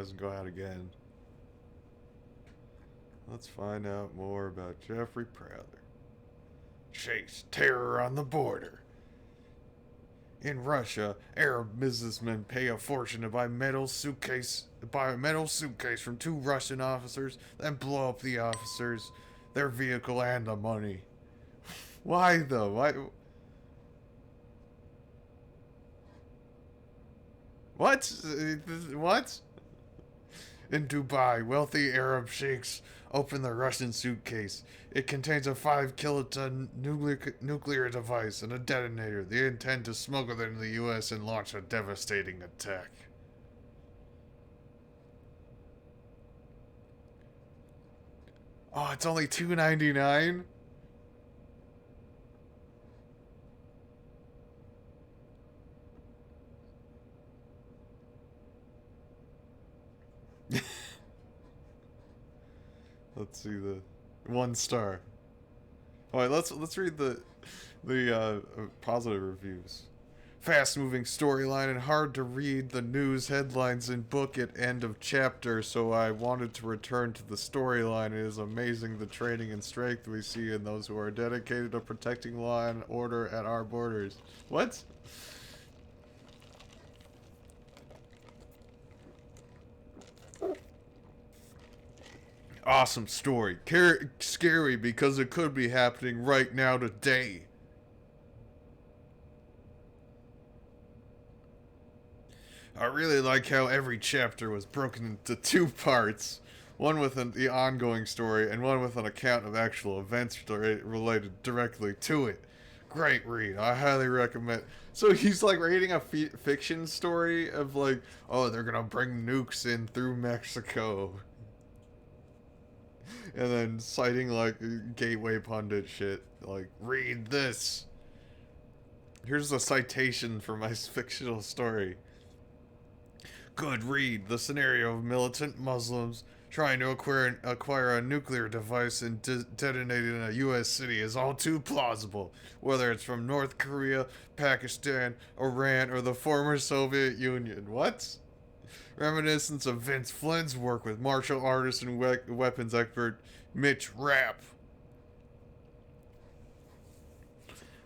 doesn't go out again. Let's find out more about Jeffrey Prather. Chase terror on the border. In Russia, Arab businessmen pay a fortune to buy a metal suitcase from two Russian officers, then blow up the officers, their vehicle, and the money. Why though? Why? What? What? In Dubai, wealthy Arab sheikhs open the Russian suitcase. It contains a 5 kiloton nuclear device and a detonator. They intend to smuggle it into the US and launch a devastating attack. Oh, it's only $2.99. Let's see the 1 star. All right, let's read the positive reviews. Fast moving storyline and hard to read the news headlines in book at end of chapter, so I wanted to return to the storyline. It is amazing the training and strength we see in those who are dedicated to protecting law and order at our borders. What? Awesome story. Scary because it could be happening right now today. I really like how every chapter was broken into two parts. One with the ongoing story, and one with an account of actual events related directly to it. Great read. I highly recommend. So he's like reading a fiction story of like, oh, they're gonna bring nukes in through Mexico, and then citing like Gateway Pundit shit. Like, read this. Here's a citation for my fictional story. Good read. The scenario of militant Muslims trying to acquire a nuclear device and detonate it in a U.S. city is all too plausible, whether it's from North Korea, Pakistan, Iran, or the former Soviet Union. What? Reminiscence of Vince Flynn's work with martial artist and weapons expert Mitch Rapp.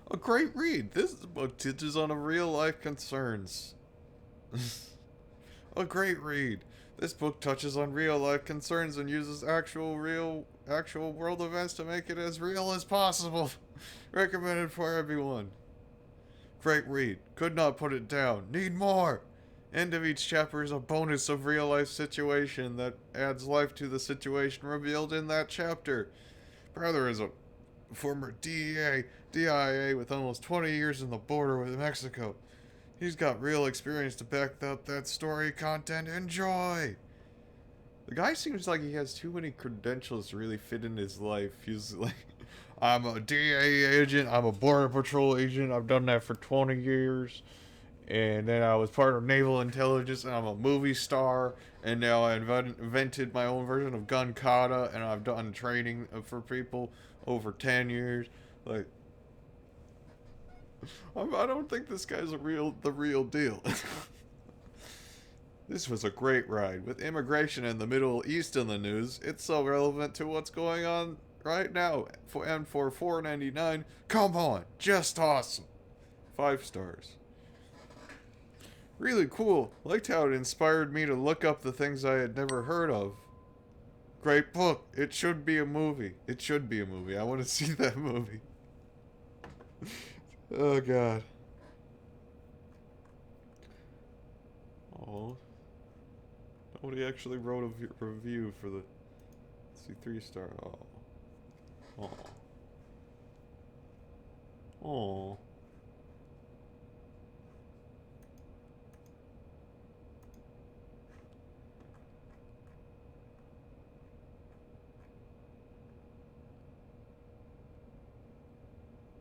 A great read. This book touches on a real life concerns. A great read. This book touches on real life concerns and uses actual world events to make it as real as possible. Recommended for everyone. Great read. Could not put it down. Need more. End of each chapter is a bonus of real life situation that adds life to the situation revealed in that chapter. Brother is a former DIA with almost 20 years in the border with Mexico. He's got real experience to back up that story content. Enjoy! The guy seems like he has too many credentials to really fit in his life. He's like, I'm a DA agent, I'm a Border Patrol agent, I've done that for 20 years. And then I was part of Naval Intelligence, and I'm a movie star. And now I invented my own version of gun kata, and I've done training for people over 10 years. Like, I don't think this guy's the real deal. This was a great ride. With immigration in the Middle East in the news, it's so relevant to what's going on right now. And for $4.99, come on, just awesome. 5 stars. Really cool. Liked how it inspired me to look up the things I had never heard of. Great book. It should be a movie. It should be a movie. I want to see that movie. Oh god. Oh. Nobody actually wrote a review for the. Let's see, 3 star. Oh. Oh. Oh.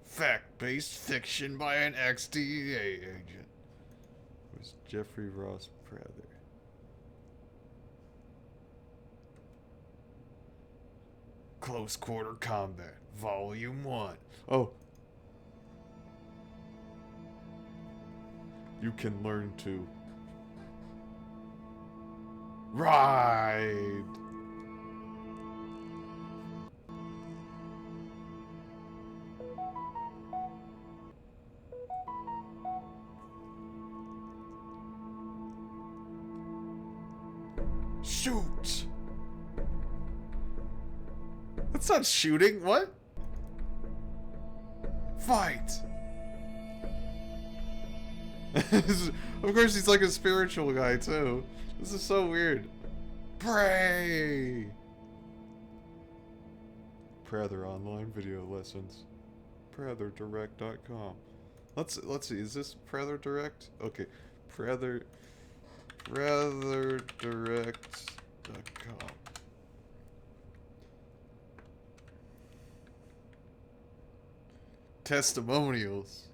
Fact-based fiction by an ex-DEA agent. It was Jeffrey Ross Prather. Close Quarter Combat, Volume 1. Oh. You can learn to. Ride! Shoot! That's not shooting, what? Fight! Of course he's like a spiritual guy too. This is so weird. Pray! Prather online video lessons. PratherDirect.com. Let's see, is this Prather Direct? Okay. PratherDirect.com. Testimonials.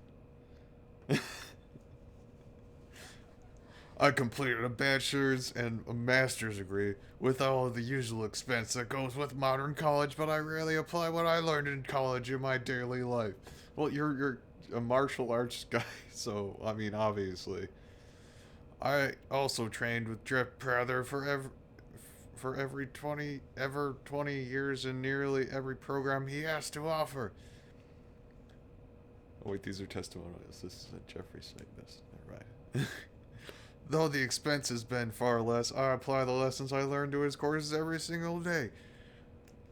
I completed a bachelor's and a master's degree with all of the usual expense that goes with modern college, but I rarely apply what I learned in college in my daily life. Well, you're a martial arts guy, so I mean, obviously. I also trained with Jeff Prather for every 20 years in nearly every program he has to offer. Oh wait, these are testimonials. This is a Jeffrey saying this. Never mind. Though the expense has been far less, I apply the lessons I learned to his courses every single day.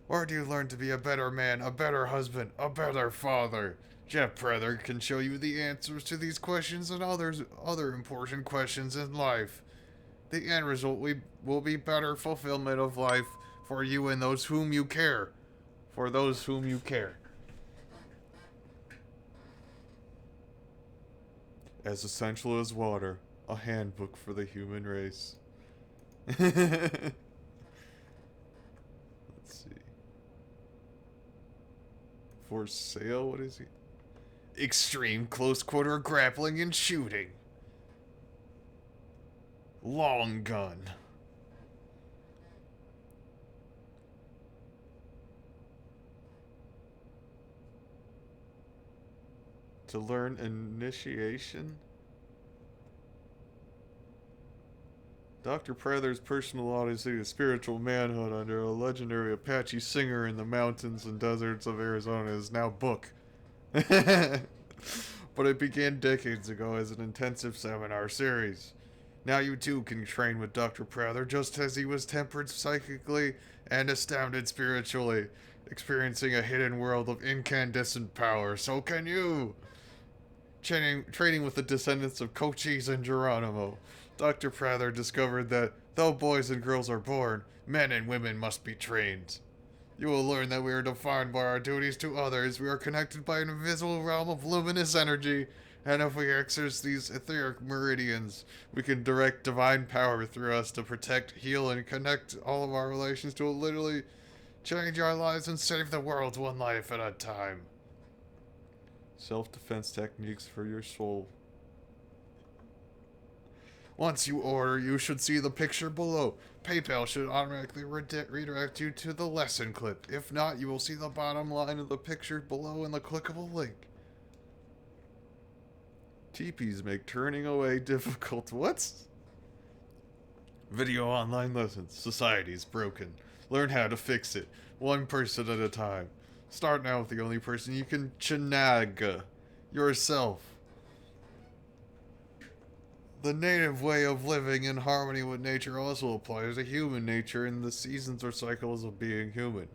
Where do you learn to be a better man, a better husband, a better father? Jeff Prather can show you the answers to these questions and other important questions in life. The end result will be better fulfillment of life for you and those whom you care. For those whom you care. As essential as water, a handbook for the human race. Let's see. For sale? What is he? Extreme close quarter grappling and shooting. Long gun. To learn initiation? Dr. Prather's personal odyssey of spiritual manhood under a legendary Apache singer in the mountains and deserts of Arizona is now book. But it began decades ago as an intensive seminar series. Now you too can train with Dr. Prather just as he was tempered psychically and astounded spiritually, experiencing a hidden world of incandescent power. So can you! Training with the descendants of Cochise and Geronimo, Dr. Prather discovered that though boys and girls are born, men and women must be trained. You will learn that we are defined by our duties to others, we are connected by an invisible realm of luminous energy, and if we access these etheric meridians, we can direct divine power through us to protect, heal, and connect all of our relations to literally change our lives and save the world one life at a time. Self-defense techniques for your soul. Once you order, you should see the picture below. PayPal should automatically redirect you to the lesson clip. If not, you will see the bottom line of the picture below in the clickable link. Teepees make turning away difficult. What? Video online lessons. Society's broken. Learn how to fix it. One person at a time. Start now with the only person you can chinag. Yourself. The native way of living in harmony with nature also applies to human nature and the seasons or cycles of being human.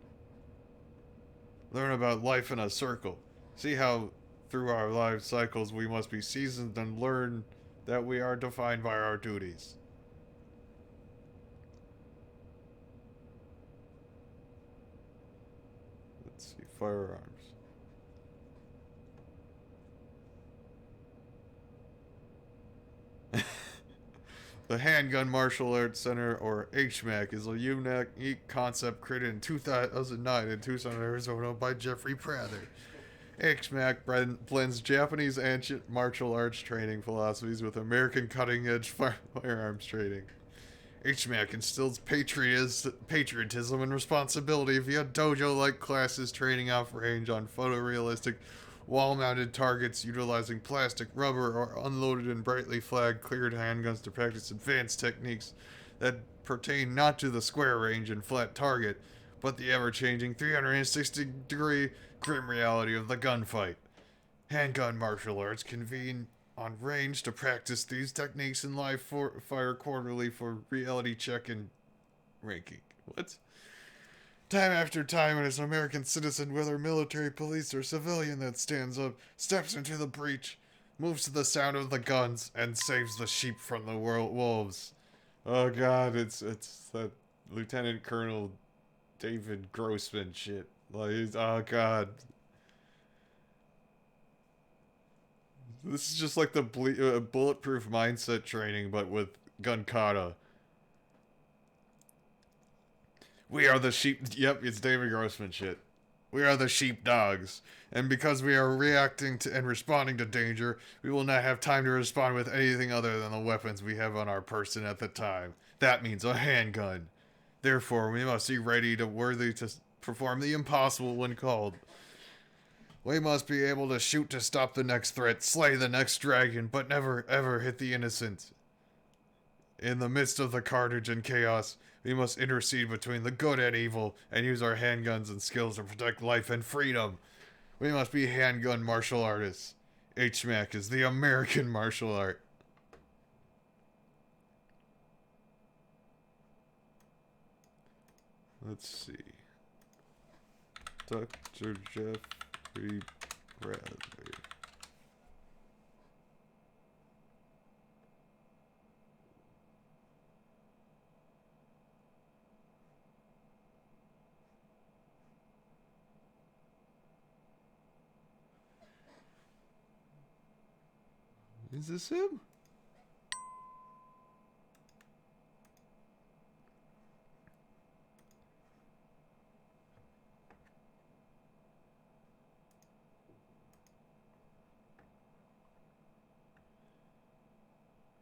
Learn about life in a circle. See how through our life cycles we must be seasoned and learn that we are defined by our duties. Let's see, firearms. The Handgun Martial Arts Center, or HMAC, is a unique concept created in 2009 in Tucson, Arizona by Jeffrey Prather. HMAC blends Japanese ancient martial arts training philosophies with American cutting-edge firearms training. HMAC instills patriotism and responsibility via dojo-like classes training off-range on photorealistic wall-mounted targets utilizing plastic, rubber, or unloaded and brightly flagged cleared handguns to practice advanced techniques that pertain not to the square range and flat target, but the ever-changing 360-degree grim reality of the gunfight. Handgun martial arts convene on range to practice these techniques in live fire quarterly for reality check and ranking. What? Time after time, it is an American citizen, whether military, police, or civilian, that stands up, steps into the breach, moves to the sound of the guns, and saves the sheep from the wolves. Oh God, it's that Lieutenant Colonel David Grossman shit. Like, oh God, this is just like the bulletproof mindset training, but with gun kata. We are the sheep. Yep, it's David Grossman shit. We are the sheepdogs, and because we are reacting to and responding to danger, we will not have time to respond with anything other than the weapons we have on our person at the time. That means a handgun. Therefore, we must be ready to worthy to perform the impossible when called. We must be able to shoot to stop the next threat, slay the next dragon, but never ever hit the innocent. In the midst of the carnage and chaos, we must intercede between the good and evil and use our handguns and skills to protect life and freedom. We must be handgun martial artists. HMAC is the American martial art. Let's see. Dr. Jeffrey Bradley. Is this him?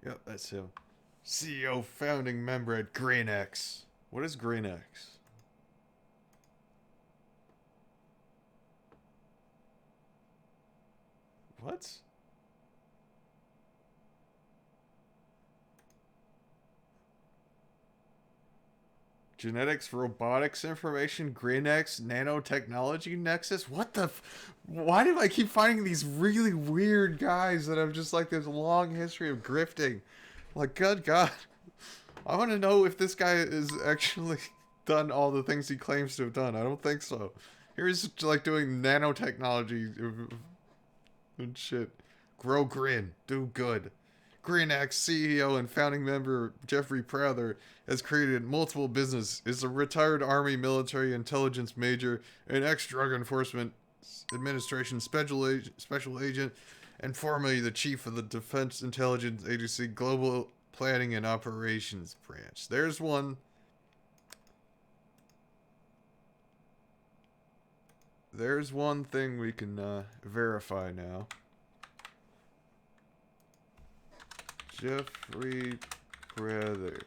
Yep, that's him. CEO founding member at GreenX. What is GreenX? What? Genetics, robotics information, GreenX, nanotechnology nexus. What the? Why do I keep finding these really weird guys that have just like this long history of grifting? Like, good God, I want to know if this guy is actually done all the things he claims to have done. I don't think so. Here's like doing nanotechnology and shit. Grow Grin, do good. GreenX CEO and founding member Jeffrey Prather has created multiple businesses, is a retired Army military intelligence major, an ex-Drug Enforcement Administration special agent, and formerly the chief of the Defense Intelligence Agency Global Planning and Operations Branch. There's one. There's one thing we can verify now. Jeffrey Prather.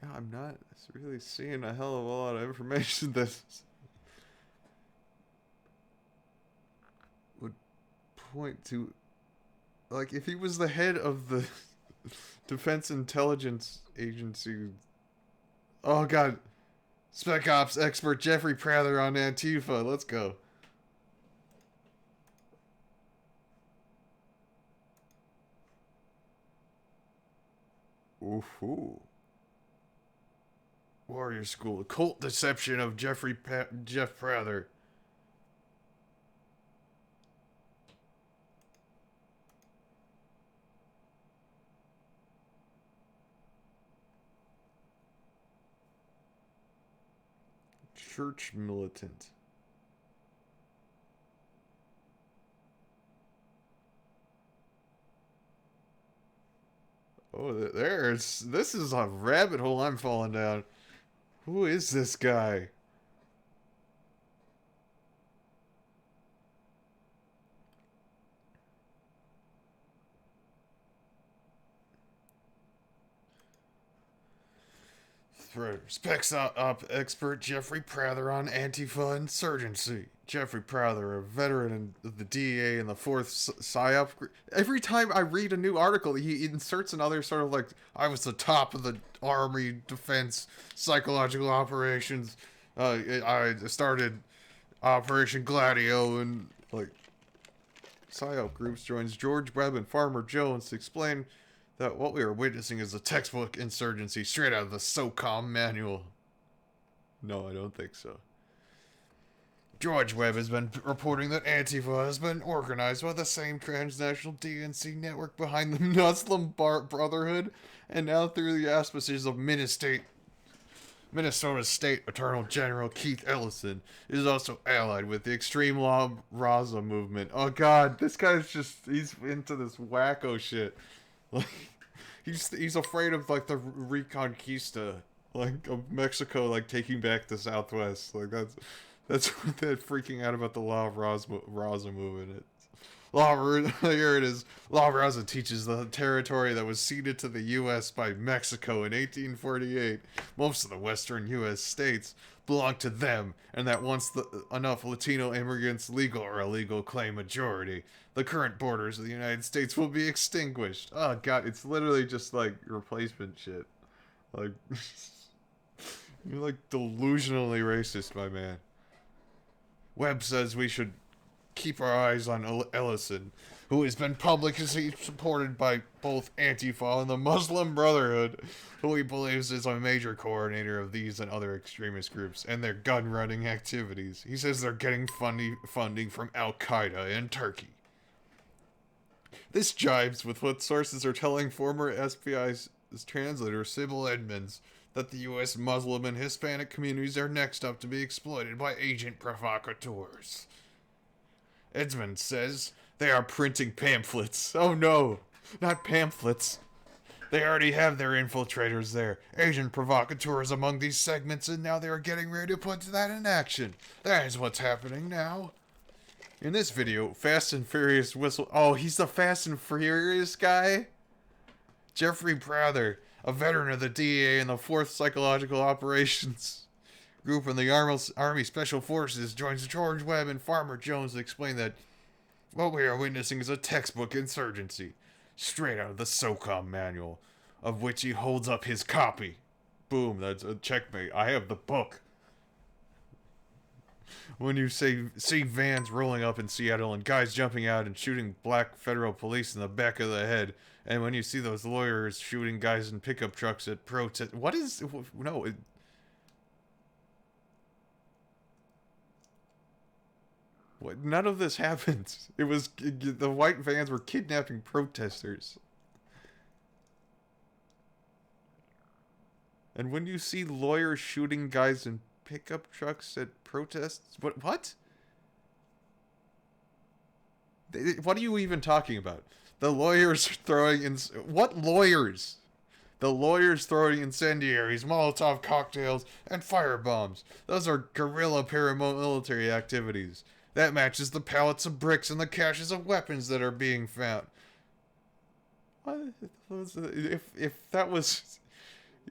Yeah, I'm not really seeing a hell of a lot of information that would point to, like, if he was the head of the Defense Intelligence Agency. Oh God, Spec Ops expert Jeffrey Prather on Antifa. Let's go. Ooh. Warrior School, Cult Deception of Jeff Prather. Church militant. Oh, this is a rabbit hole I'm falling down. Who is this guy? Specs up expert Jeffrey Prather on Antifa insurgency. Jeffrey Prather, a veteran of the DEA and the 4th PSYOP group. Every time I read a new article, he inserts another sort of like, I was the top of the Army Defense Psychological Operations. I started Operation Gladio, and like PSYOP groups joins George Webb and Farmer Jones to explain that what we are witnessing is a textbook insurgency straight out of the SOCOM manual. No, I don't think so. George Webb has been reporting that Antifa has been organized by the same transnational DNC network behind the Muslim Brotherhood, and now through the auspices of Minnesota State Attorney General Keith Ellison is also allied with the extreme law Raza movement. Oh god, this guy's he's into this wacko shit. Like, he's afraid of like the Reconquista, like of Mexico, like taking back the Southwest. Like that's what they're freaking out about the Law of Raza movement. Here it is. Law of Raza teaches the territory that was ceded to the U.S. by Mexico in 1848. Most of the western U.S. states belong to them, and that once enough Latino immigrants, legal or illegal, claim majority, the current borders of the United States will be extinguished. Oh god, it's literally just like replacement shit. Like, you're like delusionally racist, my man. Webb says we should keep our eyes on Ellison, who has been publicly supported by both Antifa and the Muslim Brotherhood, who he believes is a major coordinator of these and other extremist groups and their gun-running activities. He says they're getting funding from Al-Qaeda in Turkey. This jibes with what sources are telling former SPI's translator Sybil Edmonds, that the U.S. Muslim and Hispanic communities are next up to be exploited by agent provocateurs. Edmonds says they are printing pamphlets. Oh no, not pamphlets. They already have their infiltrators there, agent provocateurs among these segments, and now they are getting ready to put that in action. That is what's happening now. In this video, Fast and Furious whistle... Oh, he's the Fast and Furious guy? Jeffrey Prather, a veteran of the DEA and the 4th Psychological Operations Group in the Army Special Forces, joins George Webb and Farmer Jones to explain that what we are witnessing is a textbook insurgency, straight out of the SOCOM manual, of which he holds up his copy. Boom, that's a checkmate. I have the book. When you see vans rolling up in Seattle and guys jumping out and shooting black federal police in the back of the head, and when you see those lawyers shooting guys in pickup trucks at protest... What is... No, none of this happened. It was... The white vans were kidnapping protesters. And when you see lawyers shooting guys in pickup trucks at protests... What? What are you even talking about? The lawyers throwing in... What lawyers? The lawyers throwing incendiaries, Molotov cocktails, and firebombs. Those are guerrilla paramilitary activities. That matches the pallets of bricks and the caches of weapons that are being found. What? If that was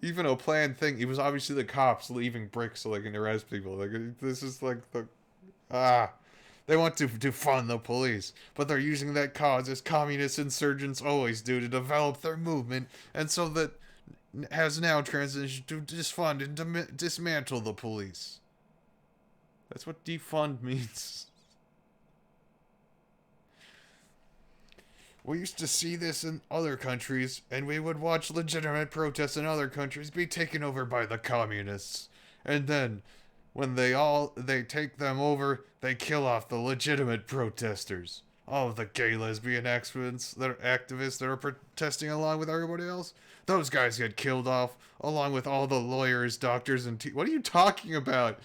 even a planned thing, it was obviously the cops leaving bricks so they can arrest people. Like, this is like the... They want to defund the police, but they're using that cause as communist insurgents always do to develop their movement, and so that has now transitioned to defund and dismantle the police. That's what defund means. We used to see this in other countries, and we would watch legitimate protests in other countries be taken over by the communists. And then, when they take them over, they kill off the legitimate protesters. All of the gay, lesbian activists that are protesting along with everybody else, those guys get killed off, along with all the lawyers, doctors, and what are you talking about?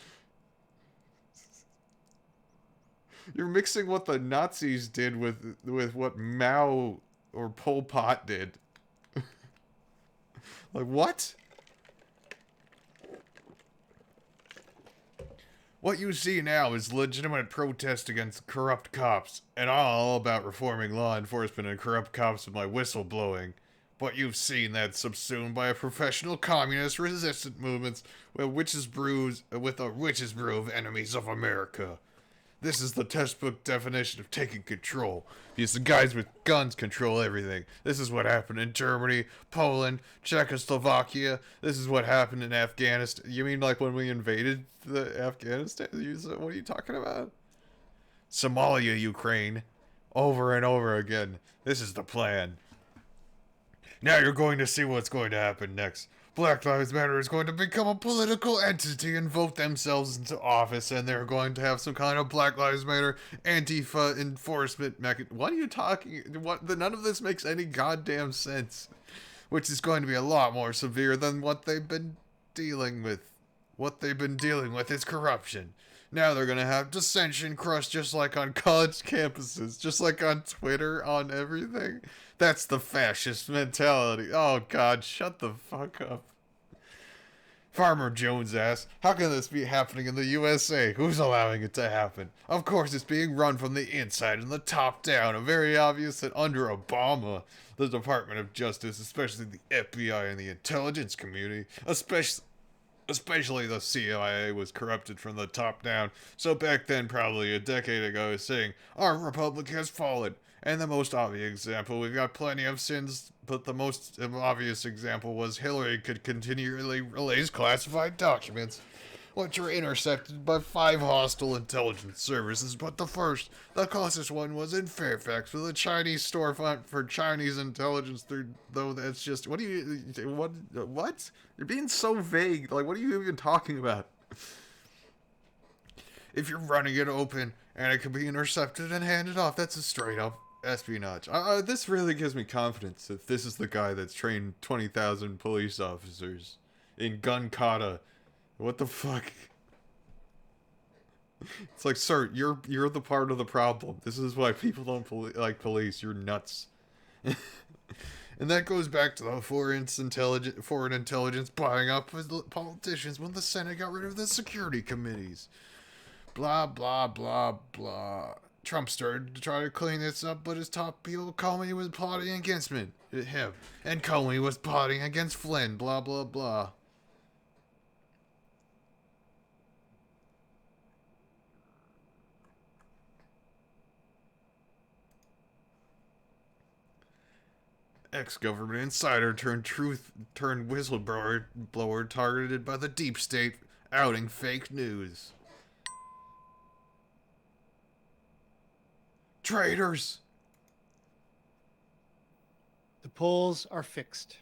You're mixing what the Nazis did with what Mao or Pol Pot did. Like, what? What you see now is legitimate protest against corrupt cops, and I'm all about reforming law enforcement and corrupt cops with my whistleblowing. But you've seen that subsumed by a professional communist resistant movements with a witch's brew of enemies of America. This is the textbook definition of taking control. Because the guys with guns control everything. This is what happened in Germany, Poland, Czechoslovakia. This is what happened in Afghanistan. You mean like when we invaded the Afghanistan? What are you talking about? Somalia, Ukraine. Over and over again. This is the plan. Now you're going to see what's going to happen next. Black Lives Matter is going to become a political entity and vote themselves into office, and they're going to have some kind of Black Lives Matter Antifa enforcement mechanism. What are you talking? None of this makes any goddamn sense. Which is going to be a lot more severe than what they've been dealing with. What they've been dealing with is corruption. Now they're gonna have dissension crust just like on college campuses, just like on Twitter, on everything. That's the fascist mentality. Oh god, shut the fuck up. Farmer Jones asks, how can this be happening in the USA? Who's allowing it to happen? Of course it's being run from the inside and the top down, and very obvious that under Obama, the Department of Justice, especially the FBI and the intelligence community, especially the CIA, was corrupted from the top down. So back then, probably a decade ago, saying, our republic has fallen. And the most obvious example, we've got plenty of sins, but the most obvious example was Hillary could continually release classified documents, which were intercepted by 5 hostile intelligence services. But the closest one was in Fairfax, with a Chinese storefront for Chinese intelligence. Though that's just, what? You're being so vague. Like, what are you even talking about? If you're running it open and it can be intercepted and handed off, that's a straight up espionage. This really gives me confidence that this is the guy that's trained 20,000 police officers in gun kata. What the fuck? It's like, sir, you're the part of the problem. This is why people don't like police. You're nuts. And that goes back to the foreign intelligence buying up politicians when the Senate got rid of the security committees. Blah, blah, blah, blah. Trump started to try to clean this up, but his top people, Comey, was plotting against him. And Comey was plotting against Flynn. Blah, blah, blah. Ex-government insider turned whistleblower targeted by the deep state, outing fake news. Traitors! The polls are fixed.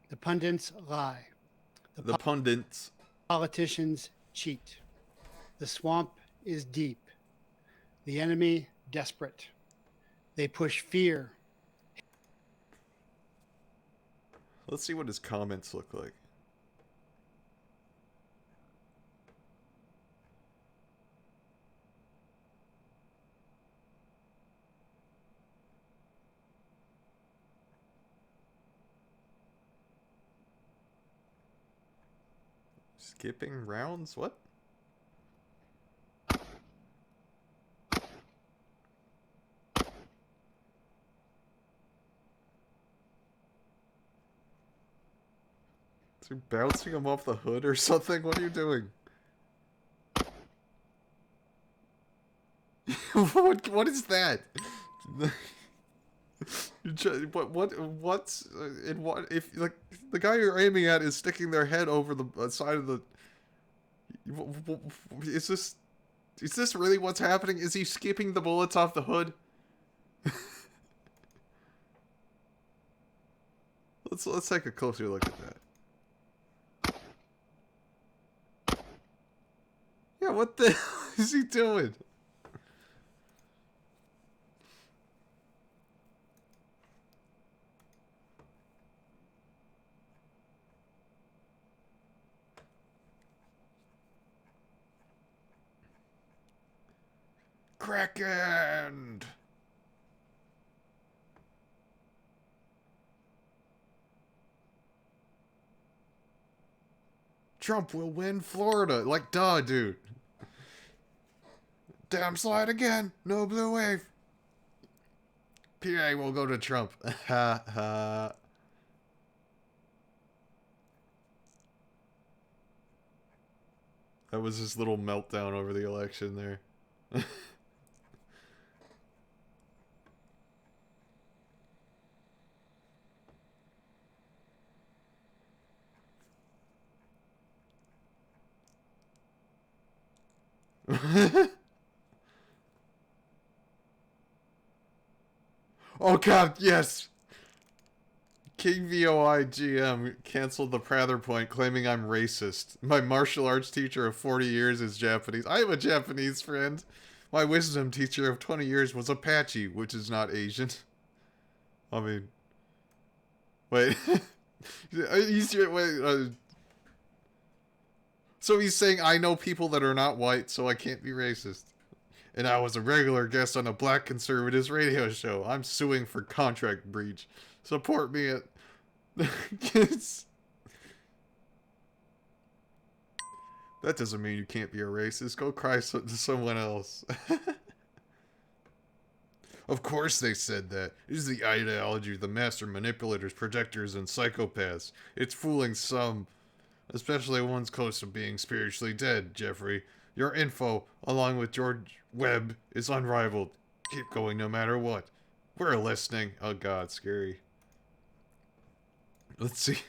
The pundits lie. The pundits. Politicians cheat. The swamp is deep. The enemy desperate. They push fear. Let's see what his comments look like. Skipping rounds? What? Is he bouncing him off the hood or something? What are you doing? what is that? What's if like the guy you're aiming at is sticking their head over the side of the, is this really what's happening? Is he skipping the bullets off the hood? Let's take a closer look at that. Yeah, what the hell is he doing? Kraken! Trump will win Florida. Like, duh, dude. Damn slide again. No blue wave. PA will go to Trump. Ha ha. That was his little meltdown over the election there. Oh god, yes! King VOI GM canceled the Prather point claiming I'm racist. My martial arts teacher of 40 years is Japanese. I have a Japanese friend. My wisdom teacher of 20 years was Apache, which is not Asian. I mean... Wait. So he's saying I know people that are not white, so I can't be racist. And I was a regular guest on a black conservatives radio show. I'm suing for contract breach. Support me at... That doesn't mean you can't be a racist. Go cry to someone else. Of course they said that. It is the ideology of the master manipulators, projectors, and psychopaths. It's fooling some, especially ones close to being spiritually dead, Jeffrey. Your info, along with George Webb, is unrivaled. Keep going no matter what. We're listening. Oh god, scary. Let's see.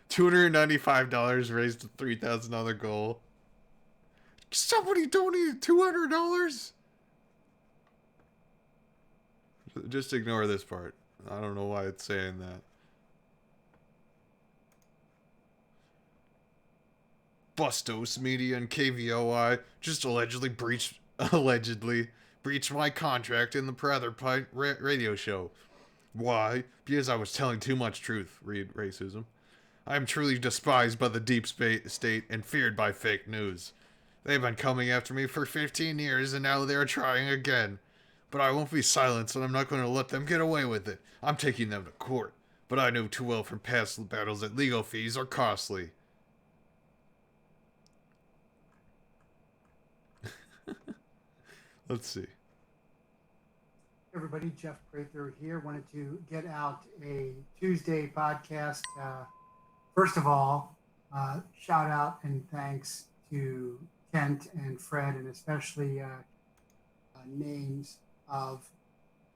$295 raised a $3,000 goal. Somebody donated $200? Just ignore this part. I don't know why it's saying that. Bustos Media and KVOI just allegedly breached my contract in the Prather Pint radio show. Why? Because I was telling too much truth. Read racism. I am truly despised by the deep state and feared by fake news. They've been coming after me for 15 years and now they're trying again. But I won't be silenced and I'm not going to let them get away with it. I'm taking them to court. But I know too well from past battles that legal fees are costly. Let's see. Everybody, Jeff Prather here. Wanted to get out a Tuesday podcast. First of all, shout out and thanks to Kent and Fred, and especially names of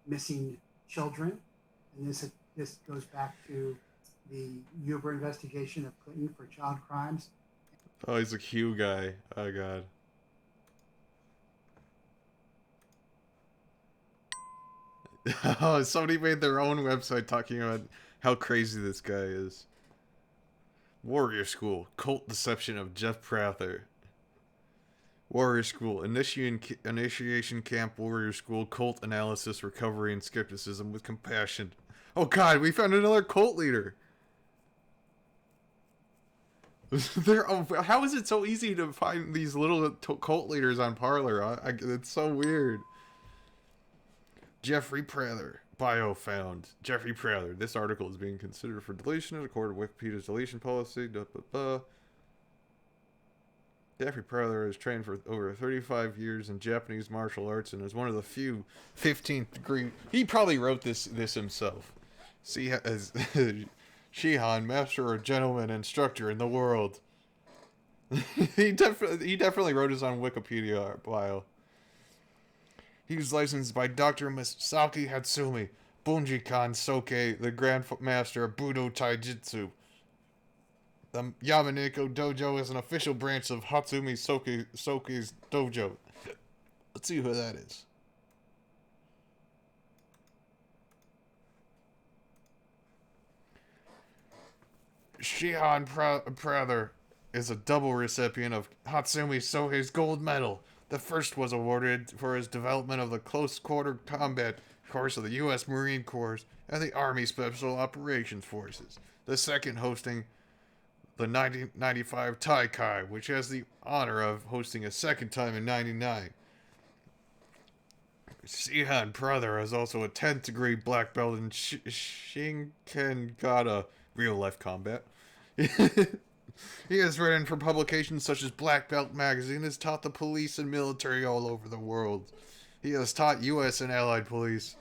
missing children. And this goes back to the Uber investigation of Clinton for child crimes. Oh, he's a Q guy. Oh god. Oh, somebody made their own website talking about how crazy this guy is. Warrior School, cult deception of Jeff Prather. Warrior School, initiation camp, Warrior School, cult analysis, recovery, and skepticism with compassion. Oh god, we found another cult leader. How is it so easy to find these little cult leaders on Parler? It's so weird. Jeffrey Prather. Bio found. Jeffrey Prather. This article is being considered for deletion according to Wikipedia's deletion policy. Jeffrey Prather has trained for over 35 years in Japanese martial arts and is one of the few 15th degree... He probably wrote this himself. See, as Shihan, master or gentleman instructor in the world. he definitely wrote his on Wikipedia bio. He was licensed by Dr. Masaki Hatsumi, Bunjikan Soke, the Grand Master of Budo Taijutsu. The Yamaneko Dojo is an official branch of Hatsumi Soke's dojo. Let's see who that is. Shihan Prather is a double recipient of Hatsumi Soke's gold medal. The first was awarded for his development of the close quarter combat course of the U.S. Marine Corps and the Army Special Operations Forces. The second hosting the 1995 Taikai, which has the honor of hosting a second time in 99. Shihan Prather is also a 10th degree black belt in Shinkengata, real life combat. He has written for publications such as Black Belt Magazine, has taught the police and military all over the world. He has taught U.S. and Allied police.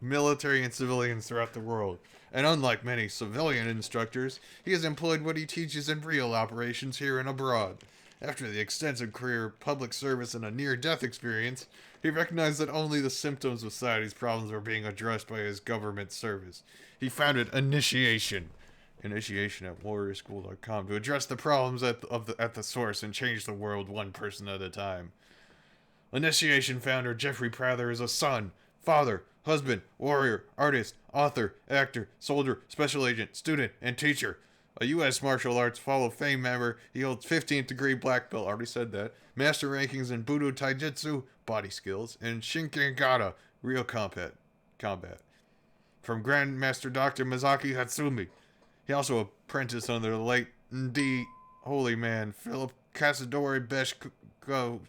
military and civilians throughout the world. And unlike many civilian instructors, he has employed what he teaches in real operations here and abroad. After the extensive career of public service and a near-death experience, he recognized that only the symptoms of society's problems were being addressed by his government service. He founded Initiation at warriorschool.com to address the problems at the source and change the world one person at a time. Initiation founder Jeffrey Prather is a son, father, husband, warrior, artist, author, actor, soldier, special agent, student, and teacher. A U.S. Martial Arts Hall of Fame member, he holds 15th degree black belt, already said that, master rankings in Budo Taijutsu, body skills, and Shinkengara, real combat. From Grandmaster Dr. Mizaki Hatsumi. He also apprenticed under the late Ndi holy man, Philip Casadori Beshko,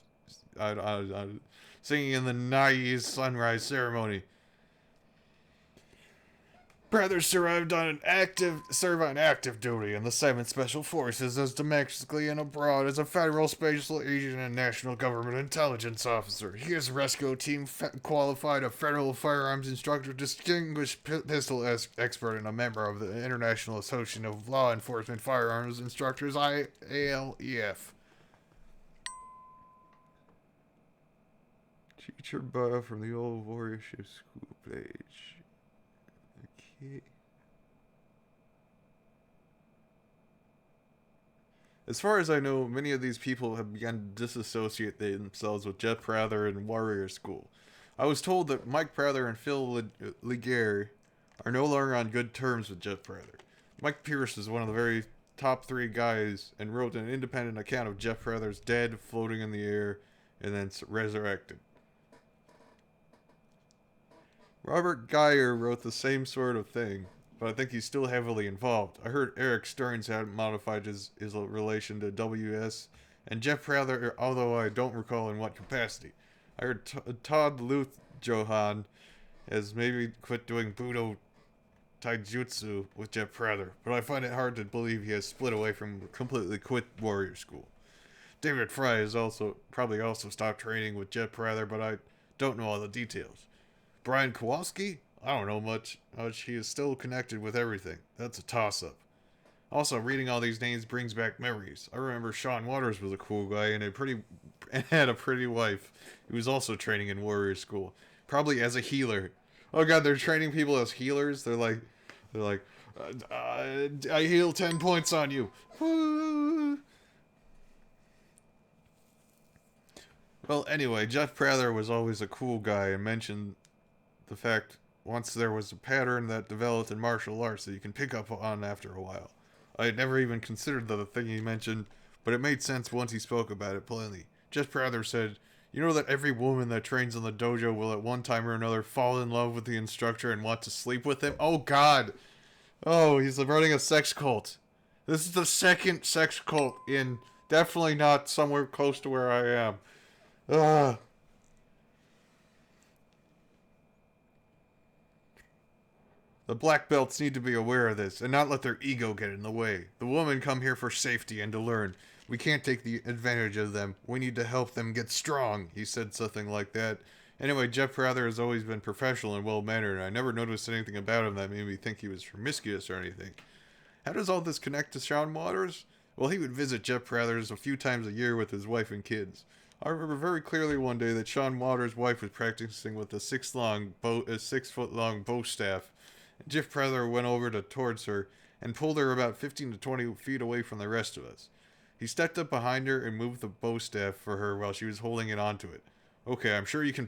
singing in the Nai's sunrise ceremony. Prather served on active duty in the 7th Special Forces as domestically and abroad as a federal special agent and national government intelligence officer. He is Resco team qualified, a federal firearms instructor, distinguished pistol expert, and a member of the International Association of Law Enforcement Firearms Instructors, ALEF. Teacher bio from the old warriorship school page. Okay. As far as I know, many of these people have begun to disassociate themselves with Jeff Prather and Warrior School. I was told that Mike Prather and Phil Legare are no longer on good terms with Jeff Prather. Mike Pierce is one of the very top 3 guys and wrote an independent account of Jeff Prather's dead, floating in the air, and then resurrected. Robert Geyer wrote the same sort of thing, but I think he's still heavily involved. I heard Eric Stearns had modified his relation to WS, and Jeff Prather, although I don't recall in what capacity. I heard Todd Luth-Johan has maybe quit doing Budo Taijutsu with Jeff Prather, but I find it hard to believe he has split away from completely quit Warrior School. David Fry has probably also stopped training with Jeff Prather, but I don't know all the details. Brian Kowalski? I don't know much. He is still connected with everything. That's a toss-up. Also, reading all these names brings back memories. I remember Sean Waters was a cool guy and had a pretty wife. He was also training in Warrior School, probably as a healer. Oh god, they're training people as healers. They're like, I heal 10 points on you. Well, anyway, Jeff Prather was always a cool guy and mentioned the fact once there was a pattern that developed in martial arts that you can pick up on after a while. I had never even considered the thing he mentioned, but it made sense once he spoke about it plainly. Jeff Prather said, "You know that every woman that trains in the dojo will at one time or another fall in love with the instructor and want to sleep with him?" Oh god! Oh, he's running a sex cult. This is the second sex cult in definitely not somewhere close to where I am. Ugh. The black belts need to be aware of this and not let their ego get in the way. The women come here for safety and to learn. We can't take the advantage of them. We need to help them get strong. He said something like that. Anyway, Jeff Prather has always been professional and well-mannered, and I never noticed anything about him that made me think he was promiscuous or anything. How does all this connect to Sean Waters? Well, he would visit Jeff Prather's a few times a year with his wife and kids. I remember very clearly one day that Sean Waters' wife was practicing with a 6-foot-long bow staff. Jeff Prather went over towards her and pulled her about 15 to 20 feet away from the rest of us. He stepped up behind her and moved the bow staff for her while she was holding it onto it. Okay, I'm sure you can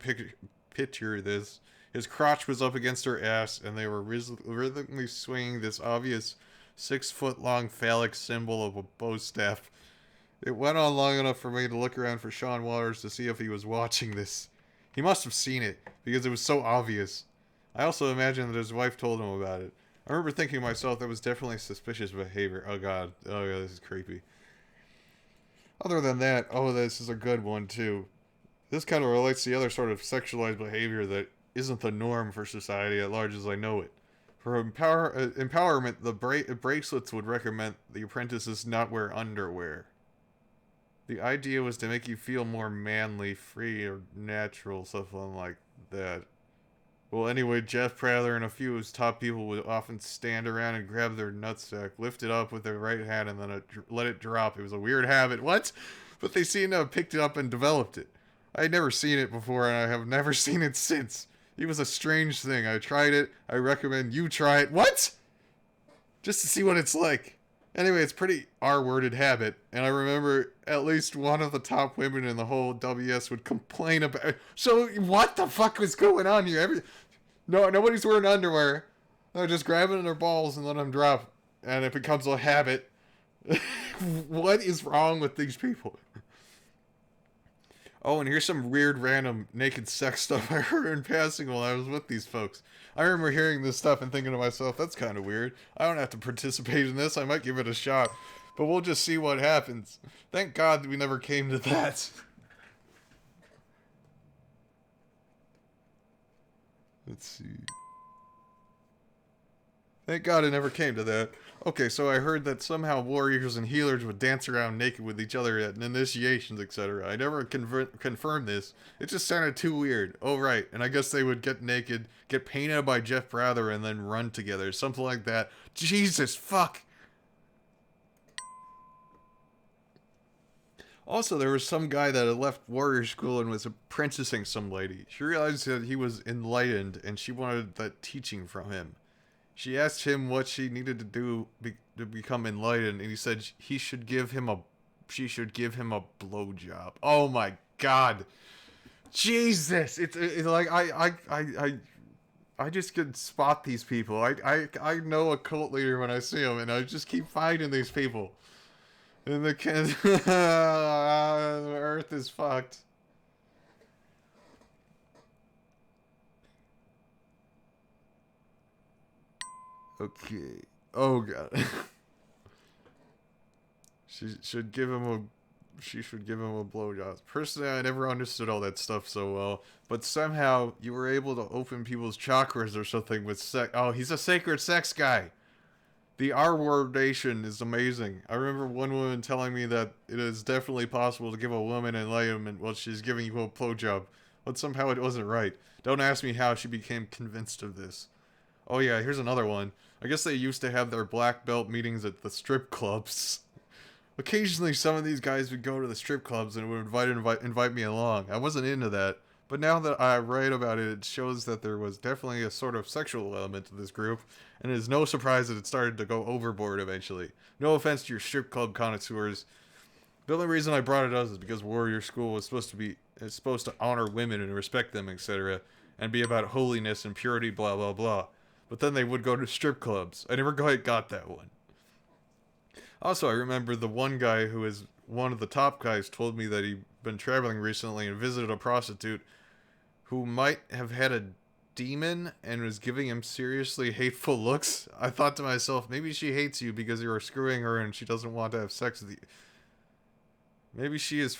picture this. His crotch was up against her ass, and they were rhythmically swinging this obvious 6-foot-long phallic symbol of a bow staff. It went on long enough for me to look around for Sean Waters to see if he was watching this. He must have seen it, because it was so obvious. I also imagine that his wife told him about it. I remember thinking to myself that was definitely suspicious behavior. Oh god, this is creepy. Other than that, this is a good one too. This kind of relates to the other sort of sexualized behavior that isn't the norm for society at large as I know it. For empowerment, the bracelets would recommend the apprentices not wear underwear. The idea was to make you feel more manly, free, or natural, something like that. Well, anyway, Jeff Prather and a few of his top people would often stand around and grab their nutsack, lift it up with their right hand, and then let it drop. It was a weird habit. What? But they seem to have picked it up and developed it. I had never seen it before, and I have never seen it since. It was a strange thing. I tried it. I recommend you try it. What? Just to see what it's like. Anyway, it's pretty R-worded habit, and I remember at least one of the top women in the whole WS would complain about it. So what the fuck was going on here? Nobody's wearing underwear. They're just grabbing their balls and letting them drop, and it becomes a habit. What is wrong with these people? Oh, and here's some weird random naked sex stuff I heard in passing while I was with these folks. I remember hearing this stuff and thinking to myself, that's kind of weird. I don't have to participate in this. I might give it a shot. But we'll just see what happens. Thank God we never came to that. Let's see. Thank God it never came to that. Okay, so I heard that somehow warriors and healers would dance around naked with each other at initiations, etc. I never confirmed this. It just sounded too weird. Oh, right. And I guess they would get naked, get painted by Jeff Prather, and then run together. Something like that. Jesus, fuck. Also, there was some guy that had left warrior school and was apprenticing some lady. She realized that he was enlightened, and she wanted that teaching from him. She asked him what she needed to do to become enlightened, and he said she should give him a blowjob. Oh my God, Jesus! It's like I just can spot these people. I know a cult leader when I see them, and I just keep finding these people. And the Earth is fucked. Okay. Oh God. She should give him a blowjob. Personally, I never understood all that stuff so well, but somehow you were able to open people's chakras or something with sex. Oh, he's a sacred sex guy. The R-wordation is amazing. I remember one woman telling me that it is definitely possible to give a woman enlightenment while she's giving you a blowjob, but somehow it wasn't right. Don't ask me how she became convinced of this. Oh yeah, here's another one. I guess they used to have their black belt meetings at the strip clubs. Occasionally, some of these guys would go to the strip clubs and would invite me along. I wasn't into that, but now that I write about it, it shows that there was definitely a sort of sexual element to this group, and it is no surprise that it started to go overboard eventually. No offense to your strip club connoisseurs. The only reason I brought it up is because Warrior School was supposed to honor women and respect them, etc., and be about holiness and purity, blah blah blah. But then they would go to strip clubs. I never quite got that one. Also, I remember the one guy who is one of the top guys told me that he'd been traveling recently and visited a prostitute who might have had a demon and was giving him seriously hateful looks. I thought to myself, maybe she hates you because you are screwing her and she doesn't want to have sex with you. Maybe she is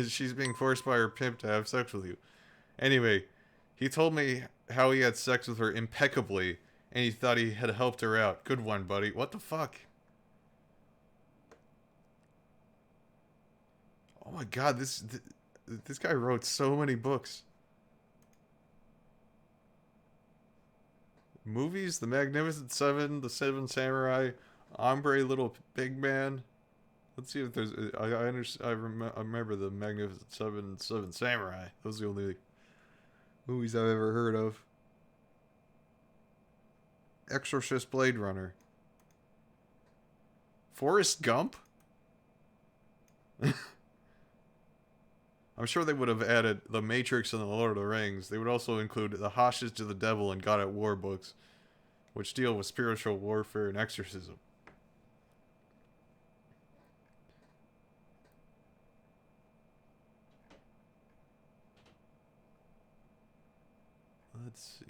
she's being forced by her pimp to have sex with you. Anyway, he told me how he had sex with her impeccably, and he thought he had helped her out. Good one, buddy. What the fuck? Oh my God, this guy wrote so many books. Movies: The Magnificent Seven, The Seven Samurai, Hombre, Little Pig Man. Let's see if there's. I remember The Magnificent Seven, Seven Samurai. Those are the only movies I've ever heard of. Exorcist, Blade Runner. Forrest Gump? I'm sure they would have added The Matrix and The Lord of the Rings. They would also include The Hostage to the Devil and God at War books, which deal with spiritual warfare and exorcism. Let's see.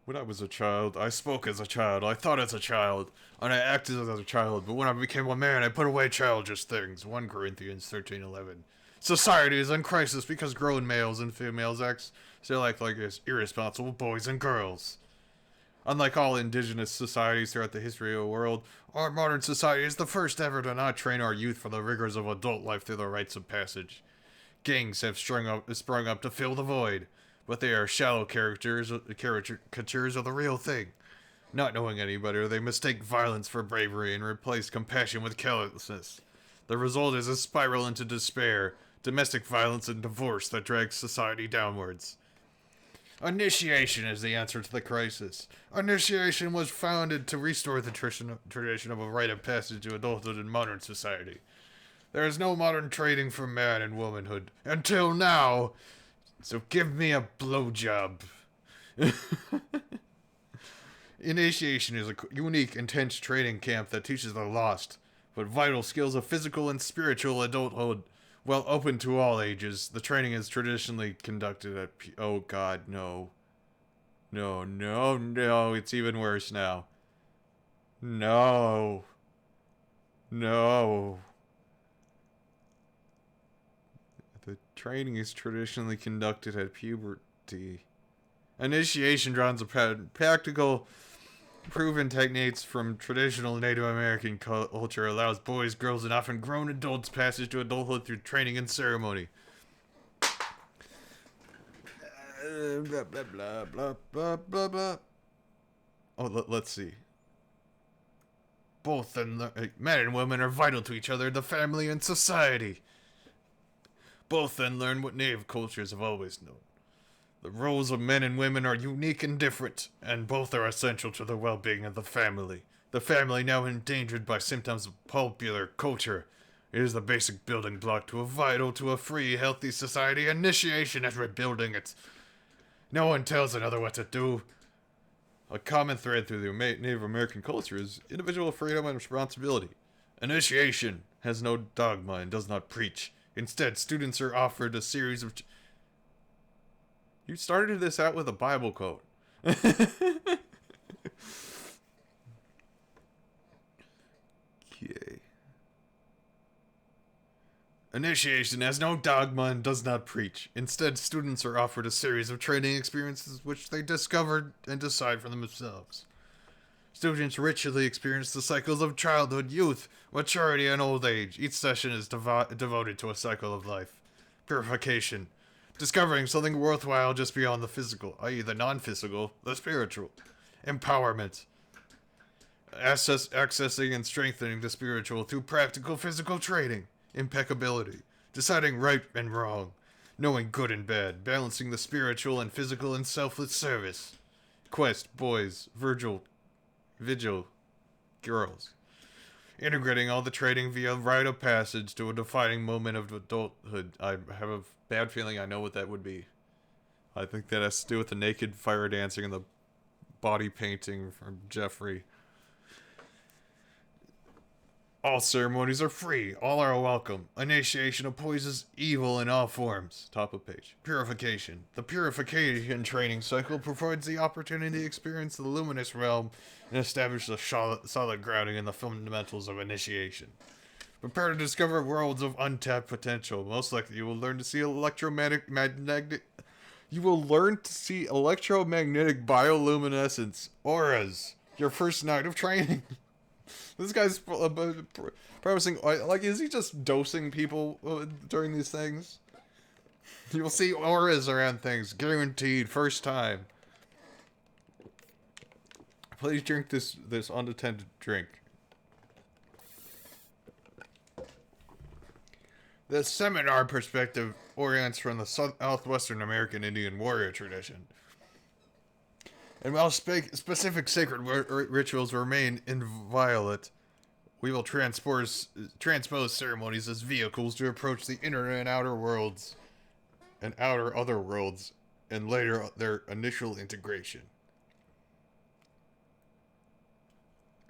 When I was a child, I spoke as a child, I thought as a child, and I acted as a child, but when I became a man, I put away childish things. 1 Corinthians 13:11. Society is in crisis because grown males and females act still act like irresponsible boys and girls. Unlike all indigenous societies throughout the history of the world, our modern society is the first ever to not train our youth for the rigors of adult life through the rites of passage. Gangs have sprung up to fill the void, but they are shallow caricatures of the real thing. Not knowing any better, they mistake violence for bravery and replace compassion with callousness. The result is a spiral into despair, domestic violence, and divorce that drags society downwards. Initiation is the answer to the crisis. Initiation was founded to restore the tradition of a rite of passage to adulthood in modern society. There is no modern training for man and womanhood. Until now. So give me a blowjob. Initiation is a unique, intense training camp that teaches the lost, but vital skills of physical and spiritual adulthood. While open to all ages, the training is traditionally conducted at... Oh god, no. No, it's even worse now. No. The training is traditionally conducted at puberty. Initiation draws upon practical, proven techniques from traditional Native American culture, allows boys, girls, and often grown adults passage to adulthood through training and ceremony. Blah, blah, blah, blah, blah, blah, blah. Oh, let's see. Both men and women are vital to each other, the family, and society. Both then learn what Native cultures have always known. The roles of men and women are unique and different, and both are essential to the well-being of the family. The family now endangered by symptoms of popular culture. It is the basic building block to a free, healthy society. Initiation is rebuilding it. No one tells another what to do. A common thread through the Native American culture is individual freedom and responsibility. Initiation has no dogma and does not preach. Instead, students are offered a series of... You started this out with a Bible quote. Okay. Initiation has no dogma and does not preach. Instead, students are offered a series of training experiences which they discover and decide for themselves. Students ritually experience the cycles of childhood, youth, maturity, and old age. Each session is devoted to a cycle of life. Purification. Discovering something worthwhile just beyond the physical, i.e. the non-physical, the spiritual. Empowerment. Accessing and strengthening the spiritual through practical physical training. Impeccability. Deciding right and wrong. Knowing good and bad. Balancing the spiritual and physical in selfless service. Quest, boys. Vigil, girls. Integrating all the training via rite of passage to a defining moment of adulthood. I have a bad feeling I know what that would be. I think that has to do with the naked fire dancing and the body painting from Jeffrey. All ceremonies are free. All are welcome. Initiation opposes evil in all forms. Top of page. Purification. The purification training cycle provides the opportunity to experience the luminous realm and establish a solid grounding in the fundamentals of initiation. Prepare to discover worlds of untapped potential. Most likely, you will learn to see electromagnetic bioluminescence auras. Your first night of training. This guy's promising, like, is he just dosing people during these things? You'll see auras around things, guaranteed, first time. Please drink this unattended drink. The seminar perspective orients from the southwestern American Indian warrior tradition. And while specific sacred rituals remain inviolate, we will transpose ceremonies as vehicles to approach the inner and outer worlds, and outer other worlds, and later their initial integration.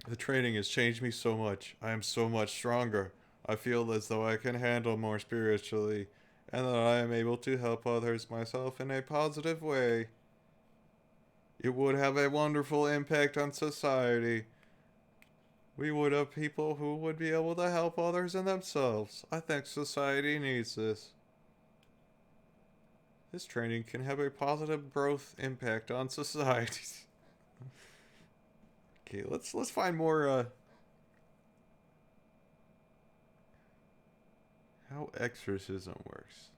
The training has changed me so much. I am so much stronger. I feel as though I can handle more spiritually, and that I am able to help others myself in a positive way. It would have a wonderful impact on society. We would have people who would be able to help others and themselves. I think society needs this. This training can have a positive growth impact on society. Okay, let's find more how exorcism works.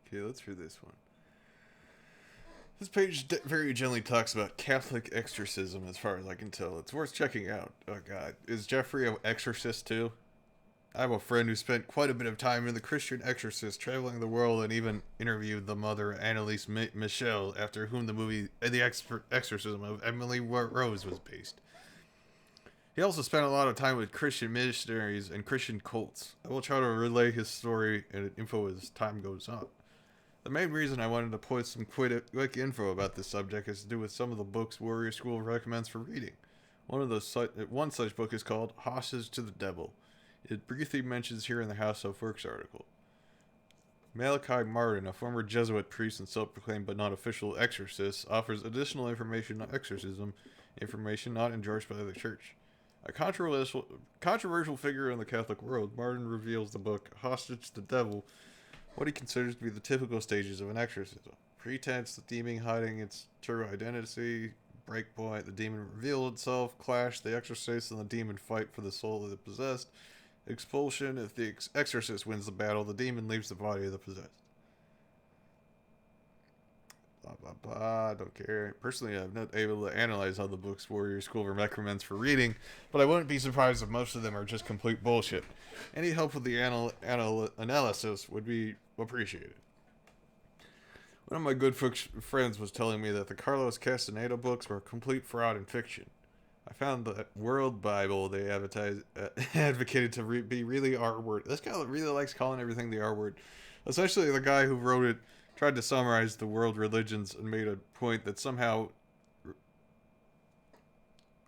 Okay, let's read this one. This page very gently talks about Catholic exorcism as far as I can tell. It's worth checking out. Oh god. Is Jeffrey an exorcist too? I have a friend who spent quite a bit of time in The Christian Exorcist, traveling the world, and even interviewed the mother, Annalise Michel, after whom the movie The Exorcism of Emily Rose was based. He also spent a lot of time with Christian missionaries and Christian cults. I will try to relay his story and info as time goes on. The main reason I wanted to post some quick info about this subject has to do with some of the books Warrior School recommends for reading. One such book is called Hostage to the Devil. It briefly mentions here in the House of Works article. Malachi Martin, a former Jesuit priest and self-proclaimed but not official exorcist, offers additional information on exorcism, information not endorsed by the church. A controversial figure in the Catholic world, Martin reveals the book Hostage to the Devil, what he considers to be the typical stages of an exorcism. Pretense, the demon hiding its true identity, breakpoint, the demon revealed itself, clash, the exorcist and the demon fight for the soul of the possessed, expulsion, if the exorcist wins the battle, the demon leaves the body of the possessed. Blah, blah, blah, I don't care. Personally, I'm not able to analyze all the books Warrior School recommends for reading, but I wouldn't be surprised if most of them are just complete bullshit. Any help with the analysis would be appreciated. One of my good friends was telling me that the Carlos Castaneda books were a complete fraud and fiction. I found the World Bible they advocated to be really R-word. This guy really likes calling everything the R-word. Essentially, the guy who wrote it tried to summarize the world religions and made a point that somehow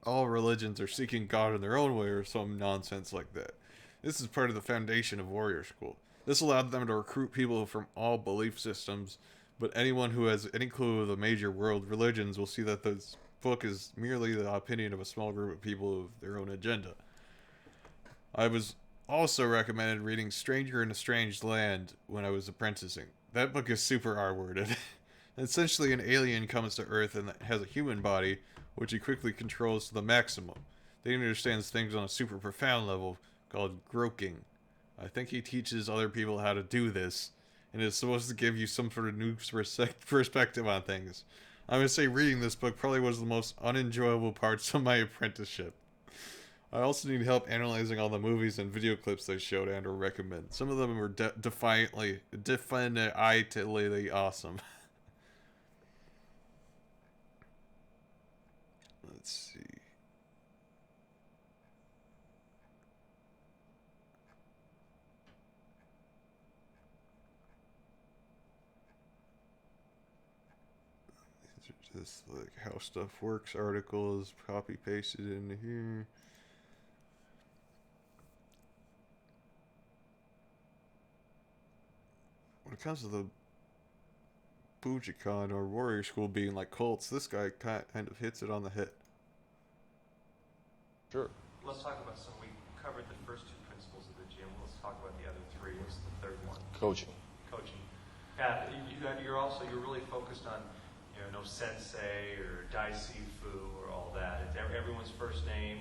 all religions are seeking God in their own way or some nonsense like that. This is part of the foundation of Warrior School. This allowed them to recruit people from all belief systems, but anyone who has any clue of the major world religions will see that this book is merely the opinion of a small group of people with their own agenda. I was also recommended reading Stranger in a Strange Land when I was apprenticing. That book is super R-worded. Essentially, an alien comes to Earth and has a human body, which he quickly controls to the maximum. Then he understands things on a super profound level called groking. I think he teaches other people how to do this, and it's supposed to give you some sort of new perspective on things. I'm going to say reading this book probably was the most unenjoyable parts of my apprenticeship. I also need help analyzing all the movies and video clips they showed and or recommend. Some of them were defiantly awesome. Let's see. These are just like how stuff works articles, copy pasted into here. When it comes to the Bujikon or Warrior School being like cults, this guy kind of hits it on the head. Sure. Let's talk about some. We covered the first two principles of the gym. Let's talk about the other three. What's the third one? Coaching. Coaching. Yeah, you're really focused on, no sensei or dai sifu or all that. It's everyone's first name,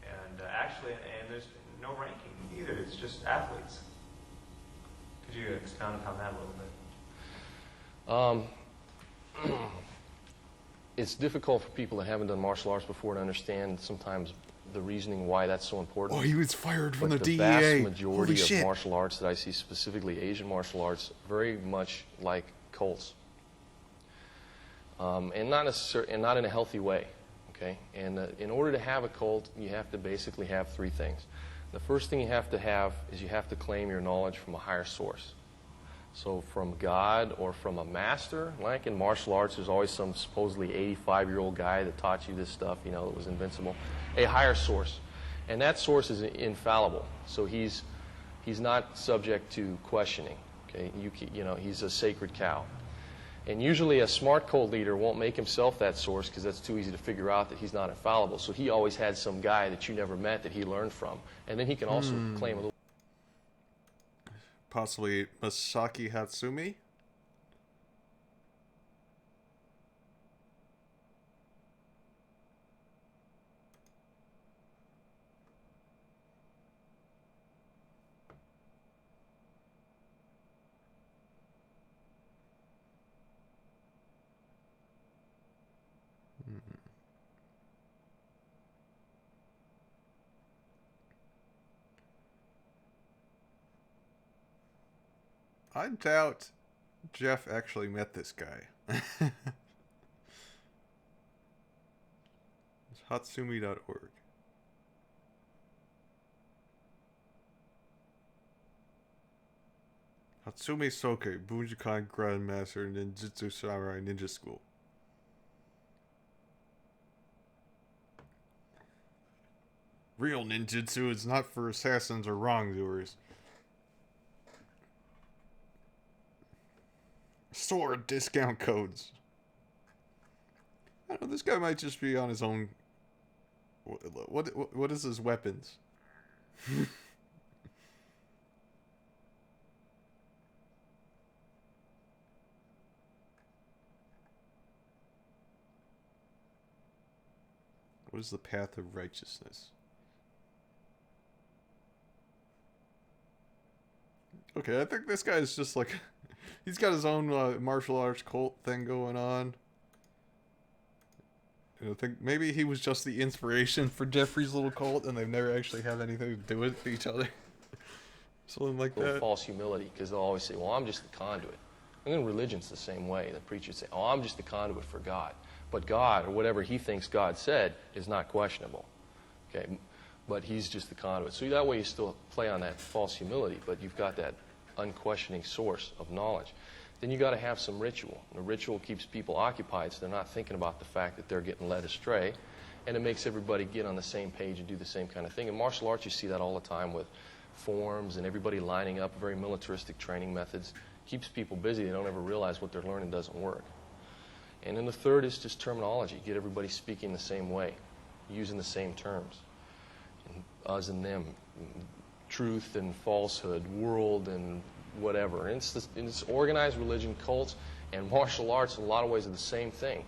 and actually, there's no ranking either. It's just athletes. Could you expound upon that a little bit? It's difficult for people that haven't done martial arts before to understand sometimes the reasoning why that's so important. Oh, he was fired from the DEA. The vast majority of martial arts that I see, specifically Asian martial arts, very much like cults, and not in a healthy way. Okay, and in order to have a cult, you have to basically have three things. The first thing you have to have is you have to claim your knowledge from a higher source. So from God or from a master. Like in martial arts, there's always some supposedly 85-year-old guy that taught you this stuff, that was invincible. A higher source. And that source is infallible. So he's not subject to questioning. Okay, he's a sacred cow. And usually a smart cult leader won't make himself that source because that's too easy to figure out that he's not infallible. So he always had some guy that you never met that he learned from. And then he can also claim a little. possibly Masaki Hatsumi. I doubt Jeff actually met this guy. It's Hatsumi.org. Hatsumi Soke, Bunjikan Grandmaster, Ninjutsu Samurai Ninja School. Real ninjutsu is not for assassins or wrongdoers. Sword discount codes. I don't know, this guy might just be on his own. What is his weapons? What is the path of righteousness? Okay, I think this guy is just like... He's got his own martial arts cult thing going on. I think maybe he was just the inspiration for Jeffrey's little cult, and they've never actually had anything to do with each other. Something like that. False humility, because they'll always say, well, I'm just the conduit. And then religion's the same way. The preachers say, oh, I'm just the conduit for God. But God, or whatever he thinks God said, is not questionable. Okay, but he's just the conduit. So that way you still play on that false humility, but you've got that unquestioning source of knowledge. Then you got to have some ritual. The ritual keeps people occupied, so they're not thinking about the fact that they're getting led astray, and it makes everybody get on the same page and do the same kind of thing. In martial arts, you see that all the time with forms and everybody lining up, very militaristic training methods. Keeps people busy. They don't ever realize what they're learning doesn't work. And then the third is just terminology. Get everybody speaking the same way, using the same terms. And us and them, truth and falsehood, world and whatever. And it's organized religion, cults, and martial arts in a lot of ways are the same thing.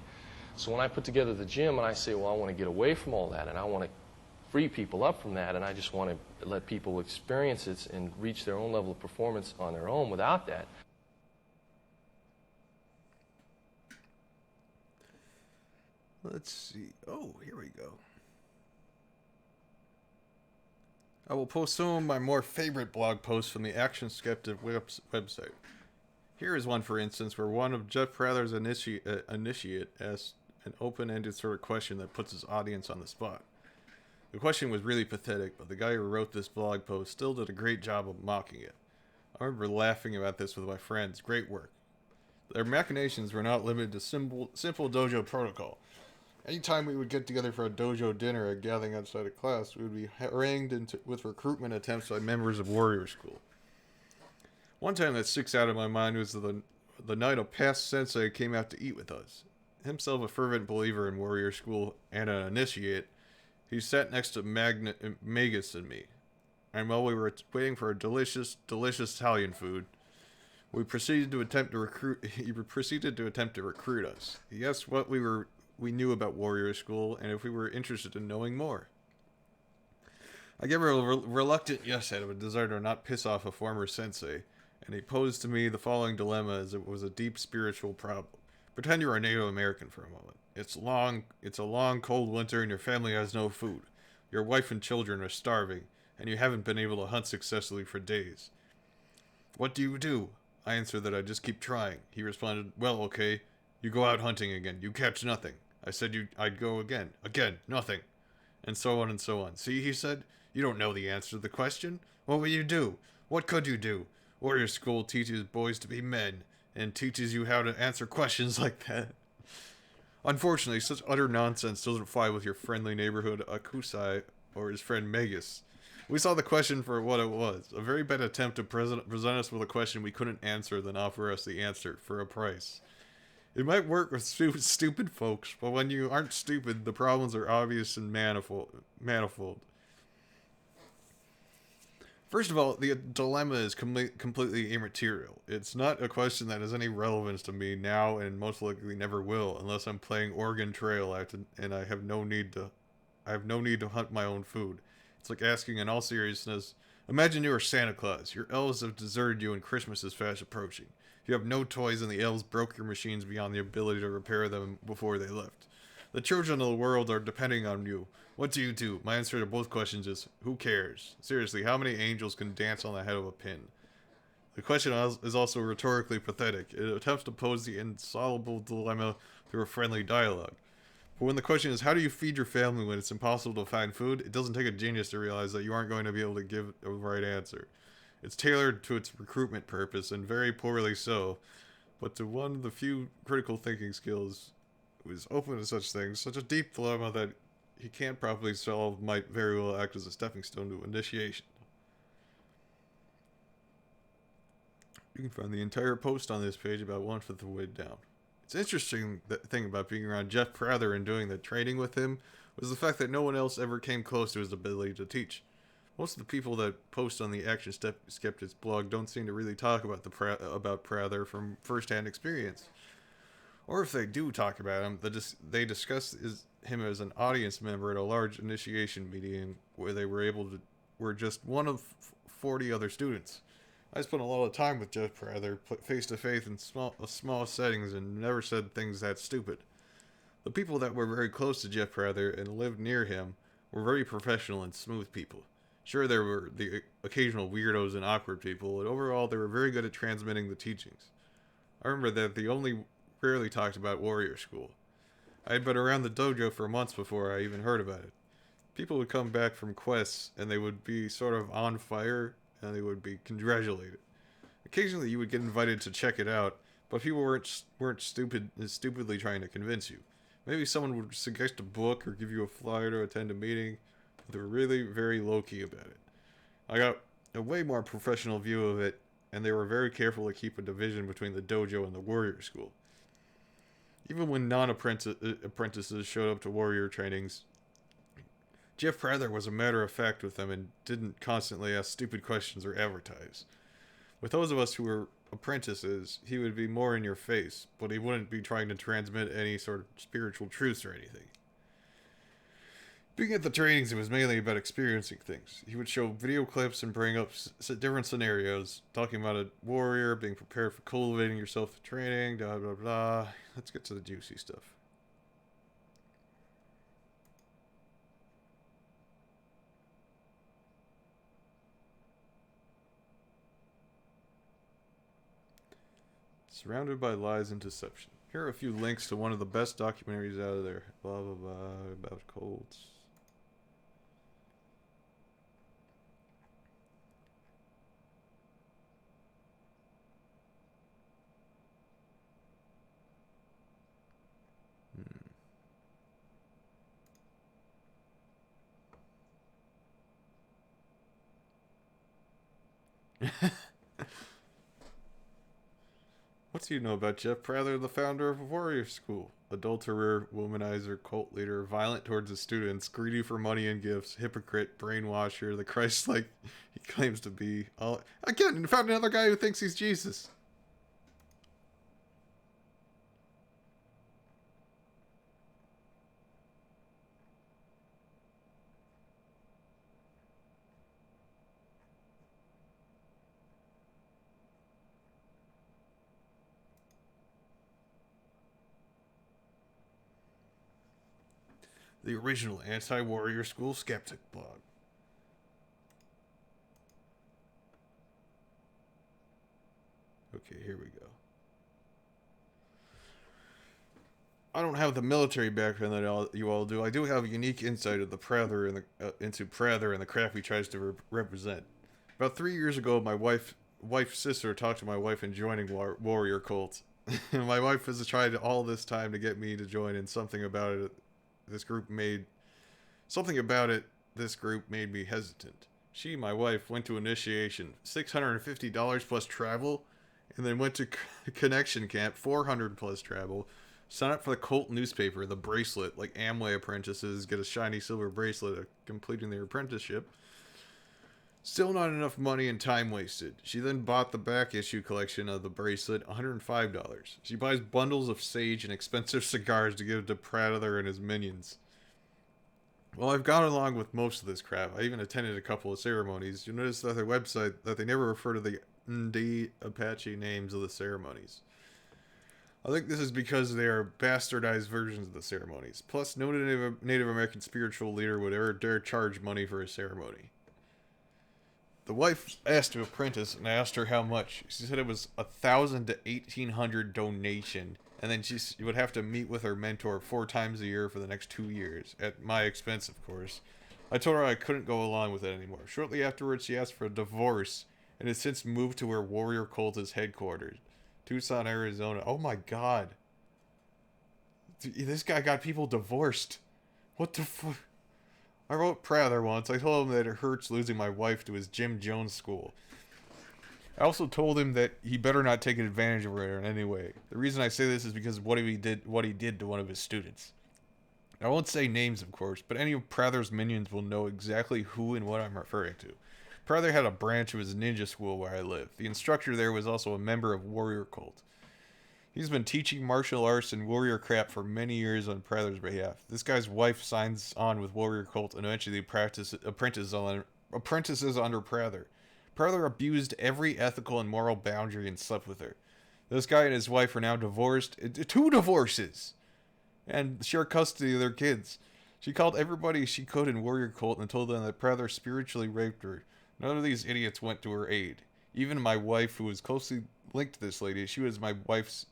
So when I put together the gym and I say, well, I want to get away from all that and I want to free people up from that and I just want to let people experience it and reach their own level of performance on their own without that. Let's see. Oh, here we go. I will post some of my more favorite blog posts from the Action Skeptic website. Here is one, for instance, where one of Jeff Prather's initiate asked an open-ended sort of question that puts his audience on the spot. The question was really pathetic, but the guy who wrote this blog post still did a great job of mocking it. I remember laughing about this with my friends. Great work. Their machinations were not limited to simple dojo protocol. Anytime we would get together for a dojo dinner or a gathering outside of class, we would be harangued with recruitment attempts by members of Warrior School. One time that sticks out of my mind was the night a past sensei came out to eat with us. Himself a fervent believer in Warrior School and an initiate, he sat next to Magus and me. And while we were waiting for a delicious Italian food, he proceeded to attempt to recruit us. He asked what we knew about Warrior School, and if we were interested in knowing more. I gave a reluctant yes out of a desire to not piss off a former sensei, and he posed to me the following dilemma as it was a deep spiritual problem. Pretend you're a Native American for a moment. It's a long, cold winter and your family has no food. Your wife and children are starving, and you haven't been able to hunt successfully for days. What do? I answered that I'd just keep trying. He responded, well, okay, you go out hunting again. You catch nothing. I said I'd go again. Again, nothing. And so on and so on. See, he said, you don't know the answer to the question. What will you do? What could you do? Warrior School teaches boys to be men, and teaches you how to answer questions like that. Unfortunately, such utter nonsense doesn't fly with your friendly neighborhood Akusai or his friend Magus. We saw the question for what it was, a very bad attempt to present us with a question we couldn't answer, then offer us the answer for a price. It might work with stupid folks, but when you aren't stupid, the problems are obvious and manifold. First of all, the dilemma is completely immaterial. It's not a question that has any relevance to me now and most likely never will, unless I'm playing Oregon Trail and I have no need to hunt my own food. It's like asking in all seriousness, imagine you are Santa Claus. Your elves have deserted you and Christmas is fast approaching. You have no toys and the elves broke your machines beyond the ability to repair them before they left. The children of the world are depending on you. What do you do? My answer to both questions is, who cares? Seriously, how many angels can dance on the head of a pin? The question is also rhetorically pathetic. It attempts to pose the insoluble dilemma through a friendly dialogue. But when the question is, how do you feed your family when it's impossible to find food, it doesn't take a genius to realize that you aren't going to be able to give a right answer. It's tailored to its recruitment purpose, and very poorly so, but to one of the few critical thinking skills who is open to such things, such a deep dilemma that he can't properly solve might very well act as a stepping stone to initiation. You can find the entire post on this page about 1/5 of the way down. It's interesting that thing about being around Jeff Prather and doing the training with him was the fact that no one else ever came close to his ability to teach. Most of the people that post on the Action Skeptics blog don't seem to really talk about about Prather from first-hand experience. Or if they do talk about him, they discuss him as an audience member at a large initiation meeting where they were just one of 40 other students. I spent a lot of time with Jeff Prather, face to face in small settings, and never said things that stupid. The people that were very close to Jeff Prather and lived near him were very professional and smooth people. Sure, there were the occasional weirdos and awkward people, but overall they were very good at transmitting the teachings. I remember that they only rarely talked about Warrior School. I had been around the dojo for months before I even heard about it. People would come back from quests, and they would be sort of on fire, and they would be congratulated. Occasionally you would get invited to check it out, but people weren't stupidly trying to convince you. Maybe someone would suggest a book or give you a flyer to attend a meeting, but they were really very low-key about it. I got a way more professional view of it, and they were very careful to keep a division between the dojo and the Warrior School. Even when non-apprentices showed up to warrior trainings, Jeff Prather was a matter of fact with them and didn't constantly ask stupid questions or advertise. With those of us who were apprentices, he would be more in your face, but he wouldn't be trying to transmit any sort of spiritual truths or anything. Being at the trainings, it was mainly about experiencing things. He would show video clips and bring up different scenarios, talking about a warrior, being prepared for cultivating yourself for training, blah blah blah. Let's get to the juicy stuff. Surrounded by lies and deception. Here are a few links to one of the best documentaries out of there. Blah blah blah about cults. What do you know about Jeff Prather, the founder of Warrior School? Adulterer, womanizer, cult leader, violent towards his students, greedy for money and gifts, hypocrite, brainwasher, the Christ-like he claims to be. Again, found another guy who thinks he's Jesus. The original anti-Warrior School skeptic blog. Okay, here we go. I don't have the military background that you all do. I do have a unique insight of the Prather and into Prather and the crap he tries to represent. About 3 years ago, my wife's sister talked to my wife in joining warrior cults. My wife has tried all this time to get me to join, and something about it this group made me hesitant. She, my wife, went to initiation, $650 plus travel, and then went to connection camp, $400 plus travel, signed up for the cult newspaper, the bracelet, like Amway apprentices get a shiny silver bracelet of completing their apprenticeship. Still not enough money and time wasted. She then bought the back issue collection of the bracelet, $105. She buys bundles of sage and expensive cigars to give to Prather and his minions. Well, I've gone along with most of this crap. I even attended a couple of ceremonies. You'll notice that their website that they never refer to the Ndi Apache names of the ceremonies. I think this is because they are bastardized versions of the ceremonies. Plus, no Native American spiritual leader would ever dare charge money for a ceremony. The wife asked to apprentice, and I asked her how much. She said it was 1,000 to 1,800 donation, and then she would have to meet with her mentor 4 times a year for the next 2 years, at my expense, of course. I told her I couldn't go along with it anymore. Shortly afterwards, she asked for a divorce, and has since moved to where Warrior Cult is headquartered, Tucson, Arizona. Oh my god. This guy got people divorced. What the fuck? I wrote Prather once. I told him that it hurts losing my wife to his Jim Jones school. I also told him that he better not take advantage of her in any way. The reason I say this is because of what he did to one of his students. I won't say names, of course, but any of Prather's minions will know exactly who and what I'm referring to. Prather had a branch of his ninja school where I live. The instructor there was also a member of Warrior Cult. He's been teaching martial arts and warrior crap for many years on Prather's behalf. This guy's wife signs on with Warrior Cult and eventually apprentices under Prather. Prather abused every ethical and moral boundary and slept with her. This guy and his wife are now divorced. 2 divorces! And share custody of their kids. She called everybody she could in Warrior Cult and told them that Prather spiritually raped her. None of these idiots went to her aid. Even my wife, who was closely linked to this lady, she was my wife's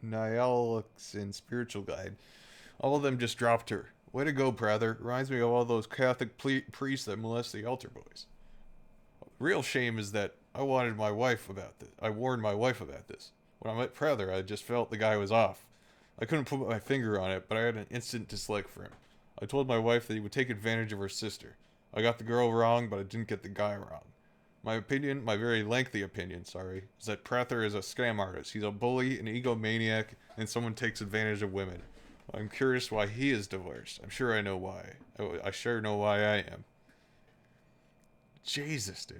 Nialoxin spiritual guide. All of them just dropped her. Way to go, Prather. Reminds me of all those Catholic priests that molest the altar boys. Real shame is that I warned my wife about this. When I met Prather, I just felt the guy was off. I couldn't put my finger on it, but I had an instant dislike for him. I told my wife that he would take advantage of her sister. I got the girl wrong, but I didn't get the guy wrong. My very lengthy opinion, is that Prather is a scam artist. He's a bully, an egomaniac, and someone takes advantage of women. I'm curious why he is divorced. I'm sure I know why. I sure know why I am. Jesus, dude.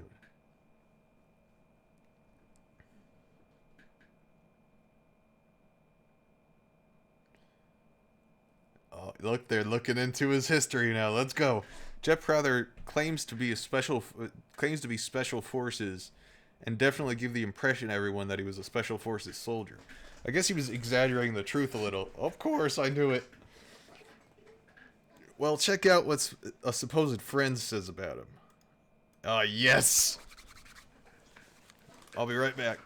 Oh, look, they're looking into his history now. Let's go. Jeff Prather claims to be special forces, and definitely give the impression to everyone that he was a special forces soldier. I guess he was exaggerating the truth a little. Of course, I knew it. Well, check out what a supposed friend says about him. Ah, yes. I'll be right back.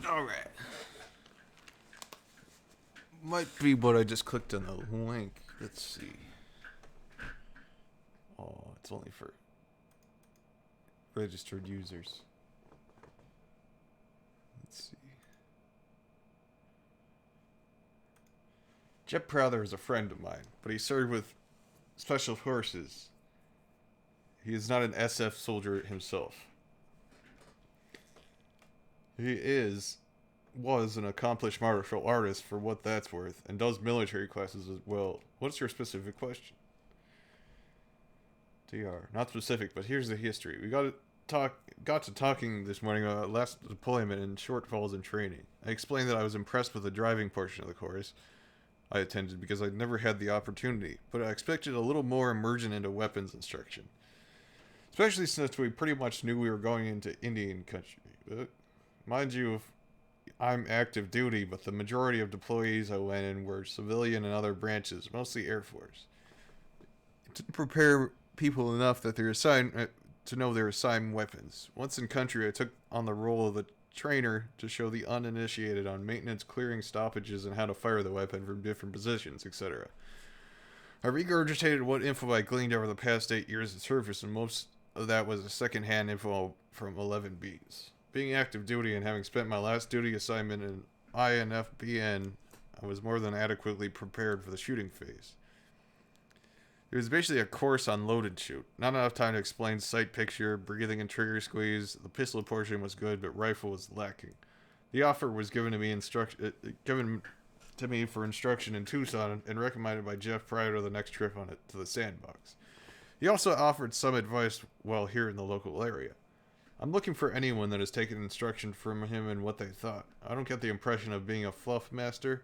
Alright. Might be what I just clicked on the link. Let's see. Oh, it's only for registered users. Let's see. Jeff Prather is a friend of mine, but he served with Special Forces. He is not an SF soldier himself. He was an accomplished martial artist for what that's worth, and does military classes as well. What's your specific question? DR. Not specific, but here's the history. We got to talking this morning about last deployment and shortfalls in training. I explained that I was impressed with the driving portion of the course I attended because I'd never had the opportunity, but I expected a little more immersion into weapons instruction. Especially since we pretty much knew we were going into Indian country. Mind you, I'm active duty, but the majority of deployees I went in were civilian and other branches, mostly Air Force. It didn't prepare people enough that they're assigned to know their assigned weapons. Once in country, I took on the role of a trainer to show the uninitiated on maintenance, clearing stoppages, and how to fire the weapon from different positions, etc. I regurgitated what info I gleaned over the past 8 years of service, and most of that was a second-hand info from 11Bs. Being active duty and having spent my last duty assignment in INFBN, I was more than adequately prepared for the shooting phase. It was basically a course on load and shoot. Not enough time to explain sight picture, breathing and trigger squeeze. The pistol portion was good, but rifle was lacking. The offer was given to me for instruction in Tucson and recommended by Jeff prior to the next trip on it to the sandbox. He also offered some advice while here in the local area. I'm looking for anyone that has taken instruction from him and what they thought. I don't get the impression of being a fluff master.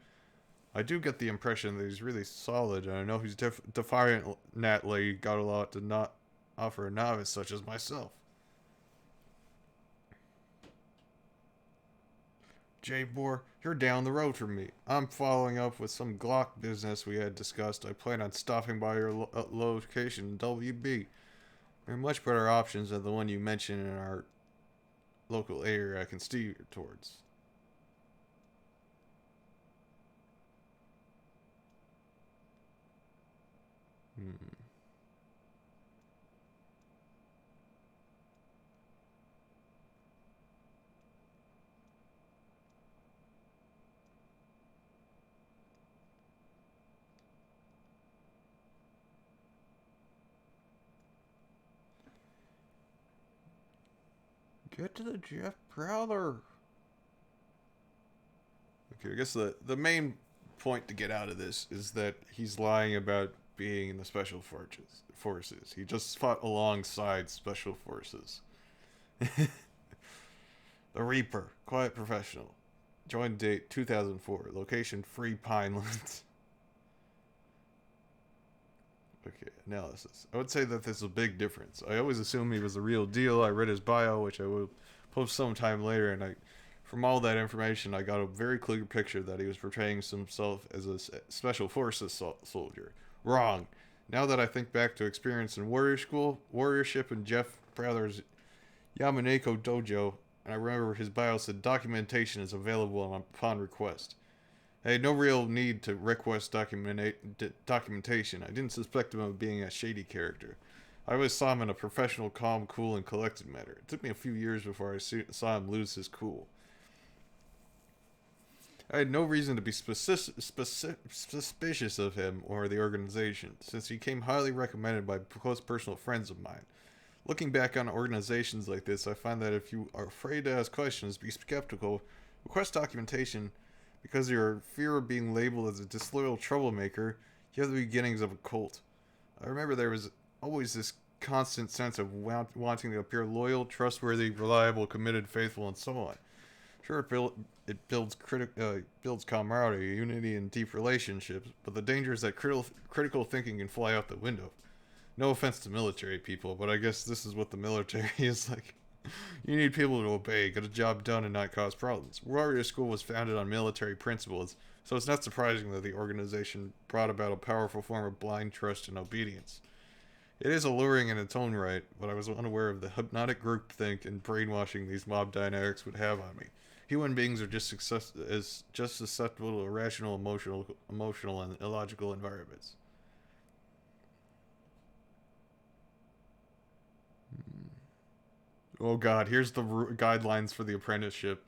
I do get the impression that he's really solid, and I know he's defiantly got a lot to not offer a novice such as myself. Jay Bohr, you're down the road from me. I'm following up with some Glock business we had discussed. I plan on stopping by your location in WB. There are much better options than the one you mentioned in our local area I can steer towards. Get to the Jeff Prowler. Okay, I guess the main point to get out of this is that he's lying about being in the Special Forces. He just fought alongside Special Forces. The Reaper, quiet professional. Join date 2004. Location Free Pinelands. Okay, analysis. I would say that there's a big difference. I always assumed he was the real deal. I read his bio, which I will post sometime later, and from all that information, I got a very clear picture that he was portraying himself as a Special Forces soldier. Wrong. Now that I think back to experience in Warrior School, Warriorship, and Jeff Prowler's Yamaneko Dojo, and I remember his bio said documentation is available upon request. I had no real need to request documentation. I didn't suspect him of being a shady character. I always saw him in a professional, calm, cool, and collected manner. It took me a few years before I saw him lose his cool. I had no reason to be suspicious of him or the organization, since he came highly recommended by close personal friends of mine. Looking back on organizations like this, I find that if you are afraid to ask questions, be skeptical, request documentation, because of your fear of being labeled as a disloyal troublemaker, you have the beginnings of a cult. I remember there was always this constant sense of wanting to appear loyal, trustworthy, reliable, committed, faithful, and so on. Sure, it builds camaraderie, unity, and deep relationships, but the danger is that critical thinking can fly out the window. No offense to military people, but I guess this is what the military is like. You need people to obey, get a job done, and not cause problems. Warrior School was founded on military principles, so it's not surprising that the organization brought about a powerful form of blind trust and obedience. It is alluring in its own right, but I was unaware of the hypnotic groupthink and brainwashing these mob dynamics would have on me. Human beings are just susceptible to irrational, emotional, and illogical environments. Oh god, here's the guidelines for the apprenticeship.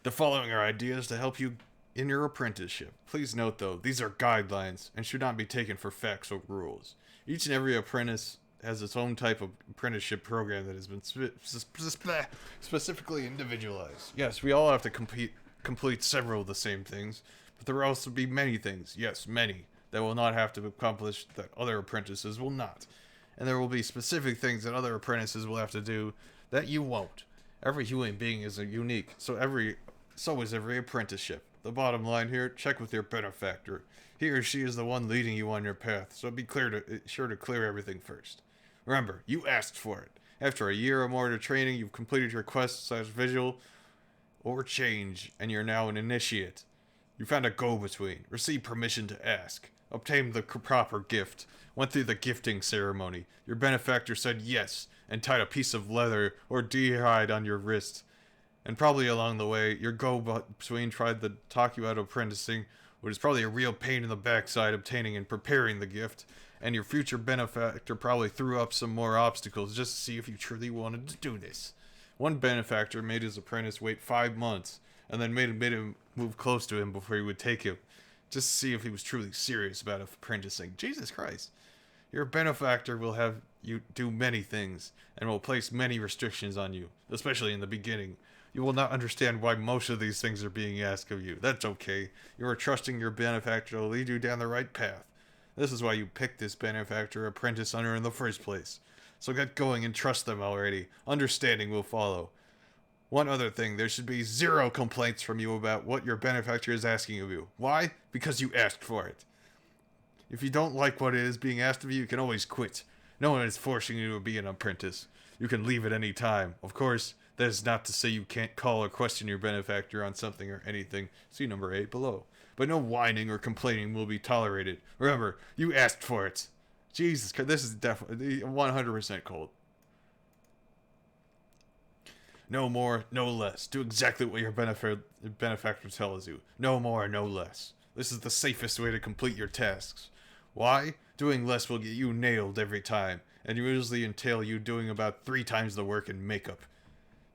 The following are ideas to help you in your apprenticeship. Please note though, these are guidelines and should not be taken for facts or rules. Each and every apprentice has its own type of apprenticeship program that has been specifically individualized. Yes, we all have to complete several of the same things, but there will also be many things, yes, many, that will not have to be accomplished that other apprentices will not. And there will be specific things that other apprentices will have to do that you won't. Every human being is unique, so is every apprenticeship. The bottom line here, check with your benefactor. He or she is the one leading you on your path, so be sure to clear everything first. Remember, you asked for it. After a year or more of training, you've completed your quest/visual or change, and you're now an initiate. You found a go-between, received permission to ask, obtained the proper gift, went through the gifting ceremony. Your benefactor said yes, and tied a piece of leather or deehide on your wrist. And probably along the way, your go-between tried to talk you out of apprenticing, which is probably a real pain in the backside obtaining and preparing the gift. And your future benefactor probably threw up some more obstacles just to see if you truly wanted to do this. One benefactor made his apprentice wait 5 months, and then made him move close to him before he would take him, just to see if he was truly serious about apprenticing. Jesus Christ. Your benefactor will have you do many things, and will place many restrictions on you, especially in the beginning. You will not understand why most of these things are being asked of you. That's okay. You are trusting your benefactor to lead you down the right path. This is why you picked this benefactor apprentice under in the first place. So get going and trust them already. Understanding will follow. One other thing, there should be 0 complaints from you about what your benefactor is asking of you. Why? Because you asked for it. If you don't like what it is being asked of you, you can always quit. No one is forcing you to be an apprentice. You can leave at any time. Of course, that is not to say you can't call or question your benefactor on something or anything. See number 8 below. But no whining or complaining will be tolerated. Remember, you asked for it. Jesus Christ, this is definitely 100% cold. No more, no less. Do exactly what your benefactor tells you. No more, no less. This is the safest way to complete your tasks. Why? Doing less will get you nailed every time, and usually entail you doing about 3 times the work in makeup.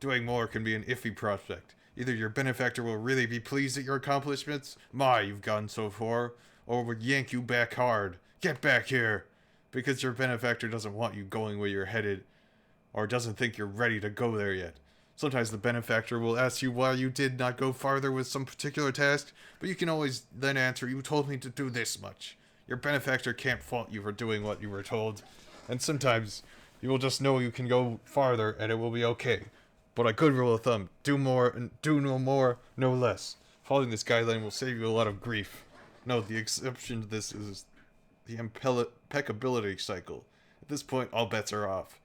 Doing more can be an iffy prospect. Either your benefactor will really be pleased at your accomplishments, you've gone so far, or will yank you back hard. Get back here! Because your benefactor doesn't want you going where you're headed, or doesn't think you're ready to go there yet. Sometimes the benefactor will ask you why you did not go farther with some particular task, but you can always then answer, you told me to do this much. Your benefactor can't fault you for doing what you were told, and sometimes you will just know you can go farther and it will be okay. But a good rule of thumb, do more and do no more, no less. Following this guideline will save you a lot of grief. No, the exception to this is the impeccability cycle. At this point, all bets are off.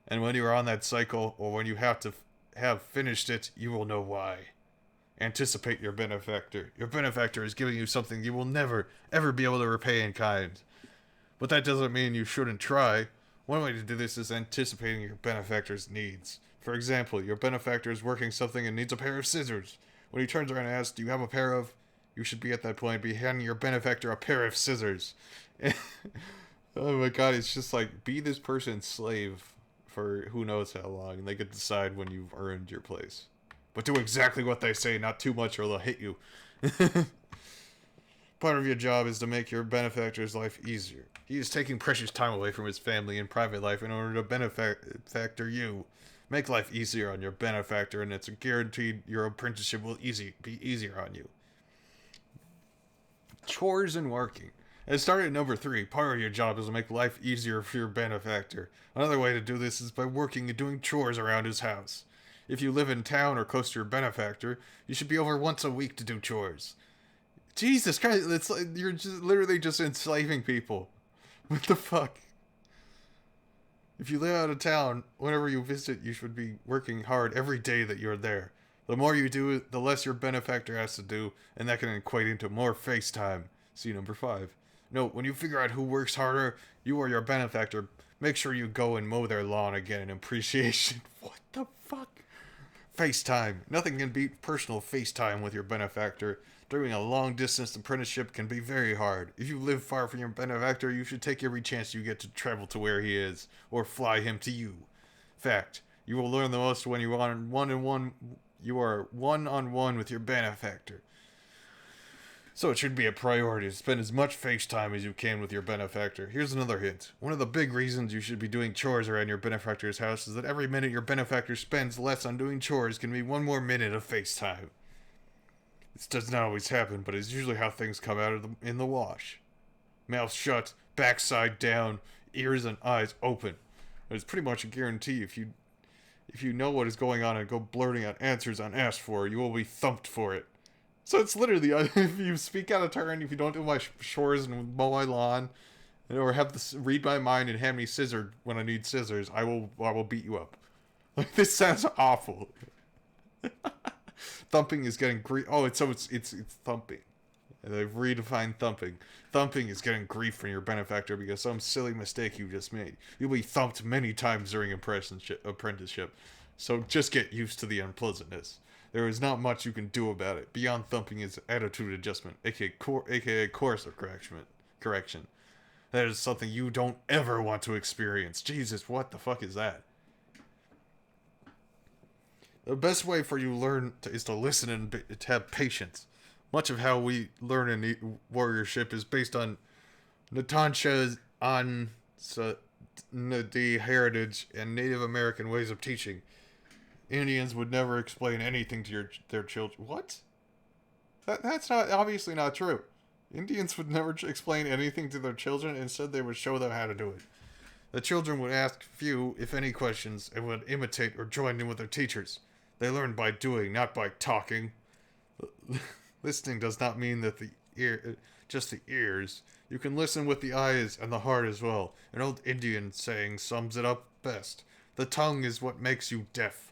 And when you are on that cycle, or when you have to have finished it, you will know why. Anticipate your benefactor. Your benefactor is giving you something you will never, ever be able to repay in kind. But that doesn't mean you shouldn't try. One way to do this is anticipating your benefactor's needs. For example, your benefactor is working something and needs a pair of scissors. When he turns around and asks, do you have a pair of... You should be at that point, be handing your benefactor a pair of scissors. Oh my god, it's just like, be this person's slave for who knows how long, and they could decide when you've earned your place. But do exactly what they say, not too much or they'll hit you. Part of your job is to make your benefactor's life easier. He is taking precious time away from his family and private life in order to benefactor you. Make life easier on your benefactor, and it's guaranteed your apprenticeship will be easier on you. Chores and working. It started at number 3. Part of your job is to make life easier for your benefactor. Another way to do this is by working and doing chores around his house. If you live in town or close to your benefactor, you should be over once a week to do chores. Jesus Christ, it's like you're just literally just enslaving people. What the fuck? If you live out of town, whenever you visit, you should be working hard every day that you're there. The more you do it, the less your benefactor has to do, and that can equate into more face time. See number 5. Note, when you figure out who works harder, you or your benefactor, make sure you go and mow their lawn again in appreciation. What the fuck? FaceTime. Nothing can beat personal FaceTime with your benefactor. Doing a long-distance apprenticeship can be very hard. If you live far from your benefactor, you should take every chance you get to travel to where he is, or fly him to you. Fact, you will learn the most when you are one-on-one with your benefactor. So it should be a priority to spend as much FaceTime as you can with your benefactor. Here's another hint. One of the big reasons you should be doing chores around your benefactor's house is that every minute your benefactor spends less on doing chores can be 1 more minute of FaceTime. This does not always happen, but it's usually how things come out in the wash. Mouth shut, backside down, ears and eyes open. It's pretty much a guarantee if you know what is going on and go blurting out answers unasked for, you will be thumped for it. So it's literally, if you speak out of turn, if you don't do my chores and mow my lawn, or have this read my mind and hand me scissors when I need scissors, I will beat you up. Like, this sounds awful. Thumping is getting grief. Oh, it's thumping. They've redefined thumping. Thumping is getting grief from your benefactor because some silly mistake you just made. You'll be thumped many times during apprenticeship, so just get used to the unpleasantness. There is not much you can do about it. Beyond thumping is attitude adjustment, aka course of correction. That is something you don't ever want to experience. Jesus, what the fuck is that? The best way for you to learn is to listen and to have patience. Much of how we learn in warriorship is based on Natansha's the heritage and Native American ways of teaching. Indians would never explain anything to their children. What? That's obviously not true. Indians would never explain anything to their children. Instead, they would show them how to do it. The children would ask few, if any, questions and would imitate or join in with their teachers. They learn by doing, not by talking. Listening does not mean that just the ears. You can listen with the eyes and the heart as well. An old Indian saying sums it up best. The tongue is what makes you deaf,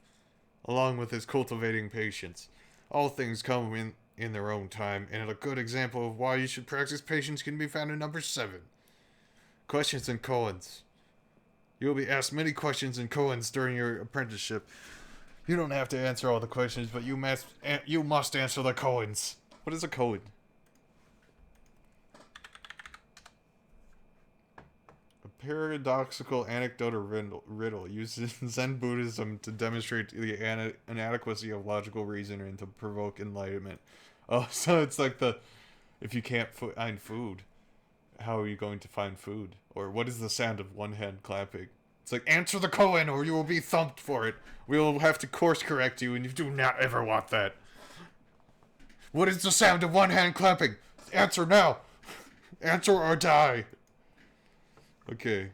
along with his cultivating patience. All things come in their own time, and a good example of why you should practice patience can be found in number 7. Questions and koans. You will be asked many questions and koans during your apprenticeship. You don't have to answer all the questions, but you must answer the koans. What is a koan? A paradoxical anecdote or riddle used in Zen Buddhism to demonstrate the inadequacy of logical reasoning and to provoke enlightenment. Oh, so it's like if you can't find food, how are you going to find food? Or what is the sound of one hand clapping? It's like, answer the koan or you will be thumped for it. We will have to course correct you and you do not ever want that. What is the sound of one hand clapping? Answer now. Answer or die. Okay.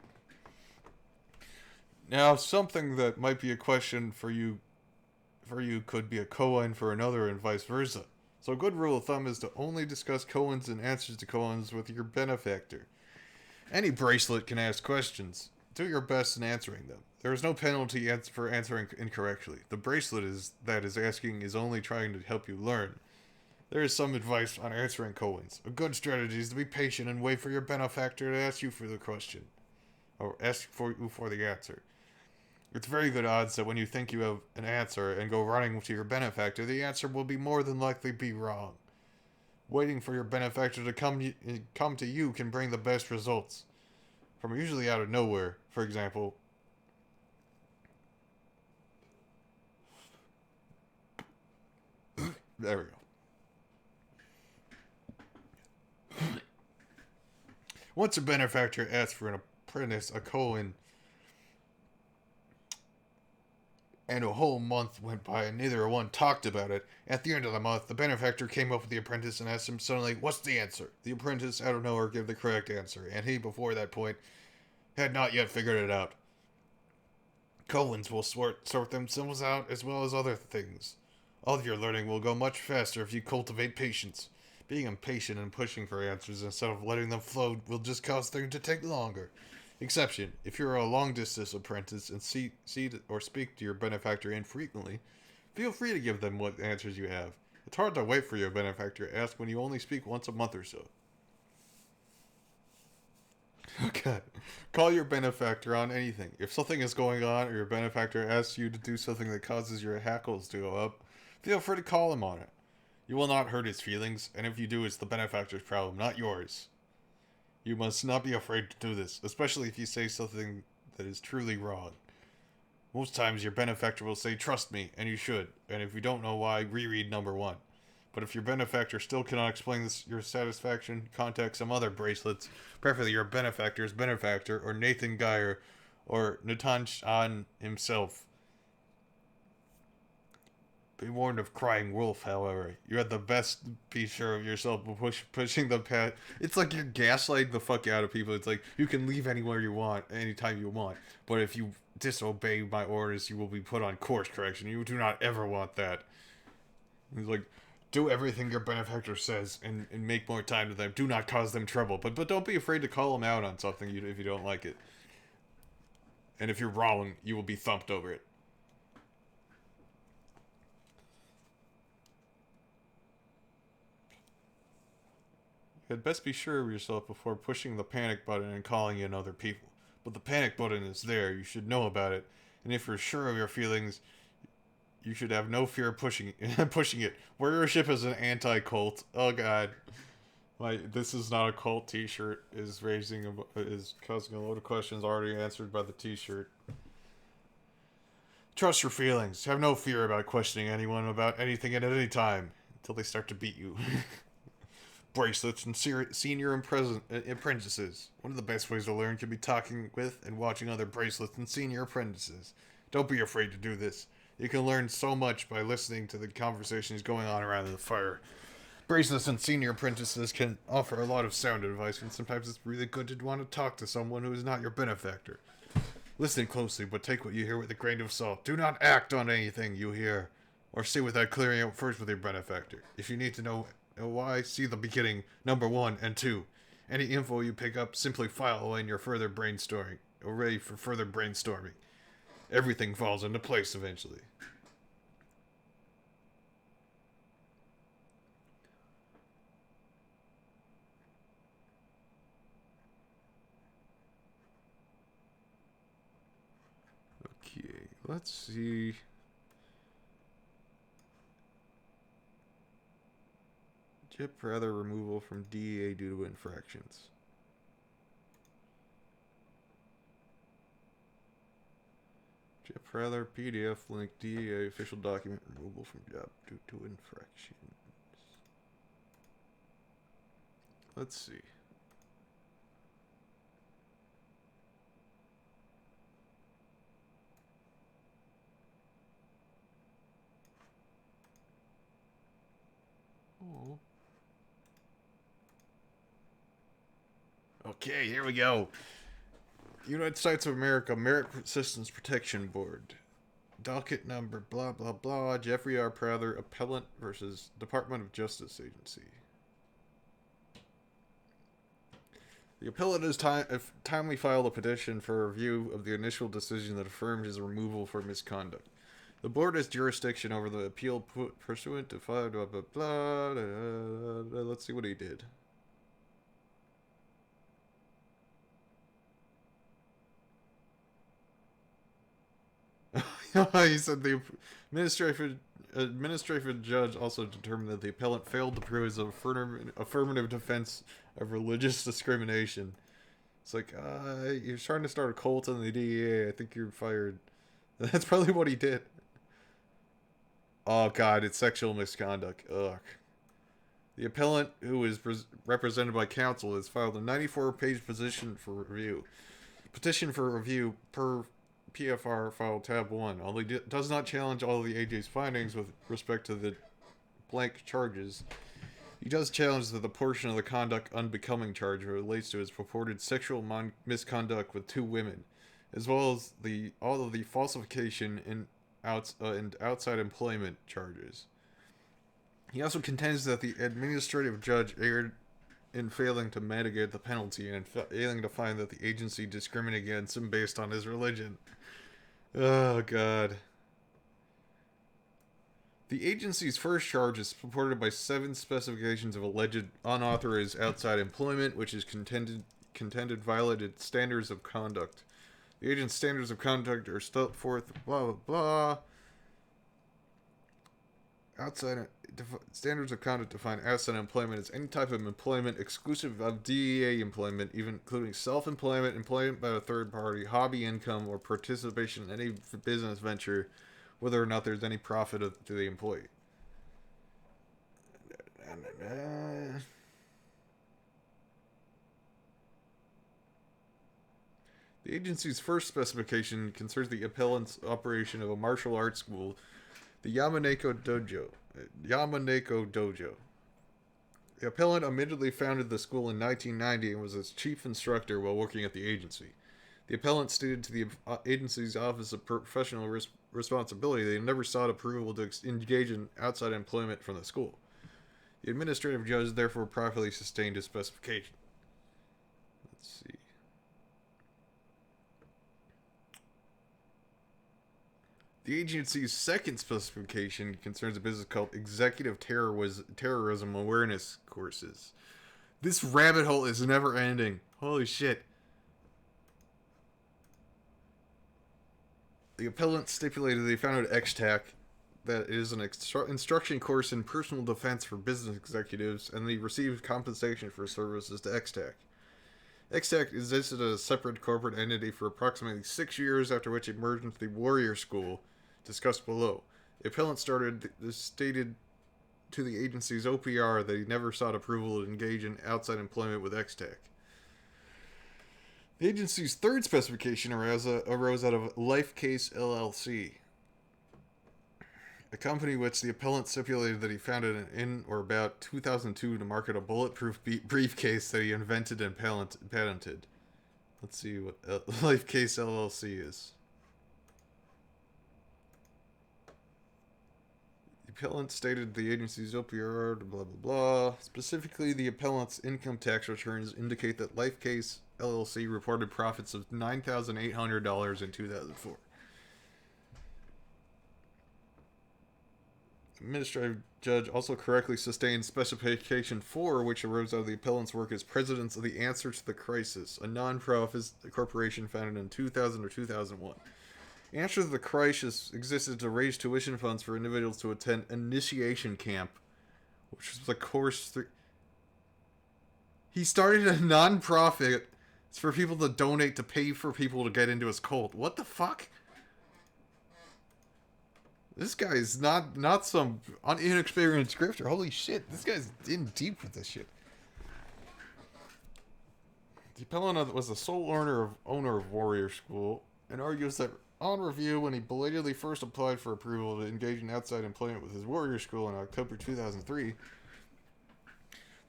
Now, something that might be a question for you could be a koan for another and vice versa. So a good rule of thumb is to only discuss koans and answers to koans with your benefactor. Any bracelet can ask questions. Do your best in answering them. There is no penalty for answering incorrectly. The bracelet that is asking is only trying to help you learn. There is some advice on answering koans. A good strategy is to be patient and wait for your benefactor to ask you for the question. Or ask for you for the answer. It's very good odds that when you think you have an answer and go running to your benefactor, the answer will be more than likely be wrong. Waiting for your benefactor to come to you can bring the best results. From usually out of nowhere, for example. There we go. Once a benefactor asks for an apprentice, a koan, and a whole month went by and neither one talked about it. At the end of the month, the benefactor came up with the apprentice and asked him suddenly, "What's the answer?" The apprentice, out of nowhere, gave the correct answer, and he, before that point, had not yet figured it out. Koans will sort themselves out as well as other things. All of your learning will go much faster if you cultivate patience. Being impatient and pushing for answers instead of letting them flow will just cause things to take longer. Exception: if you're a long-distance apprentice and see or speak to your benefactor infrequently, feel free to give them what answers you have. It's hard to wait for your benefactor to ask when you only speak once a month or so. Okay. Call your benefactor on anything. If something is going on or your benefactor asks you to do something that causes your hackles to go up, feel free to call him on it. You will not hurt his feelings, and if you do, it's the benefactor's problem, not yours. You must not be afraid to do this, especially if you say something that is truly wrong. Most times your benefactor will say, "Trust me," and you should, and if you don't know why, reread number 1. But if your benefactor still cannot explain your satisfaction, contact some other bracelets, preferably your benefactor's benefactor, or Nathan Geyer, or Natanshan himself. Be warned of crying wolf, however. You had the best be sure of yourself pushing the path. It's like you're gaslighting the fuck out of people. It's like, you can leave anywhere you want, anytime you want. But if you disobey my orders, you will be put on course correction. You do not ever want that. It's like, Do everything your benefactor says and make more time to them. Do not cause them trouble. But don't be afraid to call them out on something if you don't like it. And if you're wrong, you will be thumped over it. You'd best be sure of yourself before pushing the panic button and calling in other people. But the panic button is there. You should know about it. And if you're sure of your feelings, you should have no fear of pushing it. Warriorship is an anti-cult. Oh god. This is not a cult t-shirt is causing a load of questions already answered by the t-shirt. Trust your feelings. Have no fear about questioning anyone about anything at any time until they start to beat you. Bracelets and senior apprentices. One of the best ways to learn can be talking with and watching other bracelets and senior apprentices. Don't be afraid to do this. You can learn so much by listening to the conversations going on around the fire. Bracelets and senior apprentices can offer a lot of sound advice, and sometimes it's really good to want to talk to someone who is not your benefactor. Listen closely, but take what you hear with a grain of salt. Do not act on anything you hear, or see without clearing out first with your benefactor. If you need to know why, see the beginning, number 1 and 2. Any info you pick up, simply file away in your further brainstorming, or ready for further brainstorming. Everything falls into place eventually. Okay, let's see. Chip Rather removal from DEA due to infractions. Chip Rather PDF link DEA official document removal from job due to infractions. Let's see. Oh. Okay, here we go. United States of America Merit Systems Protection Board. Docket number blah blah blah. Jeffrey R. Prather, appellant versus Department of Justice Agency. The appellant has timely filed a petition for review of the initial decision that affirmed his removal for misconduct. The board has jurisdiction over the appeal pursuant to 5 blah blah blah. Let's see what he did. He said the administrative judge also determined that the appellant failed to prove his affirmative defense of religious discrimination. It's like, you're trying to start a cult in the DEA. I think you're fired. That's probably what he did. Oh god, it's sexual misconduct. Ugh. The appellant, who is represented by counsel, has filed a 94-page petition for review. Petition for review per PFR file tab 1 only does not challenge all of the AJ's findings with respect to the blank charges. He does challenge that the portion of the conduct unbecoming charge relates to his purported sexual misconduct with 2 women, as well as all of the falsification and outside employment charges. He also contends that the administrative judge erred in failing to mitigate the penalty and failing to find that the agency discriminated against him based on his religion. Oh, God. The agency's first charge is supported by 7 specifications of alleged unauthorized outside employment, which is contended violated standards of conduct. The agent's standards of conduct are set forth, blah, blah, blah. Standards of conduct define outside employment as any type of employment exclusive of DEA employment, even including self-employment, employment by a third party, hobby income, or participation in any business venture, whether or not there's any profit to the employee. The agency's first specification concerns the appellant's operation of a martial arts school, the Yamaneko Dojo. The appellant admittedly founded the school in 1990 and was its chief instructor while working at the agency. The appellant stated to the agency's Office of Professional Responsibility they never sought approval to engage in outside employment from the school. The administrative judge therefore properly sustained his specification. Let's see. The agency's second specification concerns a business called Executive Terrorism Awareness Courses. This rabbit hole is never ending. Holy shit. The appellant stipulated they founded XTAC, that is an instruction course in personal defense for business executives, and they received compensation for services to XTAC. XTAC existed as a separate corporate entity for approximately 6 years, after which it merged into the Warrior School, discussed below. The appellant stated to the agency's OPR that he never sought approval to engage in outside employment with XTAC. The agency's third specification arose out of Lifecase LLC, a company which the appellant stipulated that he founded in or about 2002 to market a bulletproof briefcase that he invented and patented. Let's see what Lifecase LLC is. The appellant stated the agency's OPR, blah blah blah. Specifically, the appellant's income tax returns indicate that Lifecase LLC reported profits of $9,800 in 2004. The administrative judge also correctly sustained Specification 4, which arose out of the appellant's work as president of the Answer to the Crisis, a non-profit corporation founded in 2000 or 2001. Answer to the Crisis existed to raise tuition funds for individuals to attend Initiation Camp, which was the course. He started a non-profit. It's for people to donate to pay for people to get into his cult. What the fuck? This guy is not some inexperienced grifter. Holy shit, this guy's in deep with this shit. The appellant was the sole owner of Warrior School, and argues that on review, when he belatedly first applied for approval to engage in outside employment with his Warrior School in October 2003,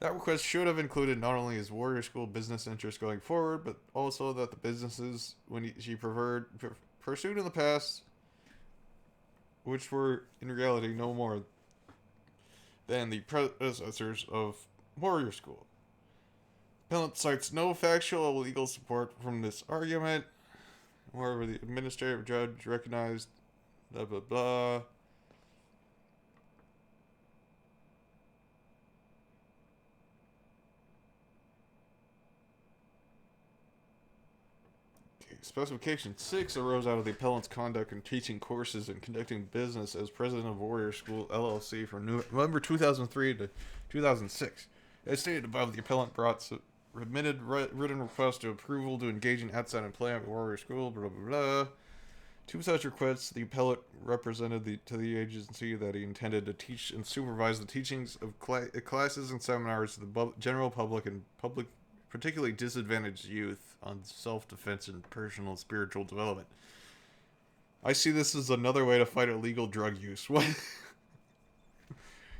that request should have included not only his Warrior School business interests going forward, but also that the businesses she pursued in the past, which were in reality no more than the predecessors of Warrior School. Appellant cites no factual or legal support from this argument. However, the administrative judge recognized blah blah blah. Specification 6 arose out of the appellant's conduct in teaching courses and conducting business as president of Warrior School LLC from November 2003 to 2006. As stated above, the appellant brought submitted written request to approval to engage in outside employment with Warrior School, blah blah blah. Two such requests, the appellant represented to the agency that he intended to teach and supervise the teachings of classes and seminars to the general public and particularly disadvantaged youth on self-defense and personal spiritual development. I see this as another way to fight illegal drug use. What?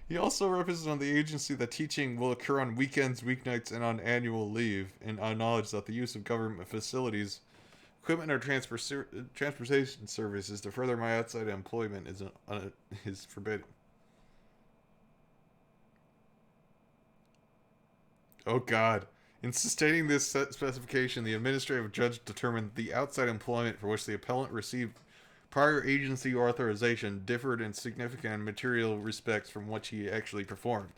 He also represented the agency that teaching will occur on weekends, weeknights, and on annual leave, and acknowledged that the use of government facilities, equipment, or transportation services to further my outside employment is forbidden. Oh God. In sustaining this specification, the administrative judge determined the outside employment for which the appellant received prior agency authorization differed in significant and material respects from what he actually performed.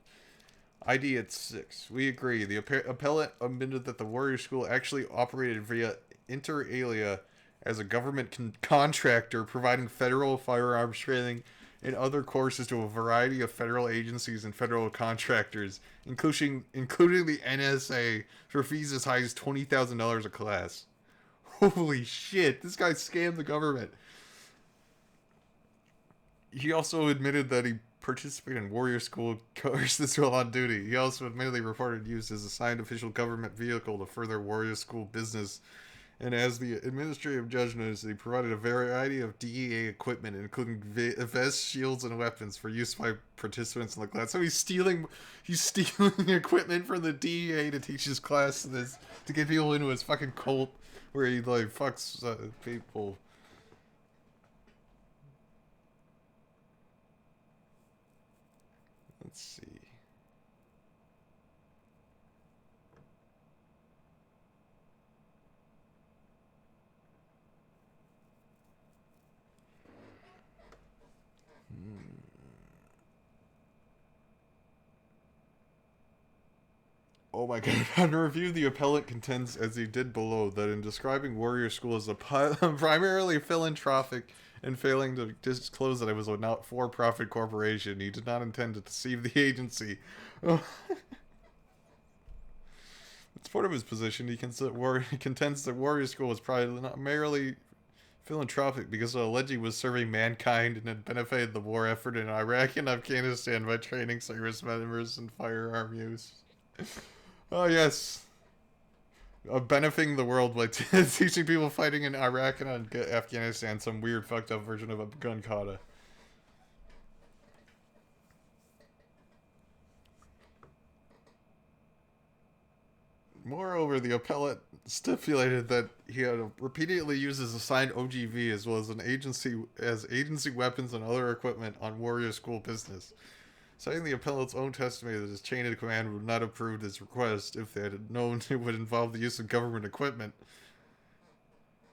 ID at 6. We agree. The appellant admitted that the Warrior School actually operated via inter alia as a government contractor providing federal firearms training and other courses to a variety of federal agencies and federal contractors, including the NSA, for fees as high as $20,000 a class. Holy shit, this guy scammed the government. He also admitted that he participated in Warrior School courses while on duty. He also admittedly reported use as a signed official government vehicle to further Warrior School business. And as the administrative judge noticed, he provided a variety of DEA equipment, including vests, shields, and weapons for use by participants in the class. So he's stealing equipment from the DEA to teach his class to get people into his fucking cult where he like fucks people. Let's see. Oh my god. On review, the appellant contends, as he did below, that in describing Warrior School as a primarily philanthropic and failing to disclose that it was a not for-profit corporation, he did not intend to deceive the agency. It's part of his position. He contends that Warrior School was probably not merely philanthropic because it allegedly was serving mankind and had benefited the war effort in Iraq and Afghanistan by training service members in firearm use. Oh, yes. Benefiting the world by teaching people fighting in Iraq and Afghanistan some weird fucked up version of a gun kata. Moreover, the appellate stipulated that he had repeatedly used his assigned OGV as well as agency weapons and other equipment on Warrior School business. Citing the appellant's own testimony that his chain of command would not have approved his request if they had known it would involve the use of government equipment.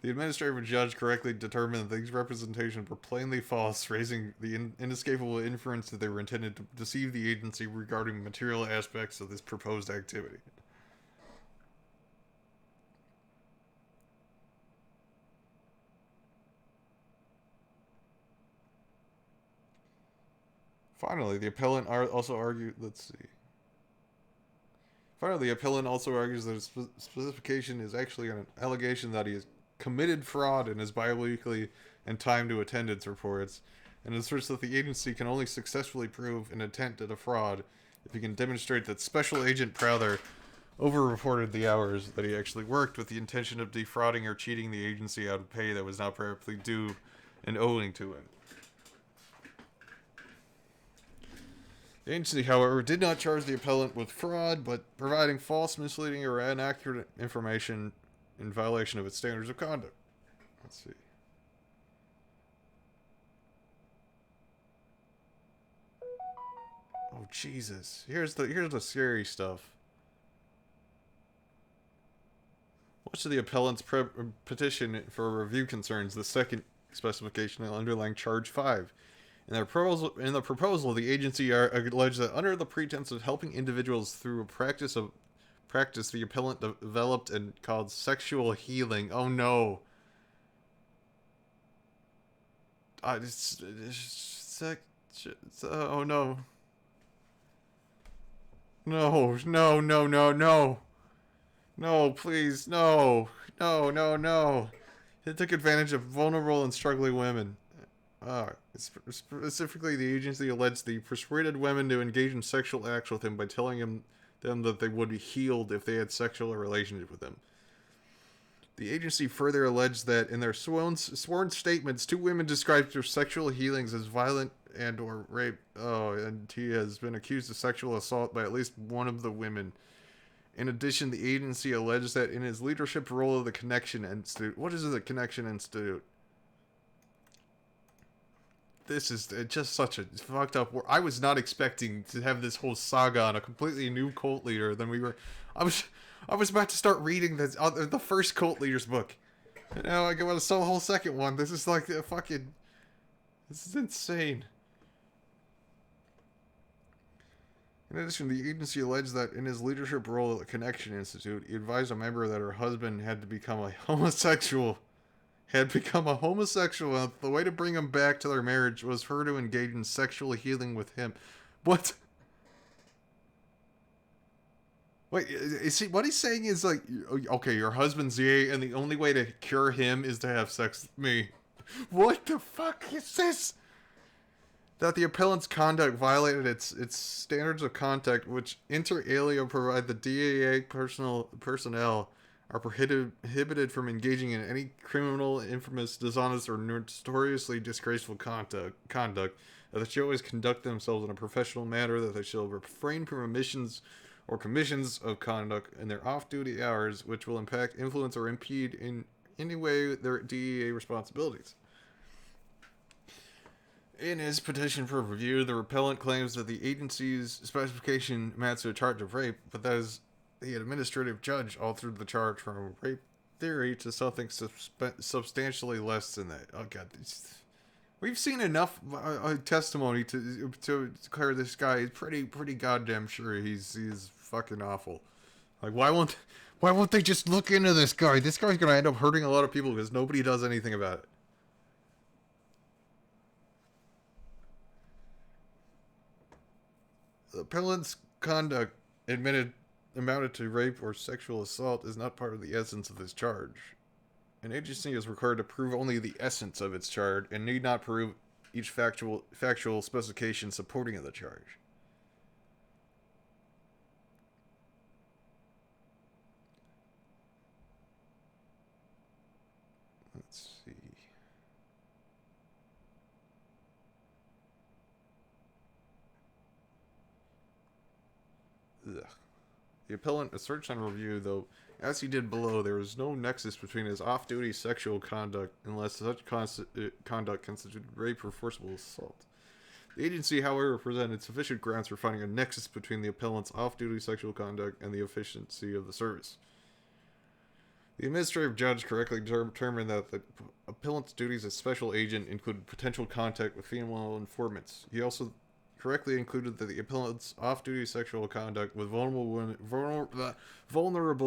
The administrative judge correctly determined that these representations were plainly false, raising the inescapable inference that they were intended to deceive the agency regarding material aspects of this proposed activity. Finally, the appellant also argued. Finally, the appellant also argues that his specification is actually an allegation that he has committed fraud in his biweekly and time-to-attendance reports, and asserts that the agency can only successfully prove an intent to defraud if he can demonstrate that Special Agent Prowler over-reported the hours that he actually worked with the intention of defrauding or cheating the agency out of pay that was not properly due and owing to him. The agency, however, did not charge the appellant with fraud, but providing false, misleading, or inaccurate information in violation of its standards of conduct. Let's see. Oh, Jesus. Here's the scary stuff. Much of the appellant's petition for review concerns the second specification and underlying charge 5. In the proposal, the agency alleged that under the pretense of helping individuals through a practice the appellant developed and called sexual healing. Oh no. Oh no. No. No, please, no. No. It took advantage of vulnerable and struggling women. Specifically, the agency alleged the persuaded women to engage in sexual acts with him by telling them that they would be healed if they had sexual relationship with him. The agency further alleged that in their sworn statements, 2 women described their sexual healings as violent and or rape. Oh, and he has been accused of sexual assault by at least one of the women. In addition, the agency alleged that in his leadership role of the Connection Institute... What is the Connection Institute? This is just such a fucked up war. I was not expecting to have this whole saga on a completely new cult leader. I was about to start reading the first cult leader's book. And now I go to a whole second one. This is like a fucking... This is insane. In addition, the agency alleged that in his leadership role at the Connection Institute, he advised a member that her husband had become a homosexual, and the way to bring him back to their marriage was her to engage in sexual healing with him. What? Wait, what he's saying is like, okay, your husband's gay, and the only way to cure him is to have sex with me. What the fuck is this? That the appellant's conduct violated its standards of conduct, which inter alia provide the DAA personnel are prohibited from engaging in any criminal, infamous, dishonest, or notoriously disgraceful conduct, that they should always conduct themselves in a professional manner, that they shall refrain from omissions or commissions of conduct in their off-duty hours, which will impact, influence, or impede in any way their DEA responsibilities. In his petition for review, the appellant claims that the agency's specification amounts to a charge of rape, but that is the administrative judge altered the charge from rape theory to something substantially less than that. Oh god, We've seen enough testimony to declare this guy is pretty goddamn sure he's fucking awful. Like, why won't they just look into this guy? This guy's gonna end up hurting a lot of people because nobody does anything about it. The appellant's conduct amounted to rape or sexual assault is not part of the essence of this charge. An agency is required to prove only the essence of its charge and need not prove each factual specification supporting the charge. Let's see. Ugh. The appellant asserts on review, though, as he did below, there is no nexus between his off-duty sexual conduct unless such conduct constituted rape or forcible assault. The agency, however, presented sufficient grounds for finding a nexus between the appellant's off-duty sexual conduct and the efficiency of the service. The administrative judge correctly determined that the appellant's duties as special agent included potential contact with female informants. He also correctly included that the appellant's off-duty sexual conduct with vulnerable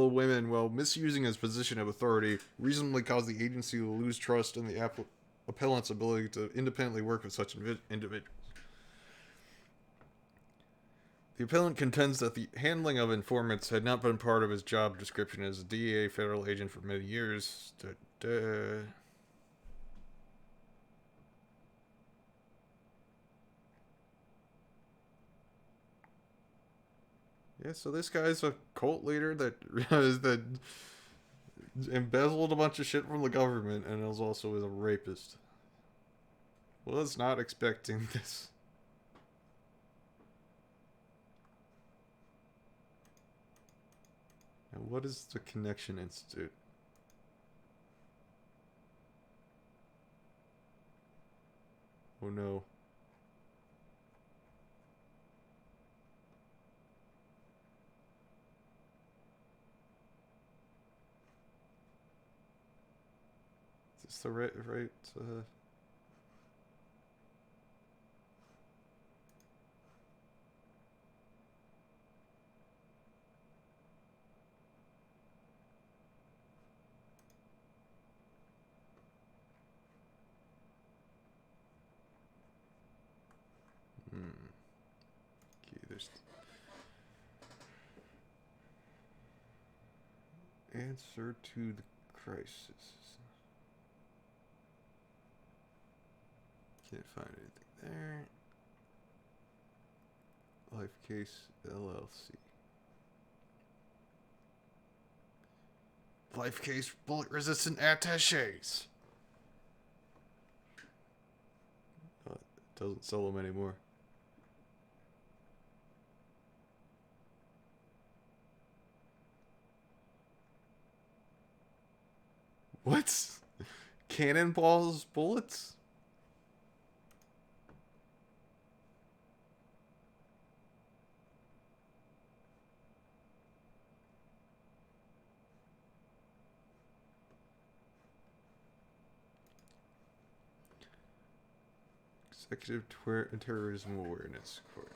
women while misusing his position of authority reasonably caused the agency to lose trust in the appellant's ability to independently work with such individuals. The appellant contends that the handling of informants had not been part of his job description as a DEA federal agent for many years. Yeah, so this guy's a cult leader that embezzled a bunch of shit from the government and is also a rapist. Was not expecting this. Now, what is the Connection Institute? Oh no. Is this the right Okay, there's answer to the crisis. Can't find anything there. Life Case LLC. Life Case bullet resistant attaches. Oh, it doesn't sell them anymore. What? Cannonballs bullets? Executive Terrorism Awareness Course.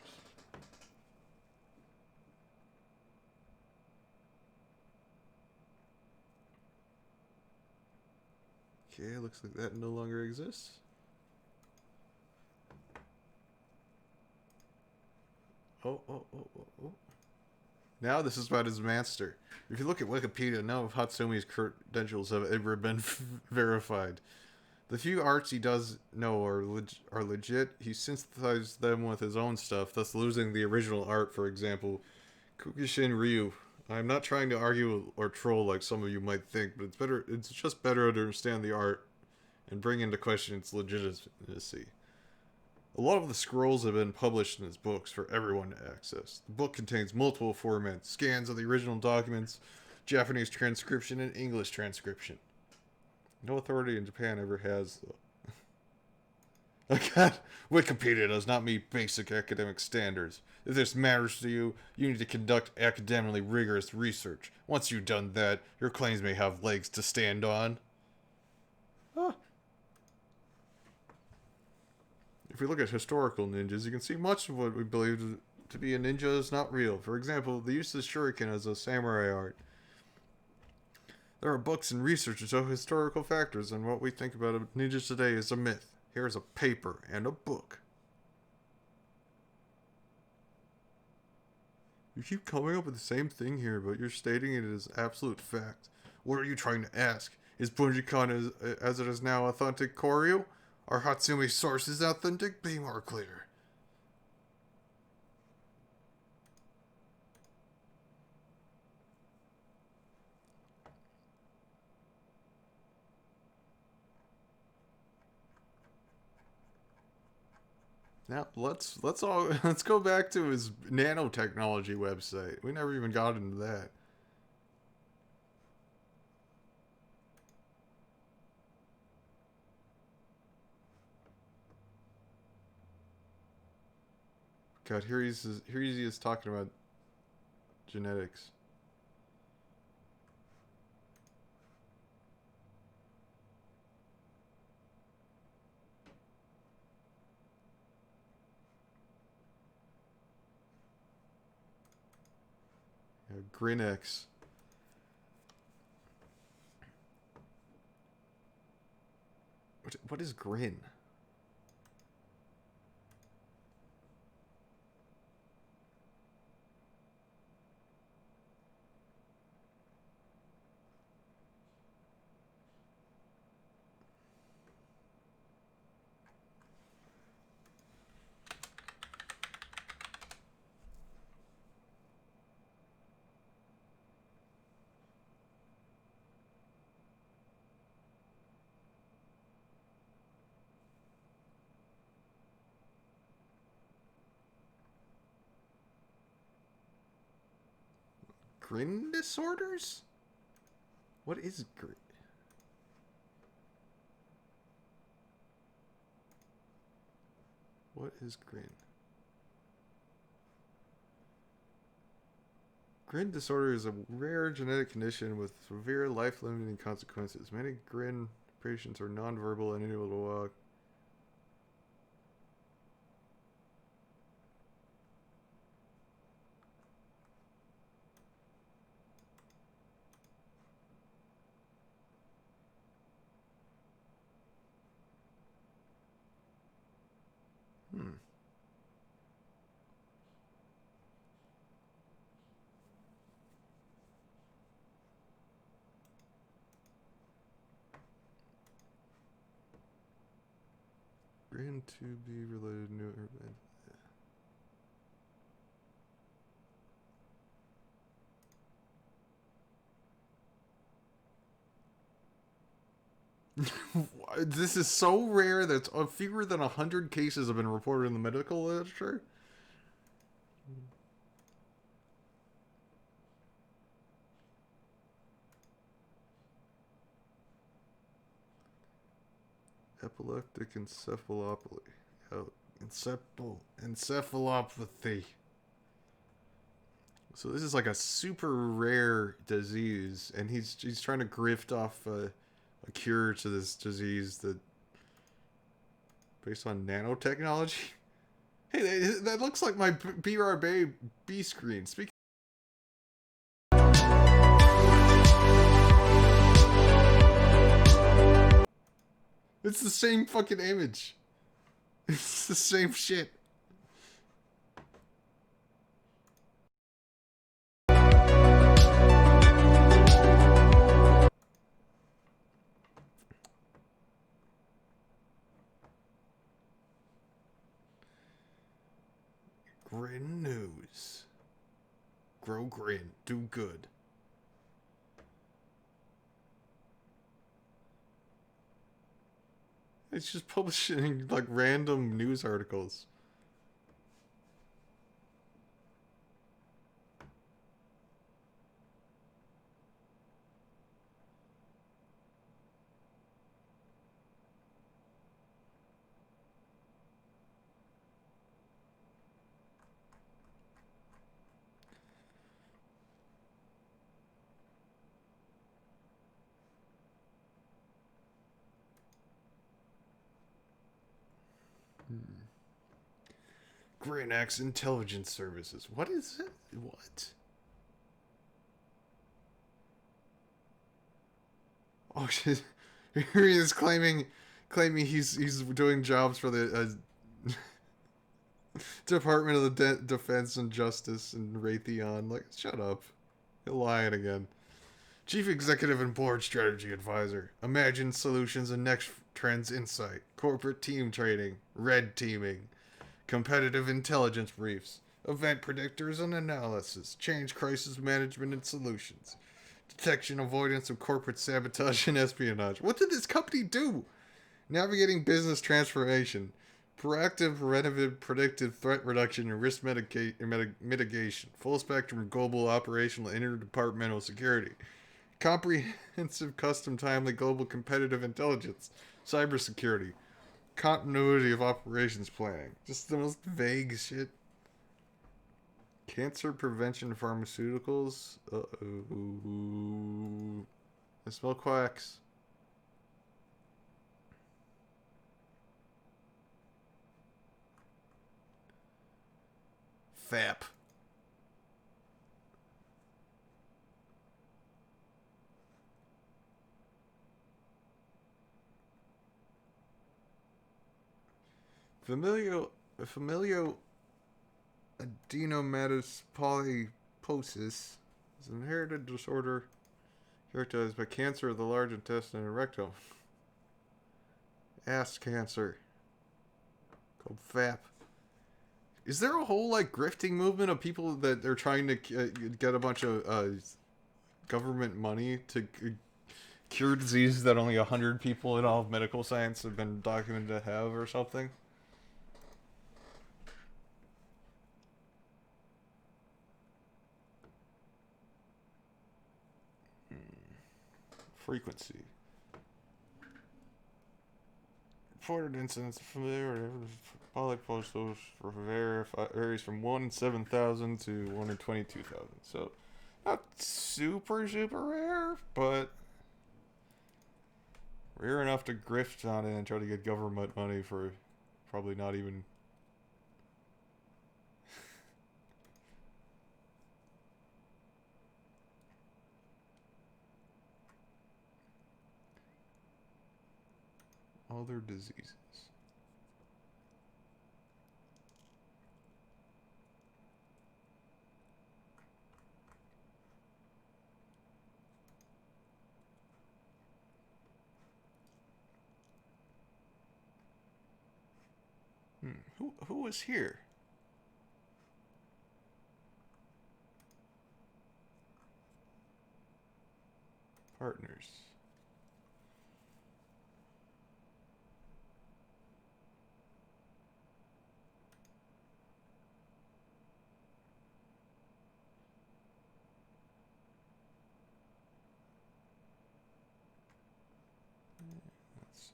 Okay, looks like that no longer exists. Oh. Now this is about his master. If you look at Wikipedia, none of Hatsumi's credentials have ever been verified. The few arts he does know are legit. He synthesized them with his own stuff, thus losing the original art, for example, Kukushin Ryu. I'm not trying to argue or troll like some of you might think, but it's just better to understand the art and bring into question its legitimacy. A lot of the scrolls have been published in his books for everyone to access. The book contains multiple formats, scans of the original documents, Japanese transcription, and English transcription. No authority in Japan ever has, though. God, Wikipedia does not meet basic academic standards. If this matters to you, you need to conduct academically rigorous research. Once you've done that, your claims may have legs to stand on. Huh. if we look at historical ninjas, you can see much of what we believe to be a ninja is not real. For example, the use of shuriken as a samurai art. There are books and research that show historical factors, and what we think about ninjas today is a myth. Here's a paper and a book. You keep coming up with the same thing here, but you're stating it as absolute fact. What are you trying to ask? Is Bunjikan as it is now authentic Koryu? Are Hatsumi's sources authentic? Be more clear. Now let's go back to his nanotechnology website. We never even got into that. God, here he is talking about genetics. Yeah, Grinex. What is Grin? Grin disorders? What is Grin? What is Grin? Grin disorder is a rare genetic condition with severe life-limiting consequences. Many Grin patients are nonverbal and unable to walk. Hmm. Grin to be related to urban. This is so rare that fewer than 100 cases have been reported in the medical literature. Epileptic encephalopathy. Oh, encephalopathy. So this is like a super rare disease, and he's trying to grift off a cure to this disease that based on nanotechnology. Hey, that looks like my BRB screen. Speaking. It's the same fucking image. It's the same shit. Grin News. Grow Grin. Do good. It's just publishing like random news articles. Hmm. Granax Intelligence Services. What is it? What? Oh shit! Here he is claiming he's doing jobs for the Department of the Defense and Justice and Raytheon. Like, shut up! You're lying again. Chief Executive and Board Strategy Advisor. Imagine Solutions and Next Trends Insight. Corporate Team Training. Red Teaming. Competitive Intelligence Briefs. Event Predictors and Analysis. Change Crisis Management and Solutions. Detection Avoidance of Corporate Sabotage and Espionage. What did this company do? Navigating Business Transformation. Proactive, preventative, predictive threat reduction and risk mitigation. Full spectrum global operational interdepartmental security. Comprehensive, custom, timely, global competitive intelligence, cybersecurity, continuity of operations planning. Just the most vague shit. Cancer prevention pharmaceuticals. Uh-oh. I smell quacks. FAP. Familial adenomatosis polyposis is an inherited disorder characterized by cancer of the large intestine and rectum. Ass cancer. Called FAP. Is there a whole, like, grifting movement of people that are trying to get a bunch of government money to cure diseases that only 100 people in all of medical science have been documented to have or something? Frequency. Reported incidents of familiar polyposis varies from 1 in 7,000 to 1 in 22,000. So, not super rare, but rare enough to grift on it and try to get government money for probably not even. Other diseases. Who was here? Partners. Let's see.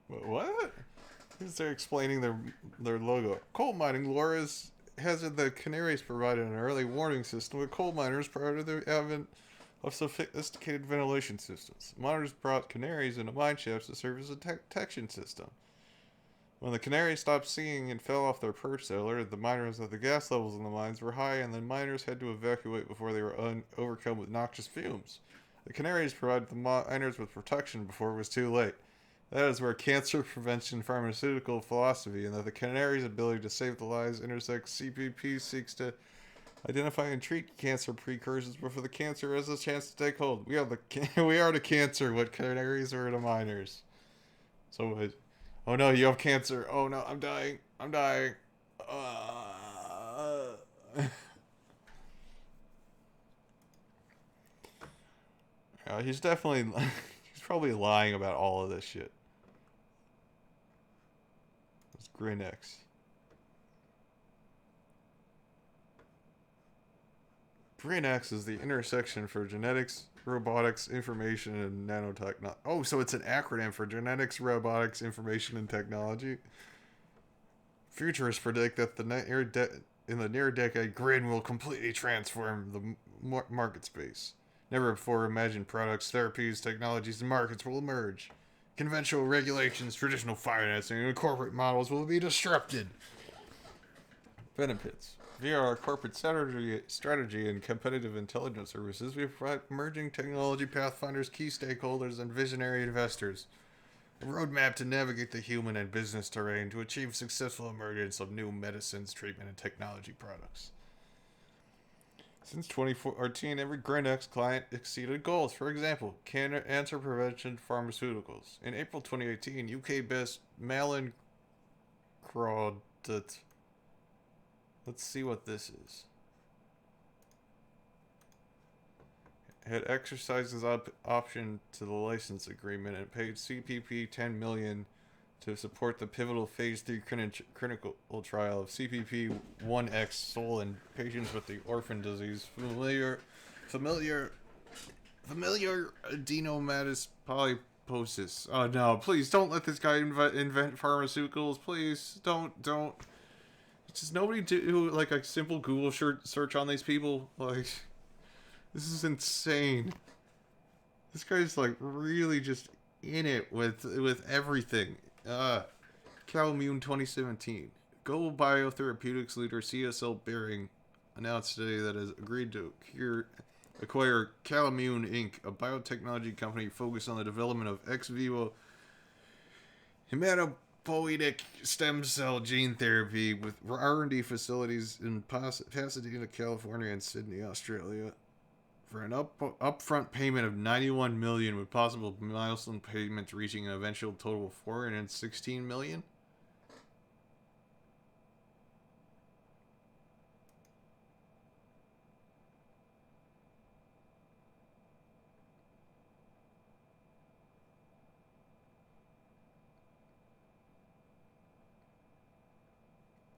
What? They're explaining their logo. Coal mining lore has the Canaries provided an early warning system with coal miners prior to the advent of sophisticated ventilation systems. Miners brought canaries into mine shafts to serve as a detection system. When the canaries stopped singing and fell off their perch, they alerted the miners that the gas levels in the mines were high, and the miners had to evacuate before they were overcome with noxious fumes. The canaries provided the miners with protection before it was too late. That is where cancer prevention pharmaceutical philosophy and that the canary's ability to save the lives intersects. CPP seeks to identify and treat cancer precursors before the cancer has a chance to take hold. We are the cancer. What canaries are the miners? So, oh no, you have cancer. Oh no, I'm dying. I'm dying. He's definitely. He's probably lying about all of this shit. It's Grinax. Grinax is the intersection for genetics, robotics, information, and nanotechnology. Oh, so it's an acronym for genetics, robotics, information, and technology. Futurists predict that in the near decade, Grin will completely transform market space. Never before imagined products, therapies, technologies, and markets will emerge. Conventional regulations, traditional financing, and corporate models will be disrupted. Benefits. Via our corporate strategy and competitive intelligence services, we provide emerging technology pathfinders, key stakeholders, and visionary investors a roadmap to navigate the human and business terrain to achieve successful emergence of new medicines, treatment, and technology products. Since 2014, every GreenX client exceeded goals. For example, Cancer Prevention Pharmaceuticals. In April 2018, UK-based Malin Crawdot. Let's see what this is. Had exercised his option to the license agreement and paid CPP $10 million to support the pivotal phase 3 clinical trial of CPP-1X Sol in patients with the orphan disease familiar adenomatous polyposis. Oh no! Please don't let this guy invent pharmaceuticals. Please don't. Just nobody do like a simple Google search on these people. Like, this is insane. This guy's like really just in it with everything. Calimmune 2017. Global biotherapeutics leader CSL Behring announced today that it has agreed to acquire Calimmune Inc., a biotechnology company focused on the development of ex vivo hematopoietic stem cell gene therapy with R&D facilities in Pasadena, California, and Sydney, Australia, for an upfront payment of $91 million, with possible milestone payments reaching an eventual total of $416 million.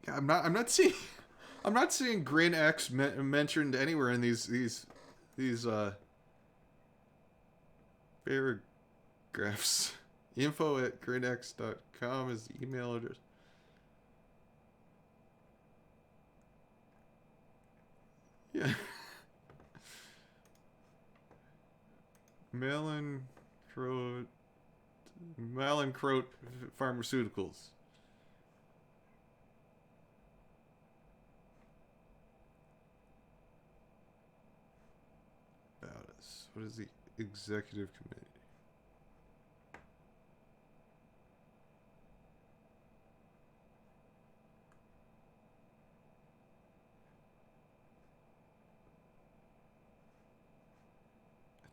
I'm not seeing GreenX mentioned anywhere in these paragraphs. info@greenx.com is the email address. Yeah. Mallinckrodt Pharmaceuticals. What is the executive committee?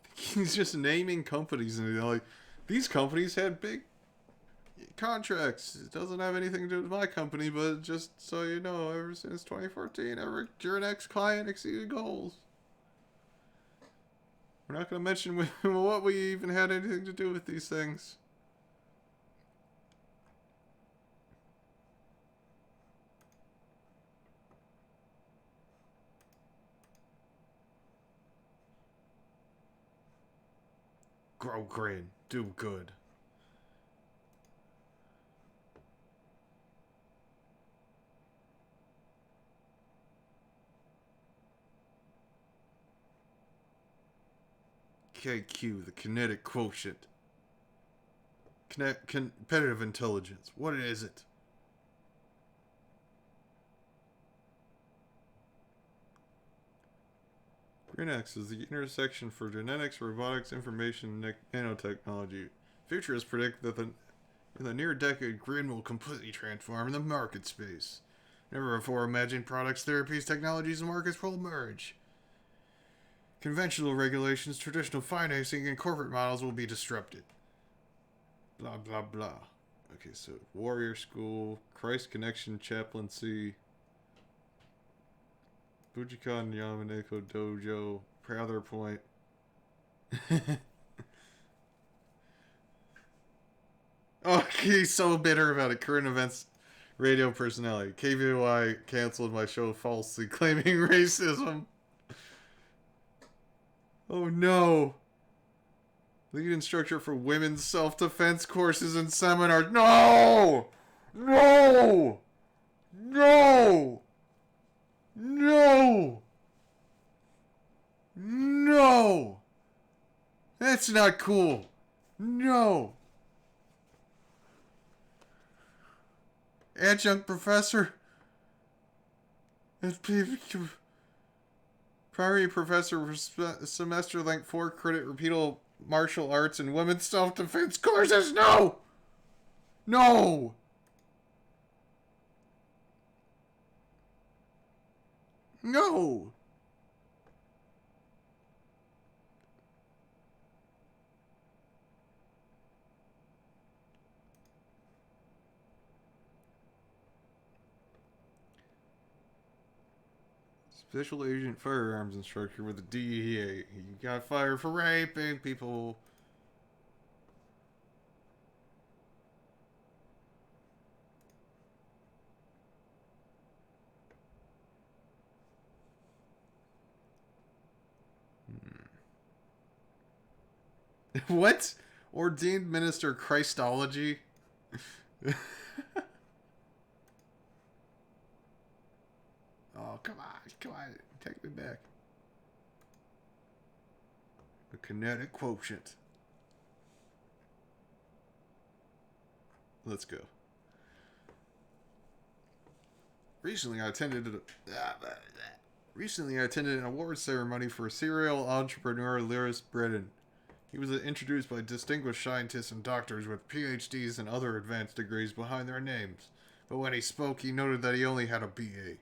I think he's just naming companies, and like, these companies had big contracts. It doesn't have anything to do with my company, but just so you know, ever since 2014, every GreenX client exceeded goals. We're not going to mention what we even had anything to do with these things. Grow green. Do good. KQ, the kinetic quotient. Competitive intelligence. What is it? GreenX is the intersection for genetics, robotics, information, and nanotechnology. Futurists predict that in the near decade, green will completely transform the market space. Never before imagined products, therapies, technologies, and markets will emerge. Conventional regulations, traditional financing, and corporate models will be disrupted. Blah, blah, blah. Okay, so Warrior School, Christ Connection Chaplaincy, Bujikon Yamaneko Dojo, Prather Point. Oh, he's so bitter about it. Current events radio personality. KVY canceled my show falsely, claiming racism. Oh no. Lead instructor for women's self-defense courses and seminars. No! No! No! No! That's not cool. No. Adjunct professor. Primary professor for semester-length 4-credit repeatable martial arts and women's self-defense courses. No! No! No! Special agent firearms instructor with the DEA. He got fired for raping people. What? Ordained minister Christology? Oh, come on, take me back. The kinetic quotient. Let's go. Recently, I attended an award ceremony for serial entrepreneur Lewis Brennan. He was introduced by distinguished scientists and doctors with PhDs and other advanced degrees behind their names. But when he spoke, he noted that he only had a BA.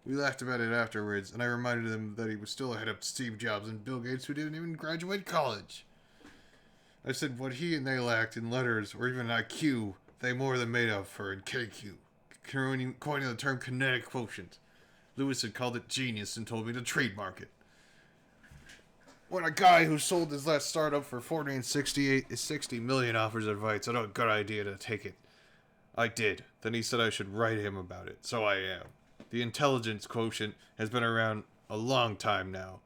We laughed about it afterwards, and I reminded him that he was still ahead of Steve Jobs and Bill Gates, who didn't even graduate college. I said what he and they lacked in letters or even IQ, they more than made up for in KQ, coining the term kinetic quotient. Lewis had called it genius and told me to trademark it. When a guy who sold his last startup for $60 million offers advice, I had a good idea to take it. I did. Then he said I should write him about it, so I am. The intelligence quotient has been around a long time now.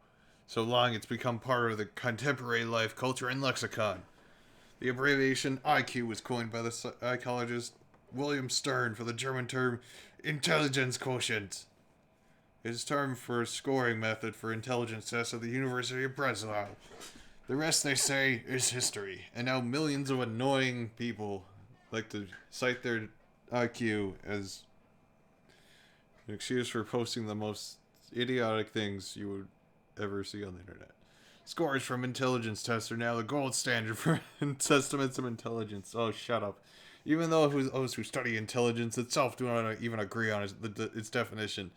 So long it's become part of the contemporary life, culture, and lexicon. The abbreviation IQ was coined by the psychologist William Stern for the German term intelligence quotient. It is termed for a scoring method for intelligence tests at the University of Breslau. The rest, they say, is history. And now millions of annoying people like to cite their IQ as an excuse for posting the most idiotic things you would ever see on the internet. Scores from intelligence tests are now the gold standard for estimates of intelligence. Oh, shut up. Even though those who study intelligence itself do not even agree on its definition.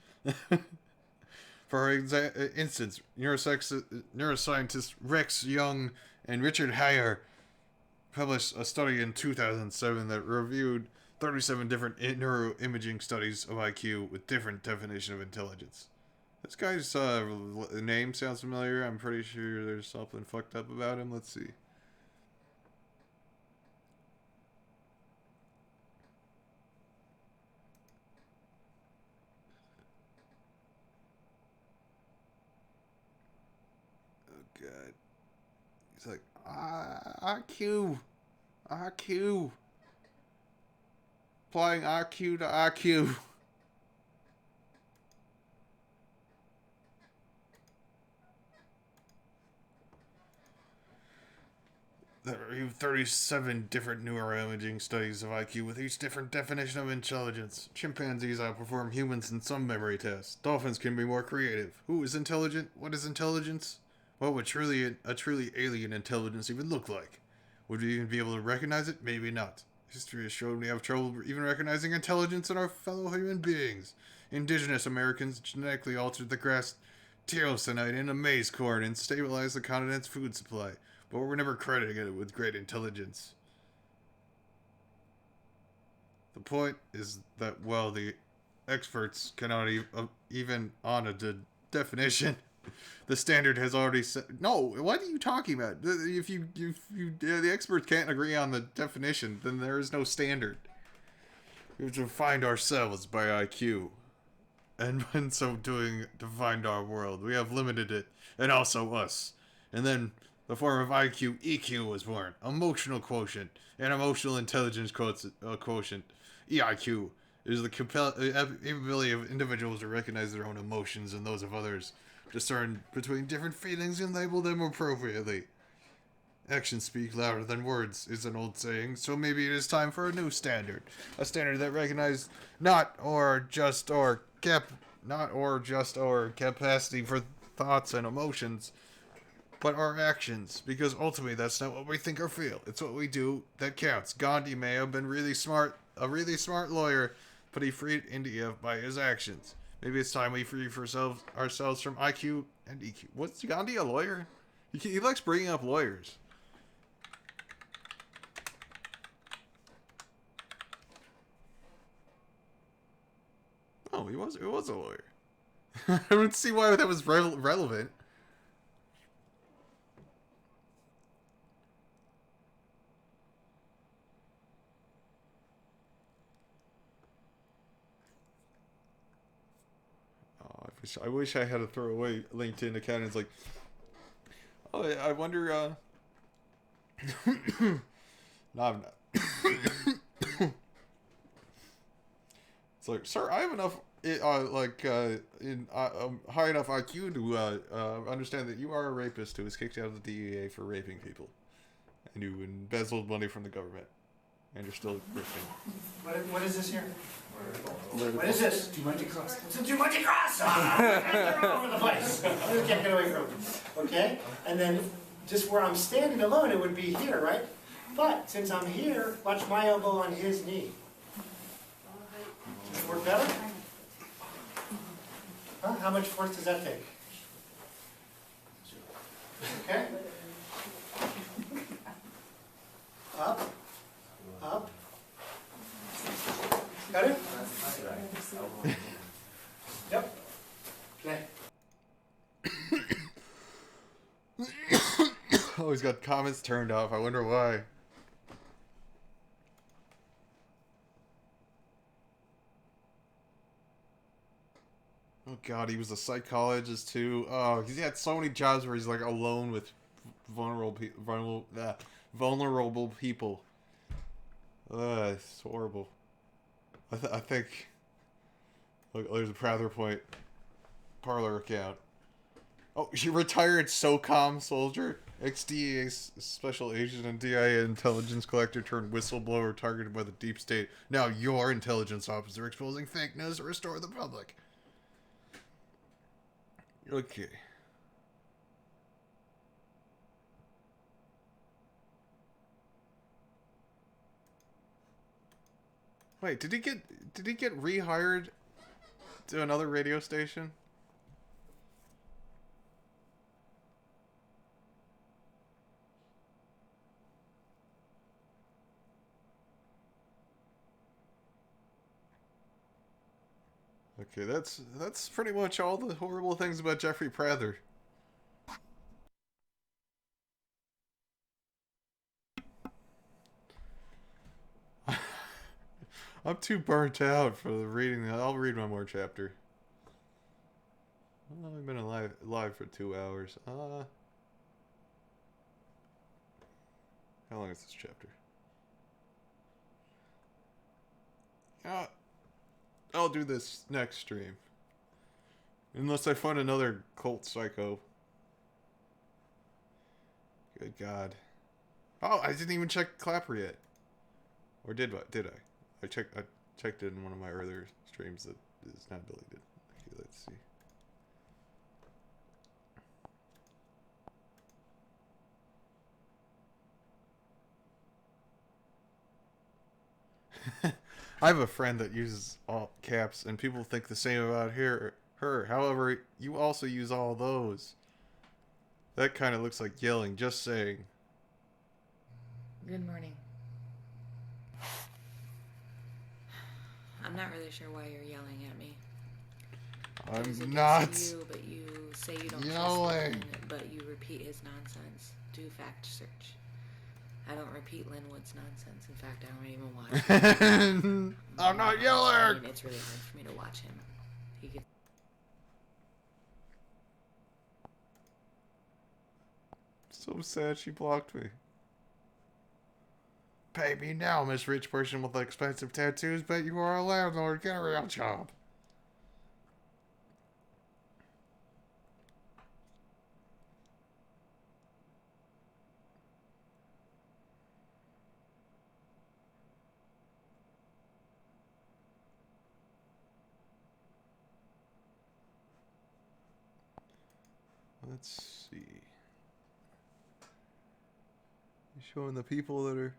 For instance, neuroscientists Rex Young and Richard Heyer published a study in 2007 that reviewed 37 different neuroimaging studies of IQ with different definition of intelligence. This guy's name sounds familiar. I'm pretty sure there's something fucked up about him. Let's see. Oh god. He's like, IQ. Applying IQ to IQ. That reviewed 37 different neuroimaging studies of IQ with each different definition of intelligence. Chimpanzees outperform humans in some memory tests. Dolphins can be more creative. Who is intelligent? What is intelligence? What would a truly alien intelligence even look like? Would we even be able to recognize it? Maybe not. History has shown we have trouble even recognizing intelligence in our fellow human beings. Indigenous Americans genetically altered the grass teoscinite into maize corn and stabilized the continent's food supply, but we're never crediting it with great intelligence. The point is that, well, the experts cannot even honor the definition. The standard has already set. No, what are you talking about? If the experts can't agree on the definition, then there is no standard. We have to find ourselves by IQ, and in so doing, to find our world. We have limited it, and also us. And then the form of IQ, EQ was born. Emotional quotient and emotional intelligence quotient. EIQ is the ability of individuals to recognize their own emotions and those of others, discern between different feelings and label them appropriately. Actions speak louder than words is an old saying, so maybe it is time for a new standard. A standard that recognizes not just or capacity for thoughts and emotions, but our actions, because ultimately that's not what we think or feel. It's what we do that counts. Gandhi may have been a really smart lawyer, but he freed India by his actions. Maybe it's time we free ourselves from IQ and EQ. What's Gandhi, a lawyer? He likes bringing up lawyers. Oh, he was a lawyer. I don't see why that was relevant. Oh, I wish I had a throwaway LinkedIn account. It's like, oh, I wonder. No, I'm not. It's like, sir, I have enough, high enough IQ to understand that you are a rapist who was kicked out of the DEA for raping people, and you embezzled money from the government, and you're still Christian. What is this here? What is this? Jumanji Cross. It's a Jumanji Cross! They're all over the place. You can't get away from it. Okay? And then just where I'm standing alone, it would be here, right? But since I'm here, watch my elbow on his knee. Does it work better? Huh? How much force does that take? Okay? Up. Up. Got it? Yep. Play. Oh, he's got comments turned off. I wonder why. Oh god, he was a psychologist too. Oh, he's had so many jobs where he's like alone with vulnerable people. It's horrible. I think. Look, there's a Prather Point parlor account. Oh, she retired SOCOM soldier, ex-DEA special agent and DIA intelligence collector turned whistleblower targeted by the deep state. Now your intelligence officer exposing fake news to restore the public. Okay. Wait, did he get rehired to another radio station? Okay, that's pretty much all the horrible things about Jeffrey Prather. I'm too burnt out for the reading. I'll read one more chapter. Oh, I've been live for 2 hours. How long is this chapter? I'll do this next stream. Unless I find another cult psycho. Good God. Oh, I didn't even check Clapper yet. Or did I? I checked it in one of my earlier streams that is now deleted. Okay, let's see. I have a friend that uses all caps, and people think the same about her. However, you also use all those. That kind of looks like yelling, just saying. Good morning. I'm not really sure why you're yelling at me. It I'm not is you, but you say you don't yelling. trust Lin, but you repeat his nonsense. Do fact search. I don't repeat Linwood's nonsense. In fact, I don't even watch him. I'm not I yelling. mean, it's really hard for me to watch him. He gets... So sad she blocked me. Pay me now, Miss Rich Person with expensive tattoos. Bet you are a landlord. Get a real job. Let's see. Showing the people that are.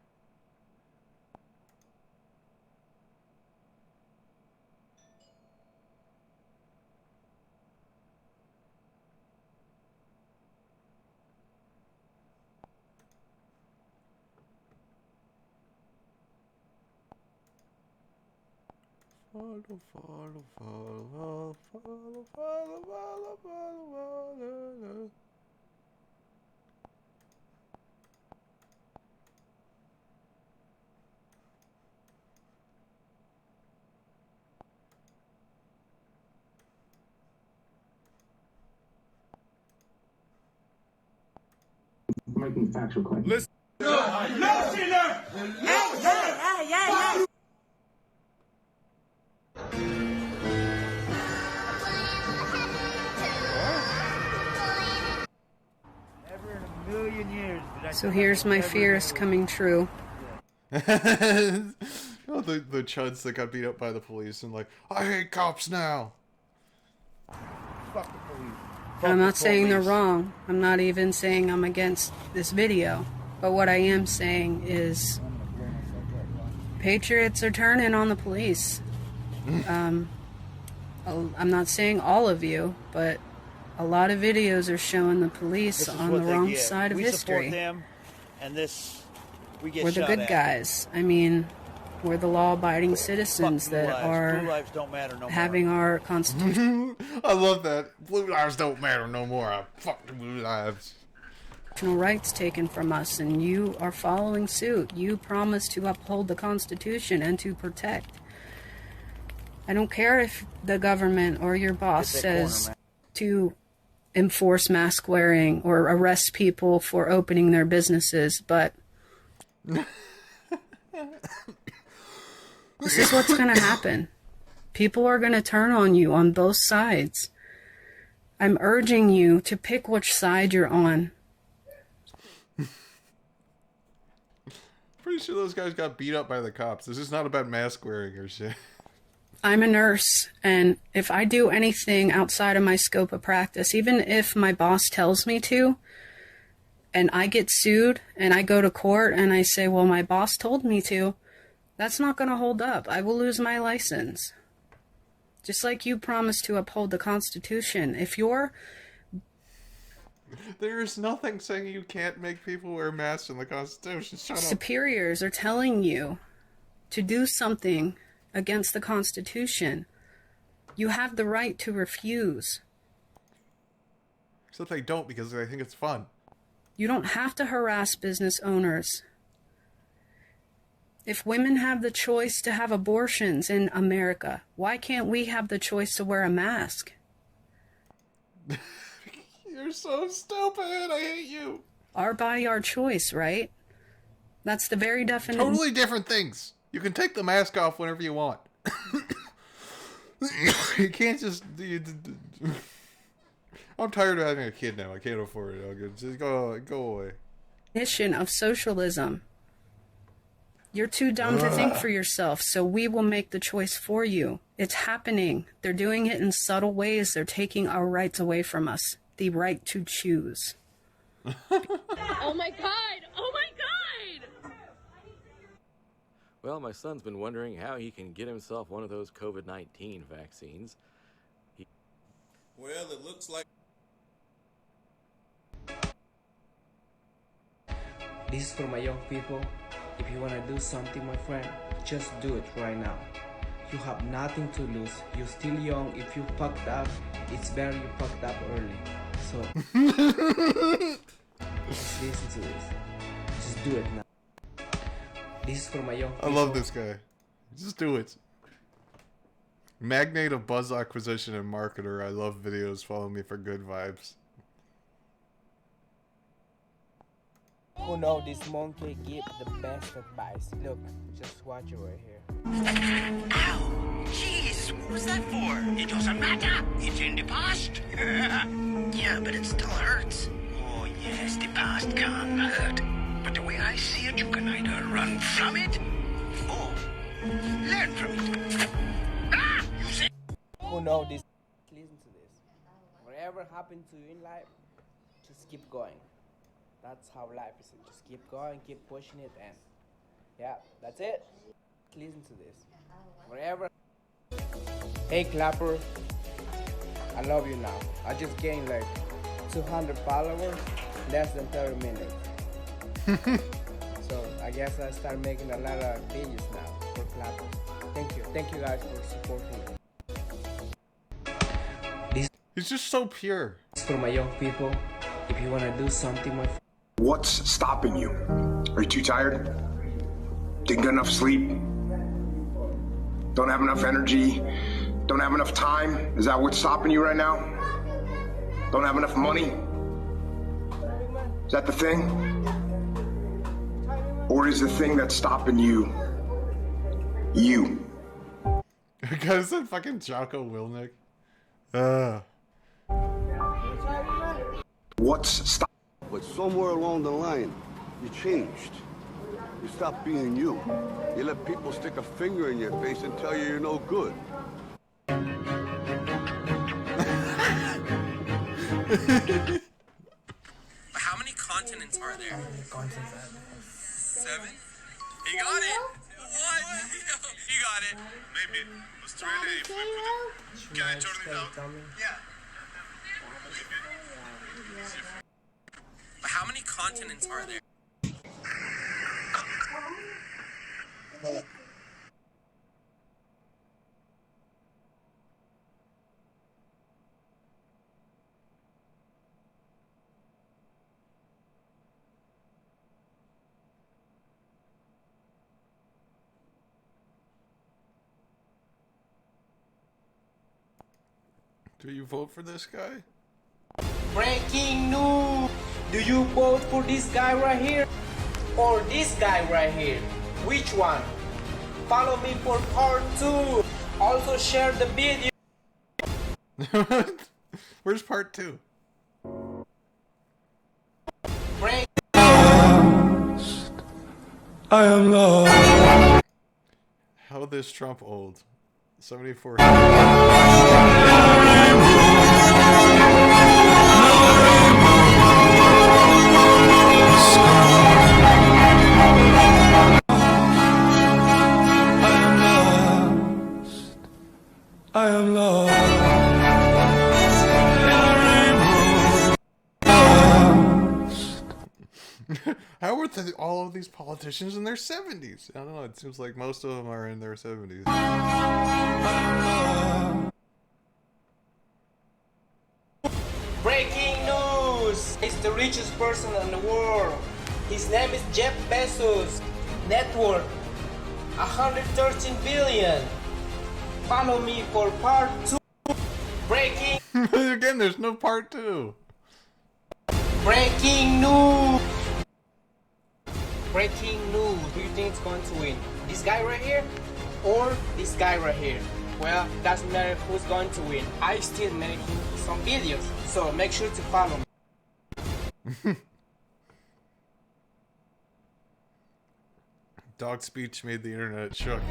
Follow, follow, follow, follow, follow, follow, follow. Making factual claims. Listen. So here's my fears coming true. Oh, the chuds that got beat up by the police and like, I hate cops now. Fuck the police. And I'm not saying they're wrong. I'm not even saying I'm against this video. But what I am saying is patriots are turning on the police. I'm not saying all of you, but a lot of videos are showing the police on the wrong side of history. We support them, and we get We're the good guys. I mean, we're the law-abiding citizens that are Blue lives don't matter no having more. our constitutional I love that. Blue lives don't matter no more. I fuck the blue lives. rights taken from us, and you are following suit. You promised to uphold the Constitution and to protect. I don't care if the government or your boss says to enforce mask wearing or arrest people for opening their businesses, but this is what's going to happen. People are going to turn on you on both sides. I'm urging you to pick which side you're on. Pretty sure those guys got beat up by the cops. This is not about mask wearing or shit. I'm a nurse, and if I do anything outside of my scope of practice, even if my boss tells me to, and I get sued, and I go to court, and I say, well, my boss told me to, that's not going to hold up. I will lose my license. Just like you promised to uphold the Constitution. If you're... There's nothing saying you can't make people wear masks in the Constitution. Shut up. Superiors are telling you to do something against the Constitution, you have the right to refuse. Except they don't, because they think it's fun. You don't have to harass business owners. If women have the choice to have abortions in America, why can't we have the choice to wear a mask? You're so stupid. I hate you. Our body, our choice, right? That's the very definition. Totally different things. You can take the mask off whenever you want. You can't just... I'm tired of having a kid now. I can't afford it. Just go away. Definition of socialism. You're too dumb to think for yourself, so we will make the choice for you. It's happening. They're doing it in subtle ways. They're taking our rights away from us. The right to choose. Oh my God! Oh my God! Well, my son's been wondering how he can get himself one of those COVID-19 vaccines. Well, it looks like... This is for my young people. If you want to do something, my friend, just do it right now. You have nothing to lose. You're still young. If you fucked up, it's better you fucked up early. So, just listen to this. Just do it now. This is for my young people. I love this guy. Just do it. Magnate of buzz acquisition and marketer. I love videos. Follow me for good vibes. Who know this monkey give the best advice? Look, just watch it right here. Ow! Jeez, what was that for? It doesn't matter. It's in the past. Yeah, but it still hurts. Oh yes, the past can hurt. But the way I see it, you can either run from it or learn from it. Ah! You say... Who know this? Listen to this. Whatever happened to you in life, just keep going. That's how life is. Just keep going, keep pushing it, and yeah, that's it. Listen to this. Wherever. Hey Clapper, I love you now. I just gained like 200 followers, less than 30 minutes. So I guess I start making a lot of videos now for Clapper. Thank you guys for supporting me. He's just so pure. For my young people, if you wanna do something, my What's stopping you? Are you too tired? Didn't get enough sleep? Don't have enough energy? Don't have enough time? Is that what's stopping you right now? Don't have enough money? Is that the thing? Or is the thing that's stopping you, you? Because that fucking Jocko Willnick. What's stopping? But somewhere along the line, you changed. You stopped being you. You let people stick a finger in your face and tell you you're no good. How many continents are there? 7? He got it! What? He got it. Maybe. Australia, if we put it... Can I totally out? Yeah. How many continents are there? Do you vote for this guy? Breaking news! Do you vote for this guy right here? Or this guy right here? Which one? Follow me for part 2. Also share the video. Where's part 2? Break. I am lost. How this Trump old? 74. I am lost. How are all of these politicians in their 70s? I don't know, it seems like most of them are in their 70s. Breaking news! He's the richest person in the world. His name is Jeff Bezos. Net worth 113 billion. Follow me for part 2. Breaking. Again, there's no part 2. Breaking news. Breaking news. Who do you think is going to win? This guy right here or this guy right here? Well, doesn't matter who's going to win. I still making some videos, so make sure to follow me. Dog speech made the internet shook.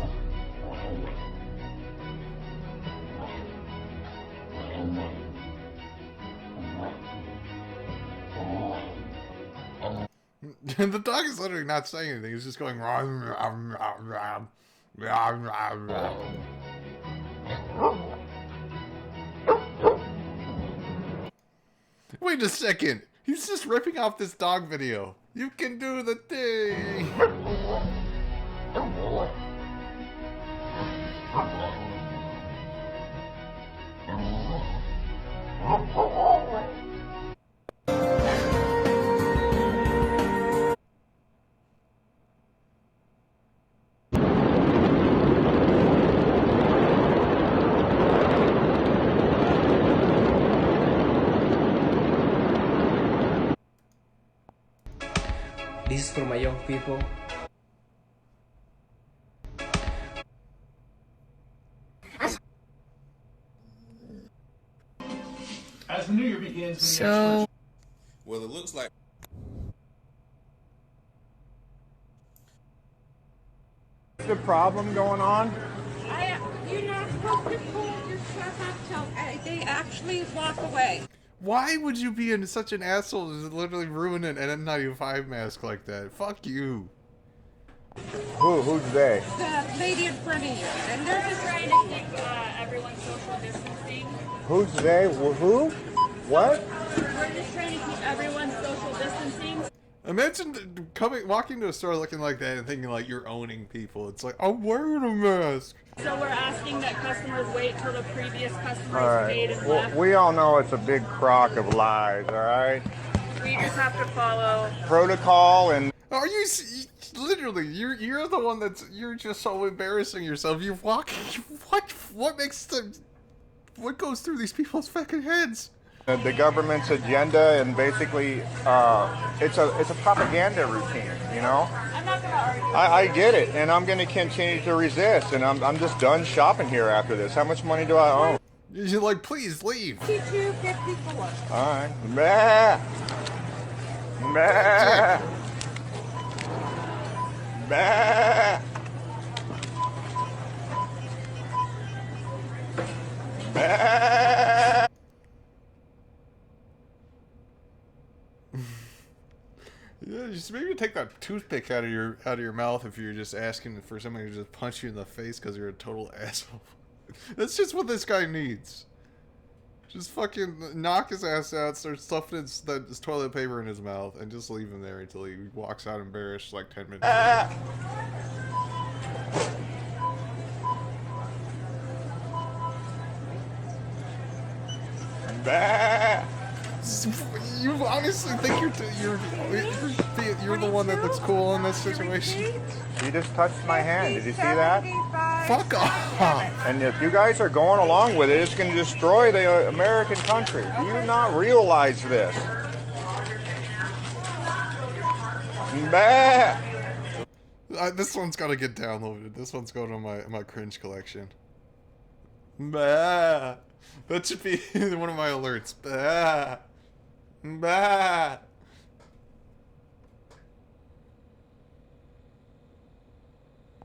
The dog is literally not saying anything. He's just going. Wait a second. He's just ripping off this dog video. You can do the thing. This is for my young people. As the new year begins, So, well, it looks like the problem going on? You're not supposed to pull your stuff up till they actually walk away. Why would you be in such an asshole to literally ruin an N95 mask like that? Fuck you. Who's they? The lady in front of you. And they're just trying to keep everyone social distancing. Who's they? Who? What? We're just trying to keep everyone social distancing. Imagine walking to a store looking like that and thinking like you're owning people. It's like, I'm wearing a mask. So we're asking that customers wait till the previous customers All paid right. and left. We all know it's a big crock of lies, all right? We just have to follow Protocol and... Are you literally? You're the one you're just so embarrassing yourself. You walk. What makes them? What goes through these people's fucking heads? The government's agenda, and basically, it's a propaganda routine, you know? I'm not gonna argue. I get it, and I'm going to continue to resist, and I'm just done shopping here after this. How much money do I owe? You're like, please leave. 52.54. All right. Bah. Bah. Bah. Bah. Yeah, just maybe take that toothpick out of your mouth if you're just asking for somebody to just punch you in the face because you're a total asshole. That's just what this guy needs. Just fucking knock his ass out, start stuffing his toilet paper in his mouth, and just leave him there until he walks out embarrassed like 10 minutes. Bah. You honestly think you're the one that looks cool in this situation? You just touched my hand. Did you see that? Fuck off! And if you guys are going along with it, it's going to destroy the American country. Do you not realize this? Bah. This one's got to get downloaded. This one's going on my cringe collection. Bah. That should be one of my alerts. Bah. Bah.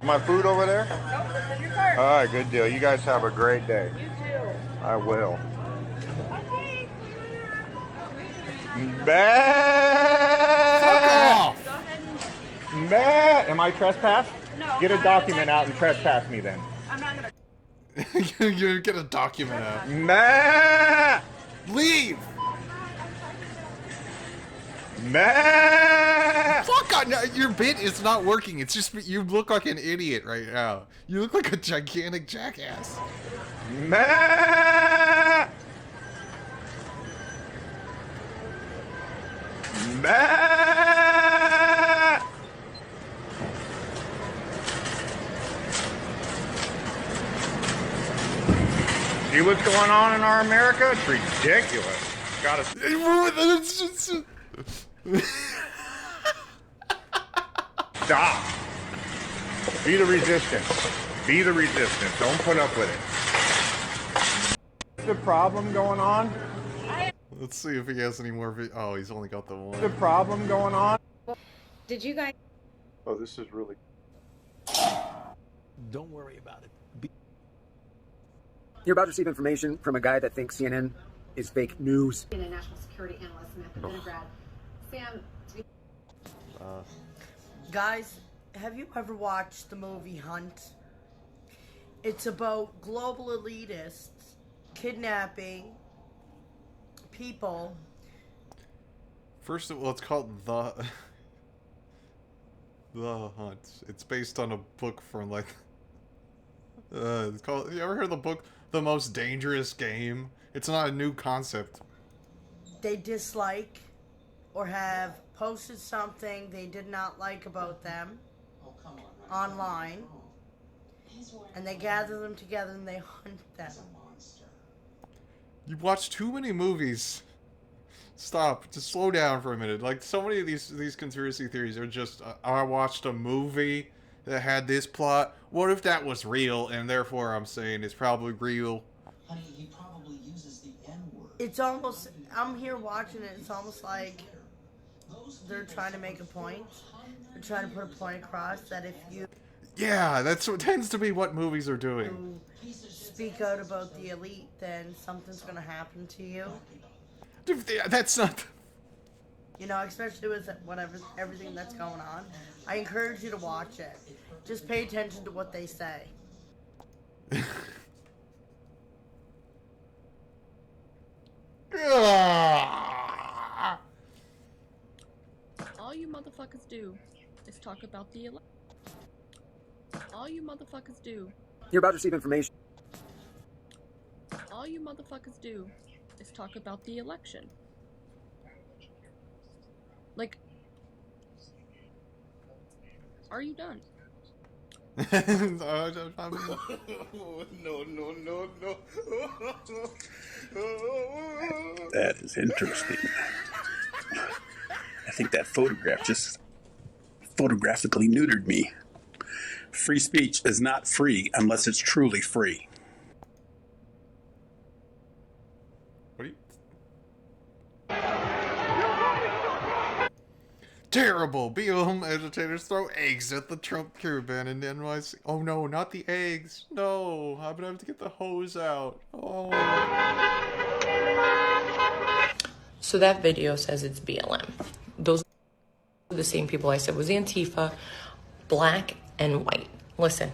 My food over there? Nope, it's in your cart. All right, good deal. You guys have a great day. You too. I will. Okay. Bah. Fuck off! Go ahead and... Bah. Am I trespassed? No. Get a document out and trespass me then. I'm not gonna... You get a document out. Bah. Leave! Bah. Fuck on! Your bit is not working. It's just you look like an idiot right now. You look like a gigantic jackass. Bah. Bah. See what's going on in our America? It's ridiculous. Gotta stop. Be the resistance. Be the resistance. Don't put up with it. The problem going on? Let's see if he has any more. Oh, he's only got the one. The problem going on? Did you guys? Oh, this is really. Don't worry about it. You're about to receive information from a guy that thinks CNN is fake news. A national security analyst, Samantha Vinograd. Sam. Guys, have you ever watched the movie Hunt? It's about global elitists kidnapping people. First of all, it's called The Hunt. It's based on a book from like it's called. You ever heard of the book The Most Dangerous Game? It's not a new concept. They dislike or have posted something they did not like about them online, and they gather them together and they hunt them. You watch too many movies. Stop. Just slow down for a minute. Like, so many of these conspiracy theories are just, I watched a movie that had this plot. What if that was real, and therefore I'm saying it's probably real? Honey, he probably uses the N-word. It's almost, I'm here watching it, it's almost like they're trying to make a point. They're trying to put a point across that if you... Yeah, that's what tends to be what movies are doing. Speak out about the elite, then something's going to happen to you. That's not... You know, especially with everything that's going on. I encourage you to watch it. Just pay attention to what they say. All you motherfuckers do is talk about the election. All you motherfuckers do. You're about to receive information. All you motherfuckers do is talk about the election. Like, are you done? No. That is interesting. I think that photograph just photographically neutered me. Free speech is not free unless it's truly free. What are you... Terrible! BLM agitators throw eggs at the Trump caravan in NYC. Oh no, not the eggs. No, I'm gonna have to get the hose out. Oh. So that video says it's BLM. Those are the same people I said was Antifa, black and white. Listen,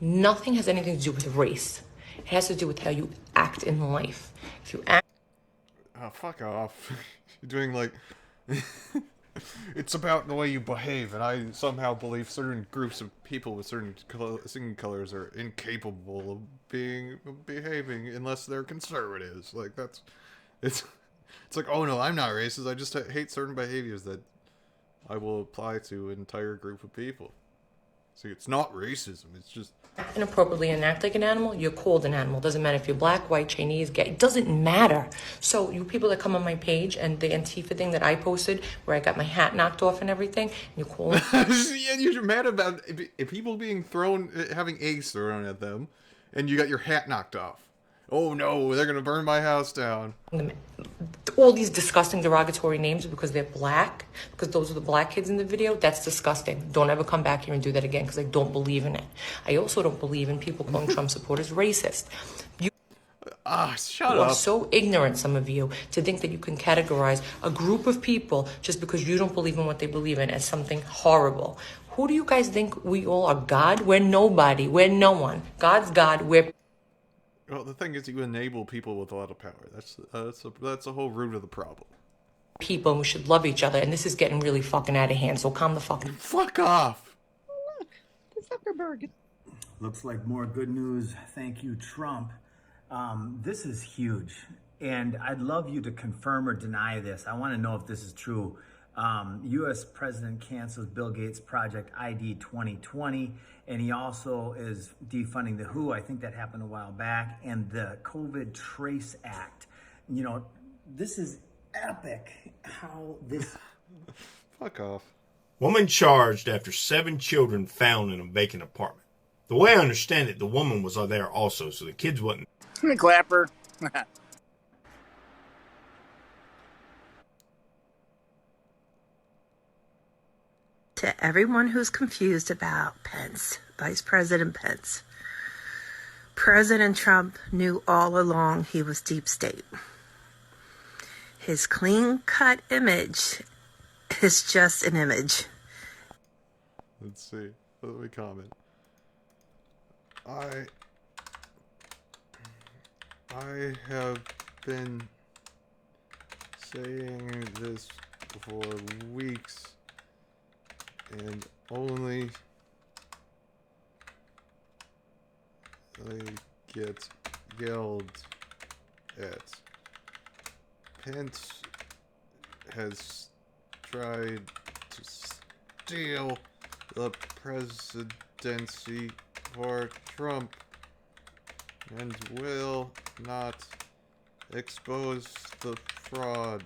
nothing has anything to do with race. It has to do with how you act in life. If you act... Oh, fuck off. You're doing like... It's about the way you behave, and I somehow believe certain groups of people with certain skin colors are incapable of behaving unless they're conservatives. Like, that's... It's like, oh no, I'm not racist, I just hate certain behaviors that I will apply to an entire group of people. See, it's not racism, it's just... inappropriately and act like an animal, you're called an animal. Doesn't matter if you're black, white, Chinese, gay. It doesn't matter. So you people that come on my page and the Antifa thing that I posted where I got my hat knocked off and everything, and you call it... Yeah, you're mad about if people being having eggs thrown at them, and you got your hat knocked off. Oh no, they're gonna burn my house down. All these disgusting derogatory names because they're black, because those are the black kids in the video, that's disgusting. Don't ever come back here and do that again, because I don't believe in it. I also don't believe in people calling Trump supporters racist. Shut You up. are so ignorant, some of you, to think that you can categorize a group of people just because you don't believe in what they believe in as something horrible. Who do you guys think we all are? God? We're nobody. We're no one. God's God. We're... Well, the thing is, you enable people with a lot of power. That's the whole root of the problem. people, and we should love each other, and this is getting really fucking out of hand, so calm the fucking... Fuck off! Look, the Zuckerberg. Looks like more good news. Thank you, Trump. This is huge, and I'd love you to confirm or deny this. I want to know if this is true. U.S. President cancels Bill Gates' Project ID 2020, and he also is defunding the WHO. I think that happened a while back, and the COVID Trace Act. You know, this is epic how this... Fuck off. Woman charged after 7 children found in a vacant apartment. The way I understand it, the woman was there also, so the kids wasn't... Clapper. To everyone who's confused about Pence, Vice President Pence, President Trump knew all along he was deep state. His clean-cut image is just an image. Let's see. Let me comment. I have been saying this for weeks and only I get yelled at. Pence has tried to steal the presidency for Trump and will not expose the fraud.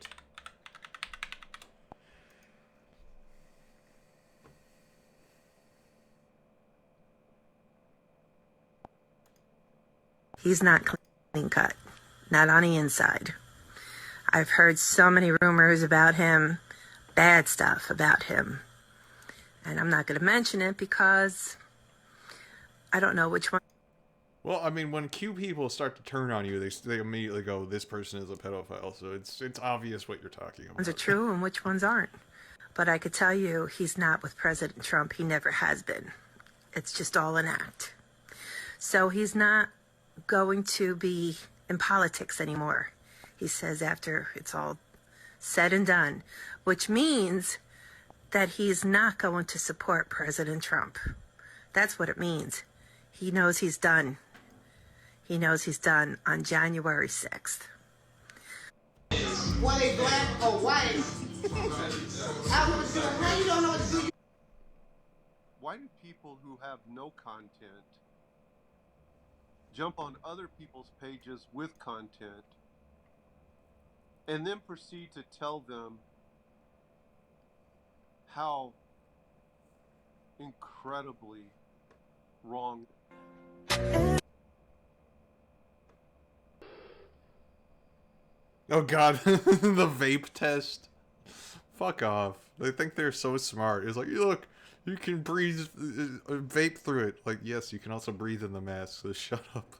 He's not clean cut, not on the inside. I've heard so many rumors about him, bad stuff about him. And I'm not going to mention it because I don't know which one. Well, I mean, when Q people start to turn on you, they immediately go, "This person is a pedophile." So it's obvious what you're talking about. Ones are true and which ones aren't. But I could tell you he's not with President Trump. He never has been. It's just all an act. So he's not going to be in politics anymore, he says, after it's all said and done, which means that he's not going to support President Trump. That's what it means. He knows he's done. He knows he's done on January 6th. Were they black or white? I was doing, how you don't know what to do? Why do people who have no content jump on other people's pages with content and then proceed to tell them how incredibly wrong? Oh god, the vape test. Fuck off. They think they're so smart. It's like, look, you can breathe, vape through it. Like, yes, you can also breathe in the mask, so shut up.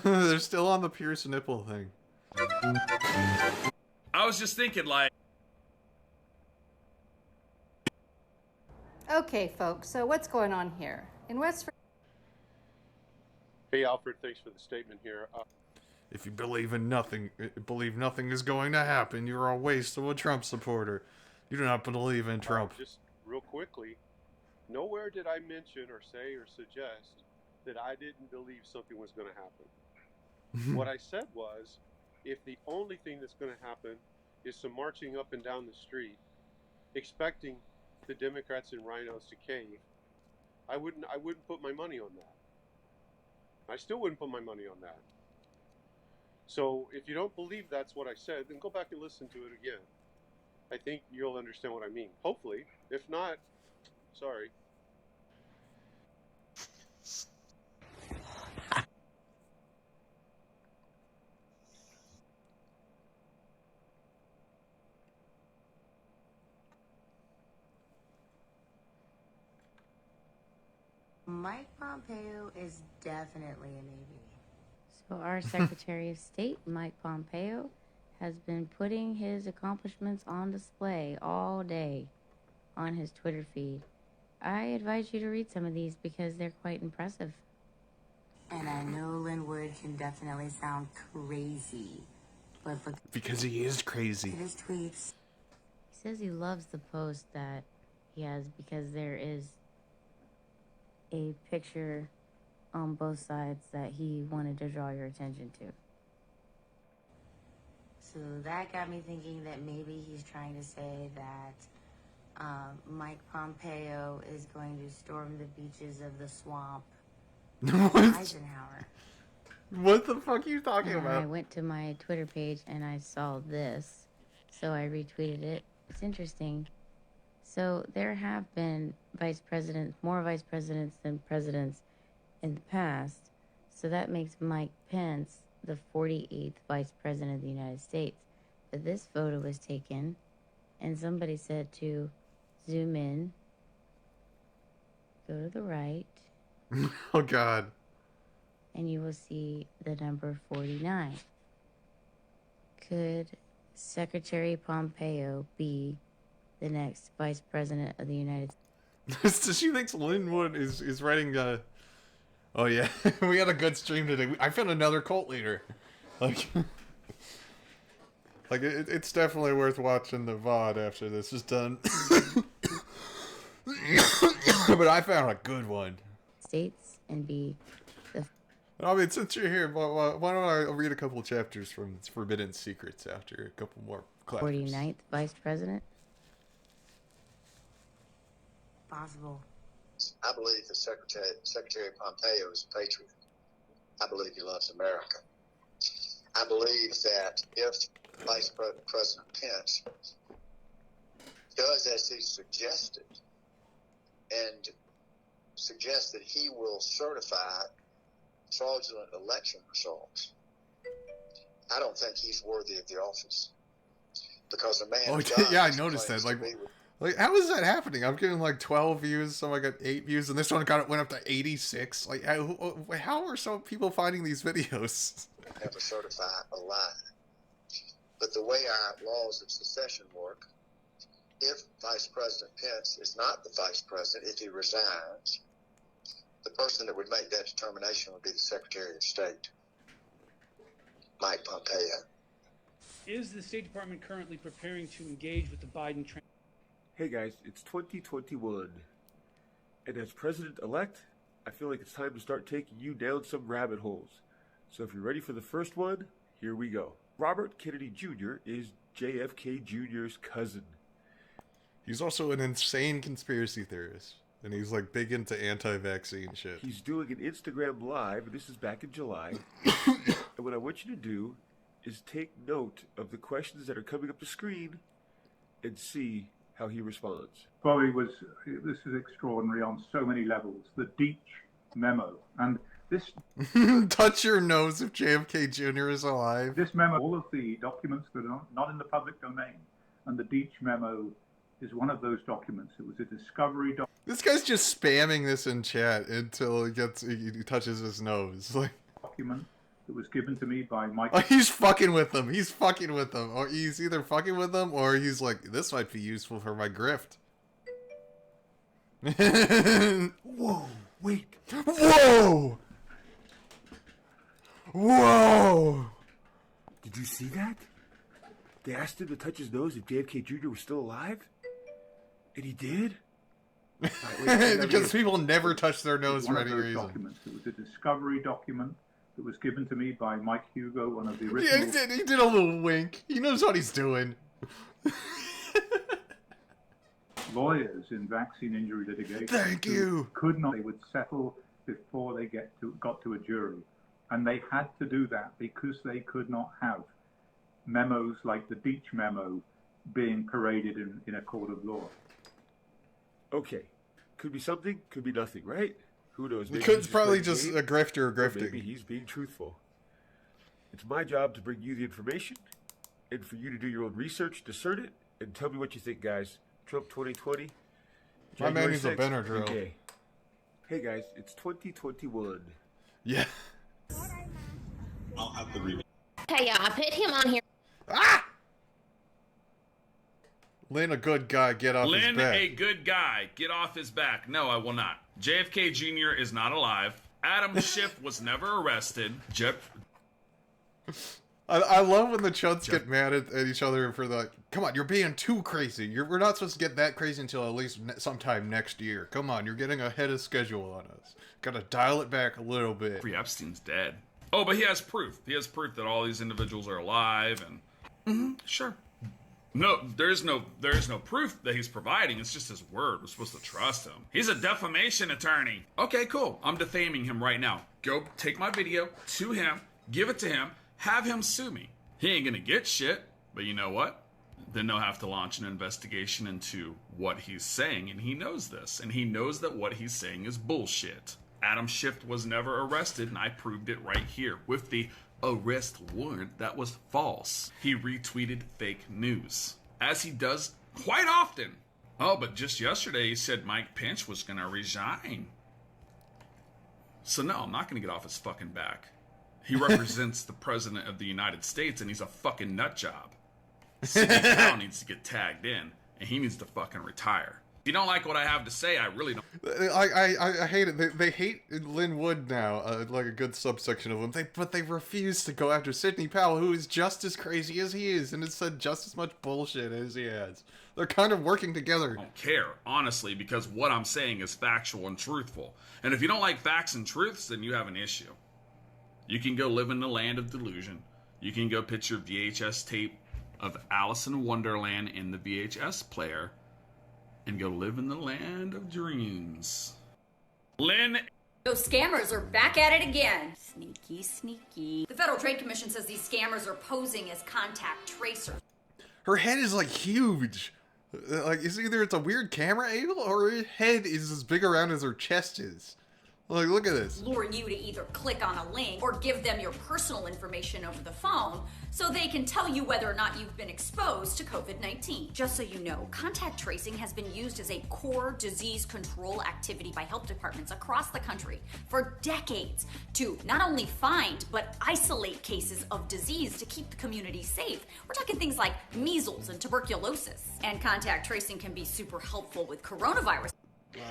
They're still on the pierced nipple thing. I was just thinking, like... Okay, folks, so what's going on here? In West Virginia... Hey, Alfred, thanks for the statement here. If you believe nothing is going to happen, you're a waste of a Trump supporter. You do not believe in Trump. Just real quickly, nowhere did I mention or say or suggest that I didn't believe something was going to happen. What I said was, if the only thing that's going to happen is some marching up and down the street, expecting the Democrats and rhinos to cave, I wouldn't put my money on that. I still wouldn't put my money on that. So if you don't believe that's what I said, then go back and listen to it again. I think you'll understand what I mean. Hopefully. If not, sorry. Mike Pompeo is definitely a Navy. So our Secretary of State, Mike Pompeo, has been putting his accomplishments on display all day on his Twitter feed. I advise you to read some of these because they're quite impressive. And I know Linwood can definitely sound crazy, but look, because he is crazy. at his tweets. He says he loves the post that he has because there is a picture on both sides that he wanted to draw your attention to. So that got me thinking that maybe he's trying to say that Mike Pompeo is going to storm the beaches of the swamp. Eisenhower. What the fuck are you talking about? I went to my Twitter page and I saw this, so I retweeted it. It's interesting. So there have been more vice presidents than presidents in the past. So that makes Mike Pence the 48th vice president of the United States. But this photo was taken, and somebody said to zoom in, go to the right. Oh, God. And you will see the number 49. Could Secretary Pompeo be the next vice president of the United States? So she thinks Linwood is writing oh yeah, we had a good stream today. I found another cult leader. Like it's definitely worth watching the VOD after this is done. But I found a good one. States and be the... I mean, since you're here, why don't I read a couple of chapters from Forbidden Secrets after a couple more clappers. 49th vice president? Possible. I believe that Secretary Pompeo is a patriot. I believe he loves America. I believe that if Vice President Pence does as he suggested and suggests that he will certify fraudulent election results, I don't think he's worthy of the office. Because a man. Oh, yeah, I noticed that. Like, how is that happening? I'm getting like 12 views, some I got 8 views, and this one went up to 86. Like, how are some people finding these videos? Never certify a lie. But the way our laws of secession work, if Vice President Pence is not the vice president, if he resigns, the person that would make that determination would be the Secretary of State, Mike Pompeo. Is the State Department currently preparing to engage with the Biden Hey guys, it's 2021, and as president-elect, I feel like it's time to start taking you down some rabbit holes. So if you're ready for the first one, here we go. Robert Kennedy Jr. is JFK Jr.'s cousin. He's also an insane conspiracy theorist, and he's like big into anti-vaccine shit. He's doing an Instagram live, and this is back in July. And what I want you to do is take note of the questions that are coming up the screen and see how he responds. This is extraordinary on so many levels. The Deitch memo, and this... Touch your nose if JFK Jr. is alive. This memo, all of the documents that are not in the public domain, and the Deitch memo is one of those documents. It was a discovery document. This guy's just spamming this in chat until he touches his nose. Like, document that was given to me by Mike. Oh, he's fucking with them. He's fucking with them. Or he's either fucking with them or he's like, this might be useful for my grift. Whoa, wait. Whoa! Whoa! Did you see that? They asked him to touch his nose if JFK Jr. was still alive? And he did? Because people never touch their nose for any reason. Documents. It was a discovery document that was given to me by Mike Hugo, one of the original... Yeah, he did a little wink. He knows what he's doing. Lawyers in vaccine injury litigation. Thank you. Could not. They would settle before they got to a jury. And they had to do that because they could not have memos like the Deitch memo being paraded in a court of law. Okay. Could be something, could be nothing, right? Who knows? Maybe it's probably just a grifter grifting. Maybe he's being truthful. It's my job to bring you the information and for you to do your own research, discern it, and tell me what you think, guys. Trump 2020. My man needs a Benadryl. Okay. Hey, guys, it's 2021. Yeah. I'll have to read it. Hey, I put him on here. Ah! Lynn, a good guy, get off his back. Lynn, a good guy, get off his back. No, I will not. JFK Jr. is not alive. Adam Schiff was never arrested. I love when the chuds get mad at each other for the, come on, you're being too crazy. We're not supposed to get that crazy until at least sometime next year. Come on, you're getting ahead of schedule on us. Gotta dial it back a little bit. Jeffrey Epstein's dead. Oh, but he has proof. He has proof that all these individuals are alive and... Sure. No, there's no proof that he's providing. It's just his word. We're supposed to trust him. He's a defamation attorney. Okay, cool. I'm defaming him right now. Go take my video to him, give it to him, have him sue me. He ain't gonna get shit, but you know what? Then they'll have to launch an investigation into what he's saying, and he knows this, and he knows that what he's saying is bullshit. Adam Schiff was never arrested, and I proved it right here with the arrest warrant that was false. He retweeted fake news, as he does quite often. Oh, but just yesterday he said Mike Pence was gonna resign. So no, I'm not gonna get off his fucking back. He represents the president of the United States, and he's a fucking nut job. Sidney Powell needs to get tagged in, and he needs to fucking retire. If you don't like what I have to say, I really don't. I hate it. They hate Lin Wood now, like a good subsection of them. But they refuse to go after Sidney Powell, who is just as crazy as he is, and has said just as much bullshit as he has. They're kind of working together. I don't care, honestly, because what I'm saying is factual and truthful. And if you don't like facts and truths, then you have an issue. You can go live in the land of delusion. You can go pitch your VHS tape of Alice in Wonderland in the VHS player and go live in the land of dreams. Lynn. Those scammers are back at it again. Sneaky, sneaky. The Federal Trade Commission says these scammers are posing as contact tracers. Her head is like huge. Like, it's either it's a weird camera angle or her head is as big around as her chest is. Like, look at this. Lure you to either click on a link or give them your personal information over the phone so they can tell you whether or not you've been exposed to COVID-19. Just so you know, contact tracing has been used as a core disease control activity by health departments across the country for decades to not only find but isolate cases of disease to keep the community safe. We're talking things like measles and tuberculosis. And contact tracing can be super helpful with coronavirus.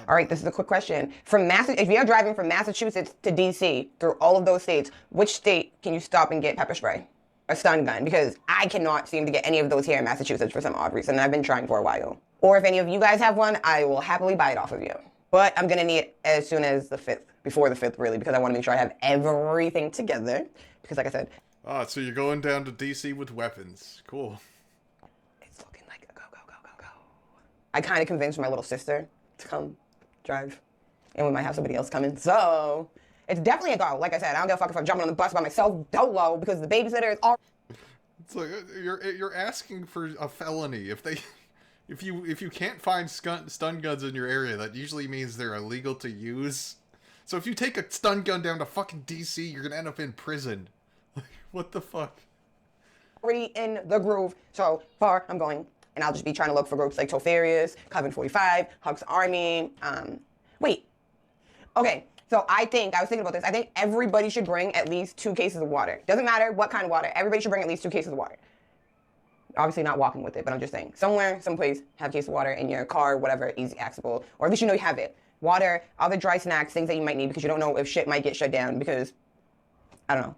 All right, this is a quick question. If you're driving from Massachusetts to DC through all of those states, which state can you stop and get pepper spray? A stun gun? Because I cannot seem to get any of those here in Massachusetts for some odd reason, and I've been trying for a while. Or if any of you guys have one, I will happily buy it off of you. But I'm gonna need it as soon as the 5th, before the 5th really, because I wanna make sure I have everything together. Because like I said. Ah, so you're going down to DC with weapons. Cool. It's looking like a go. I kind of convinced my little sister to come drive, and we might have somebody else coming, so it's definitely a go. Like I said, I don't give a fuck if I'm jumping on the bus by myself dolo because the babysitter is all. It's like you're asking for a felony. If you can't find stun guns in your area, that usually means they're illegal to use. So if you take a stun gun down to fucking DC, you're gonna end up in prison. Like, what the fuck? Already in the groove. So far, I'm going. And I'll just be trying to look for groups like Tofarius, Coven 45, Huck's Army. Wait. Okay, so I was thinking about this. I think everybody should bring at least 2 cases of water. Doesn't matter what kind of water. Everybody should bring at least 2 cases of water. Obviously not walking with it, but I'm just saying. Somewhere, someplace, have a case of water in your car, whatever, easy accessible. Or at least you know you have it. Water, other dry snacks, things that you might need because you don't know if shit might get shut down because, I don't know,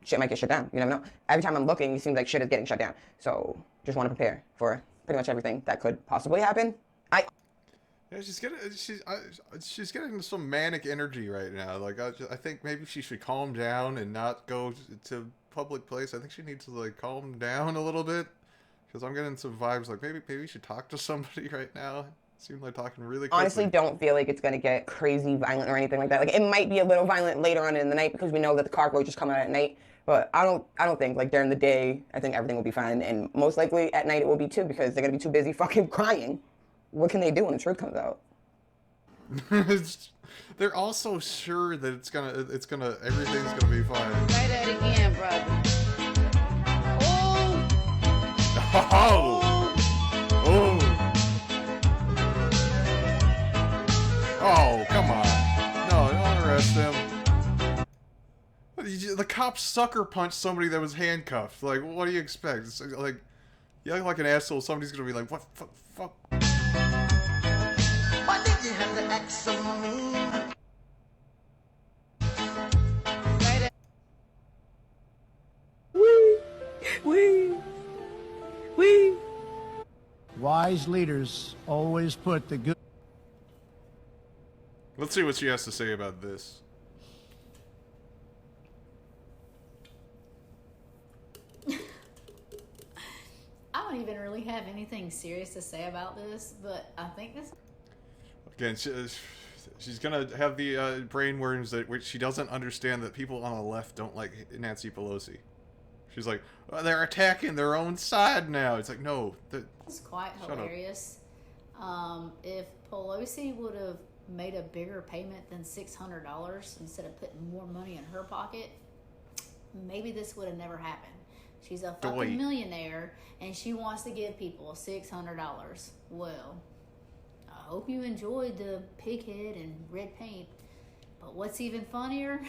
shit might get shut down. You never know. Every time I'm looking, it seems like shit is getting shut down. So just want to prepare for pretty much everything that could possibly happen. Yeah, she's getting some manic energy right now. Like I think maybe she should calm down and not go to public place. I think she needs to like calm down a little bit because I'm getting some vibes like maybe you should talk to somebody right now. Seems like talking really quickly. Honestly, don't feel like it's gonna get crazy violent or anything like that. Like it might be a little violent later on in the night because we know that the cockroaches come out at night. But I don't think like during the day, I think everything will be fine. And most likely at night it will be too because they're gonna be too busy fucking crying. What can they do when the truth comes out? They're also sure that everything's gonna be fine. Try that again, brother. Oh, come on. No, don't arrest him. The cops sucker punched somebody that was handcuffed. Like, what do you expect? It's like, you act like an asshole, somebody's gonna be like, what fuck? Why did you have to act so mean? We. Wise leaders always put the good. Let's see what she has to say about this. I don't even really have anything serious to say about this, but I think this. Again, she's gonna have the brainworms which she doesn't understand that people on the left don't like Nancy Pelosi. She's like, oh, they're attacking their own side now. It's like, no. It's quite hilarious. If Pelosi would have made a bigger payment than $600 instead of putting more money in her pocket, maybe this would have never happened. She's a fucking millionaire, and she wants to give people $600. Well, I hope you enjoyed the pig head and red paint. But what's even funnier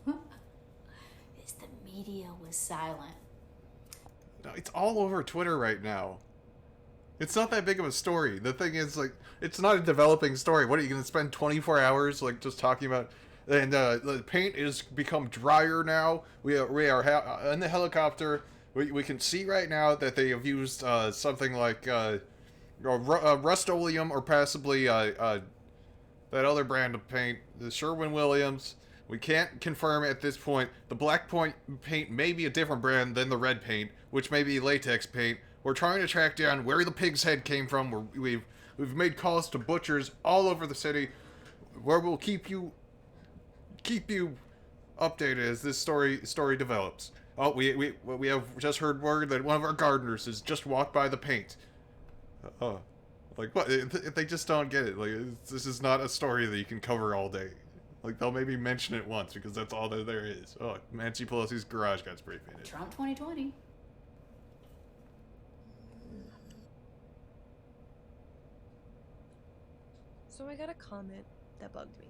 is the media was silent. No, it's all over Twitter right now. It's not that big of a story. The thing is, like, it's not a developing story. What are you going to spend 24 hours, like, just talking about? And the paint has become drier now. We are in the helicopter. We can see right now that they have used something like Rust-Oleum or possibly that other brand of paint, the Sherwin-Williams. We can't confirm at this point. The black paint may be a different brand than the red paint, which may be latex paint. We're trying to track down where the pig's head came from. We've made calls to butchers all over the city, where we'll keep you updated as this story develops. Oh, we have just heard word that one of our gardeners has just walked by the paint. Like what? They just don't get it. Like this is not a story that you can cover all day. Like, they'll maybe mention it once because that's all that there is. Oh, Nancy Pelosi's garage got spray painted. Trump 2020. So I got a comment that bugged me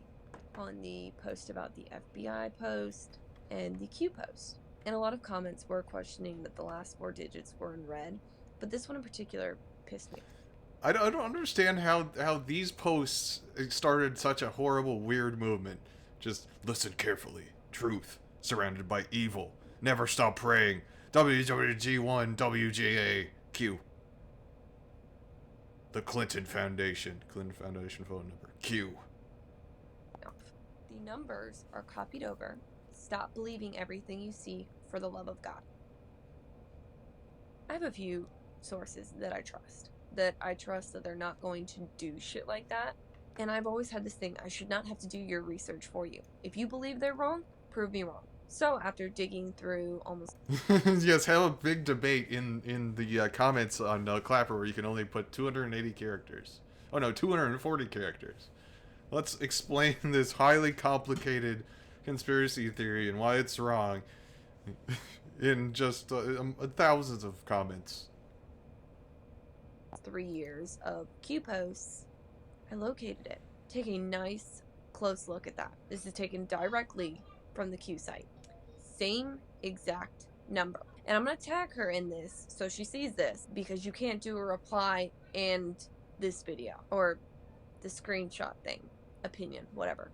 on the post about the FBI post and the Q post. And a lot of comments were questioning that the last 4 digits were in red, but this one in particular pissed me. I don't understand how these posts started such a horrible, weird movement. Just listen carefully. Truth surrounded by evil. Never stop praying. WWG1 WJA Q. The Clinton Foundation. Clinton Foundation phone number. Q. The numbers are copied over. Stop believing everything you see, for the love of God. I have a few sources that I trust that they're not going to do shit like that. And I've always had this thing, I should not have to do your research for you. If you believe they're wrong, prove me wrong. So after digging through almost... Yes, have a big debate in the comments on Clapper where you can only put 280 characters. Oh no, 240 characters. Let's explain this highly complicated conspiracy theory and why it's wrong in just thousands of comments. 3 years of Q posts, I located it. Take a nice close look at that. This is taken directly from the Q site. Same exact number. And I'm going to tag her in this so she sees this, because you can't do a reply and this video or the screenshot thing, opinion, whatever.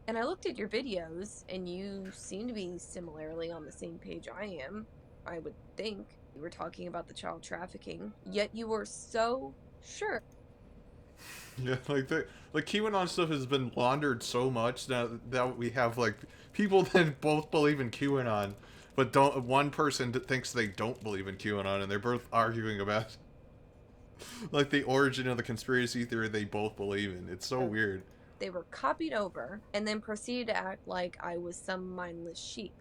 And I looked at your videos and you seem to be similarly on the same page I am, I would think. You were talking about the child trafficking, yet you were so sure. Yeah, like the QAnon stuff has been laundered so much now that we have like people that both believe in QAnon, but don't. One person thinks they don't believe in QAnon, and they're both arguing about like the origin of the conspiracy theory they both believe in. It's so weird. They were copied over and then proceeded to act like I was some mindless sheep.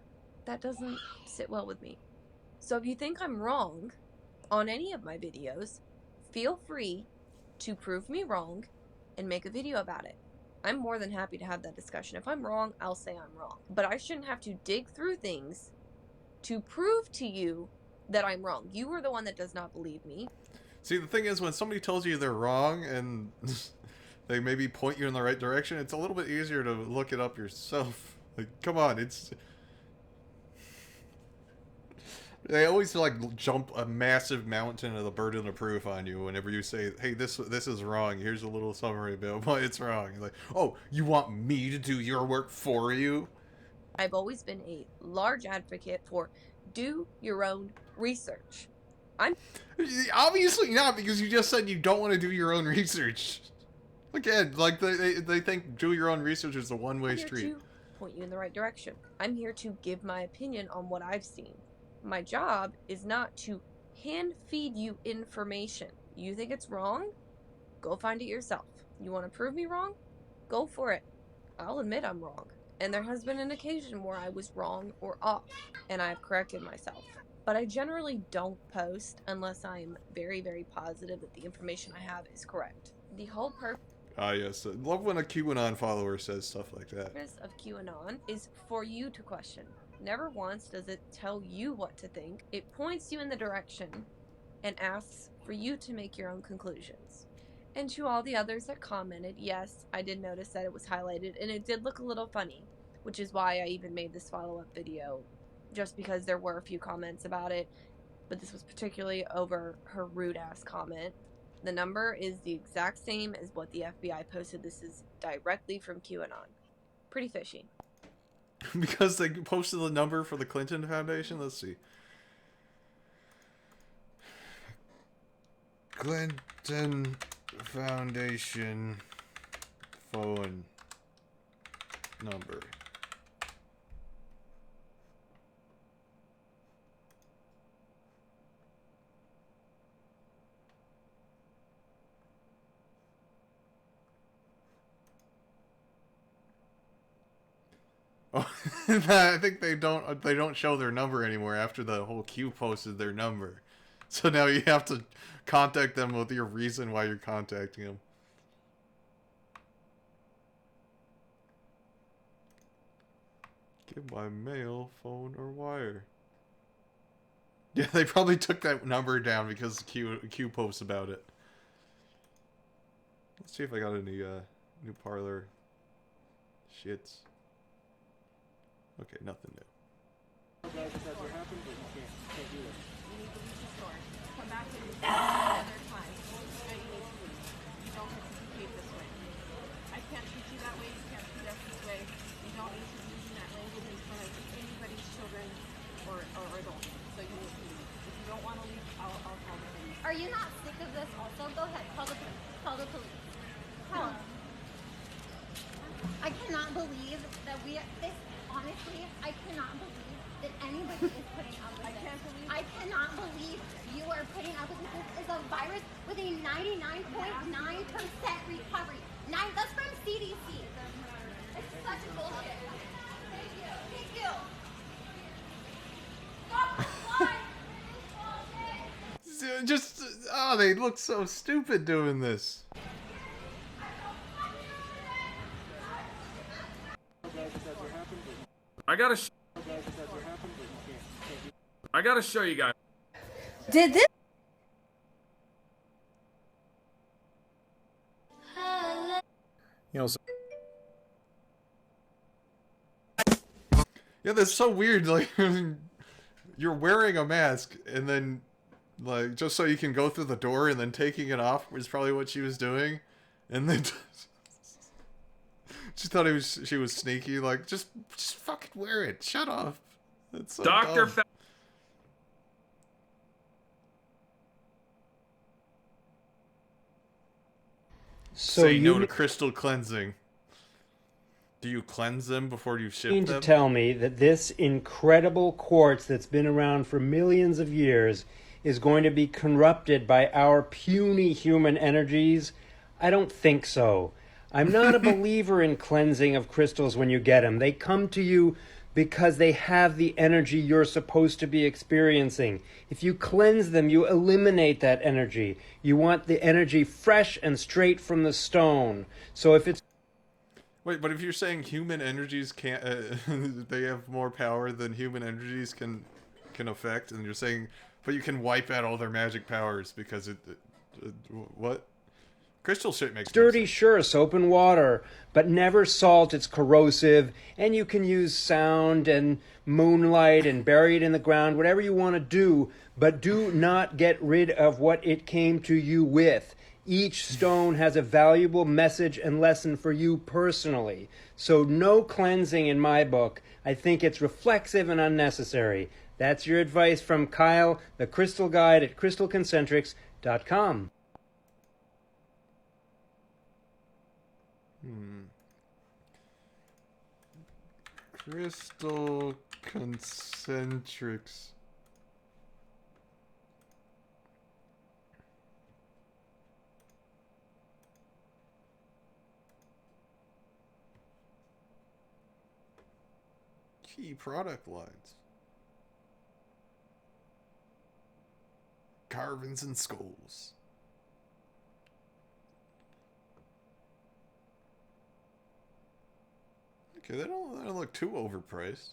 That doesn't sit well with me. So if you think I'm wrong on any of my videos, feel free to prove me wrong and make a video about it. I'm more than happy to have that discussion. If I'm wrong, I'll say I'm wrong. But I shouldn't have to dig through things to prove to you that I'm wrong. You are the one that does not believe me. See, the thing is, when somebody tells you they're wrong and they maybe point you in the right direction, it's a little bit easier to look it up yourself. Like, come on, it's... They always like jump a massive mountain of the burden of proof on you whenever you say, "Hey, this is wrong. Here's a little summary about why it's wrong." You're like, "Oh, you want me to do your work for you?" I've always been a large advocate for do your own research. I'm obviously not, because you just said you don't want to do your own research. Again, like they think do your own research is a one-way street. To point you in the right direction. I'm here to give my opinion on what I've seen. My job is not to hand feed you information. You think it's wrong? Go find it yourself. You want to prove me wrong? Go for it. I'll admit I'm wrong. And there has been an occasion where I was wrong or off, and I've corrected myself. But I generally don't post unless I'm very, very positive that the information I have is correct. The whole purpose Ah, yes. I love when a QAnon follower says stuff like that. of QAnon is for you to question. Never once does it tell you what to think. It points you in the direction and asks for you to make your own conclusions. And to all the others that commented, yes, I did notice that it was highlighted and it did look a little funny, which is why I even made this follow-up video, just because there were a few comments about it, but this was particularly over her rude-ass comment. The number is the exact same as what the FBI posted. This is directly from QAnon. Pretty fishy. Because they posted the number for the Clinton Foundation? Let's see. Clinton Foundation phone number. Oh, I think they don't show their number anymore after the whole Q posted their number. So now you have to contact them with your reason why you're contacting them. Give by mail, phone, or wire. Yeah, they probably took that number down because Q posts about it. Let's see if I got any new Parlor shits. Okay, nothing new. I can't treat you that way. You can't treat us this way. You don't need to be using that language in front of anybody's children or adults. So if you don't want to leave, I'll call the police. Are you not sick of this also? Go ahead, call the police. Call the police. Call them. I cannot believe that honestly, I cannot believe that anybody is putting up with this. I cannot believe you are putting up with this. This is a virus with a 99.9% recovery. That's from CDC. It's such a bullshit. Thank you. Thank you. Stop the Just, oh, they look so stupid doing this. I gotta show you guys. Did this? You know, yeah, that's so weird. Like, you're wearing a mask, and then, like, just so you can go through the door, and then taking it off is probably what she was doing, and then she thought she was sneaky. Like, just fucking wear it. Shut up. That's so Dr. dumb. So say you no to crystal cleansing. Do you cleanse them before you ship mean them? to tell me that this incredible quartz that's been around for millions of years is going to be corrupted by our puny human energies? I don't think so. I'm not a believer in cleansing of crystals when you get them. They come to you because they have the energy you're supposed to be experiencing. If you cleanse them, you eliminate that energy. You want the energy fresh and straight from the stone. So if it's... Wait, but if you're saying human energies can't, they have more power than human energies can affect, and you're saying, but you can wipe out all their magic powers because what? Crystal shit makes dirty, sure, soap and water, but never salt. It's corrosive, and you can use sound and moonlight and bury it in the ground, whatever you want to do, but do not get rid of what it came to you with. Each stone has a valuable message and lesson for you personally. So no cleansing in my book. I think it's reflexive and unnecessary. That's your advice from Kyle, the Crystal Guide at crystalconcentrics.com. Crystal Concentrics. Key product lines. Carvings and skulls. Okay, they don't look too overpriced.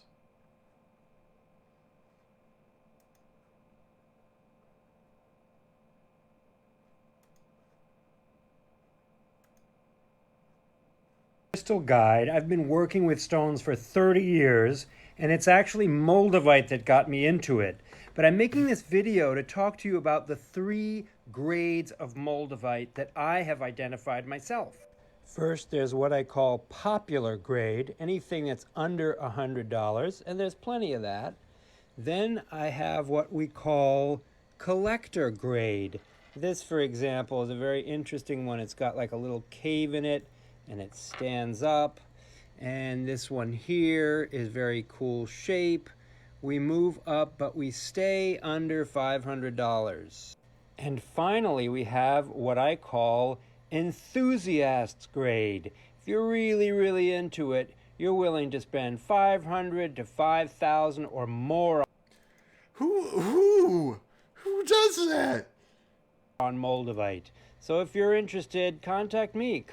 Crystal Guide. I've been working with stones for 30 years, and it's actually Moldavite that got me into it. But I'm making this video to talk to you about the 3 grades of Moldavite that I have identified myself. First, there's what I call popular grade, anything that's under $100, and there's plenty of that. Then I have what we call collector grade. This, for example, is a very interesting one. It's got like a little cave in it, and it stands up. And this one here is very cool shape. We move up, but we stay under $500. And finally, we have what I call enthusiast's grade. If you're really, really into it, you're willing to spend $500 to $5,000 or more. Who does that? On Moldavite. So if you're interested, contact me.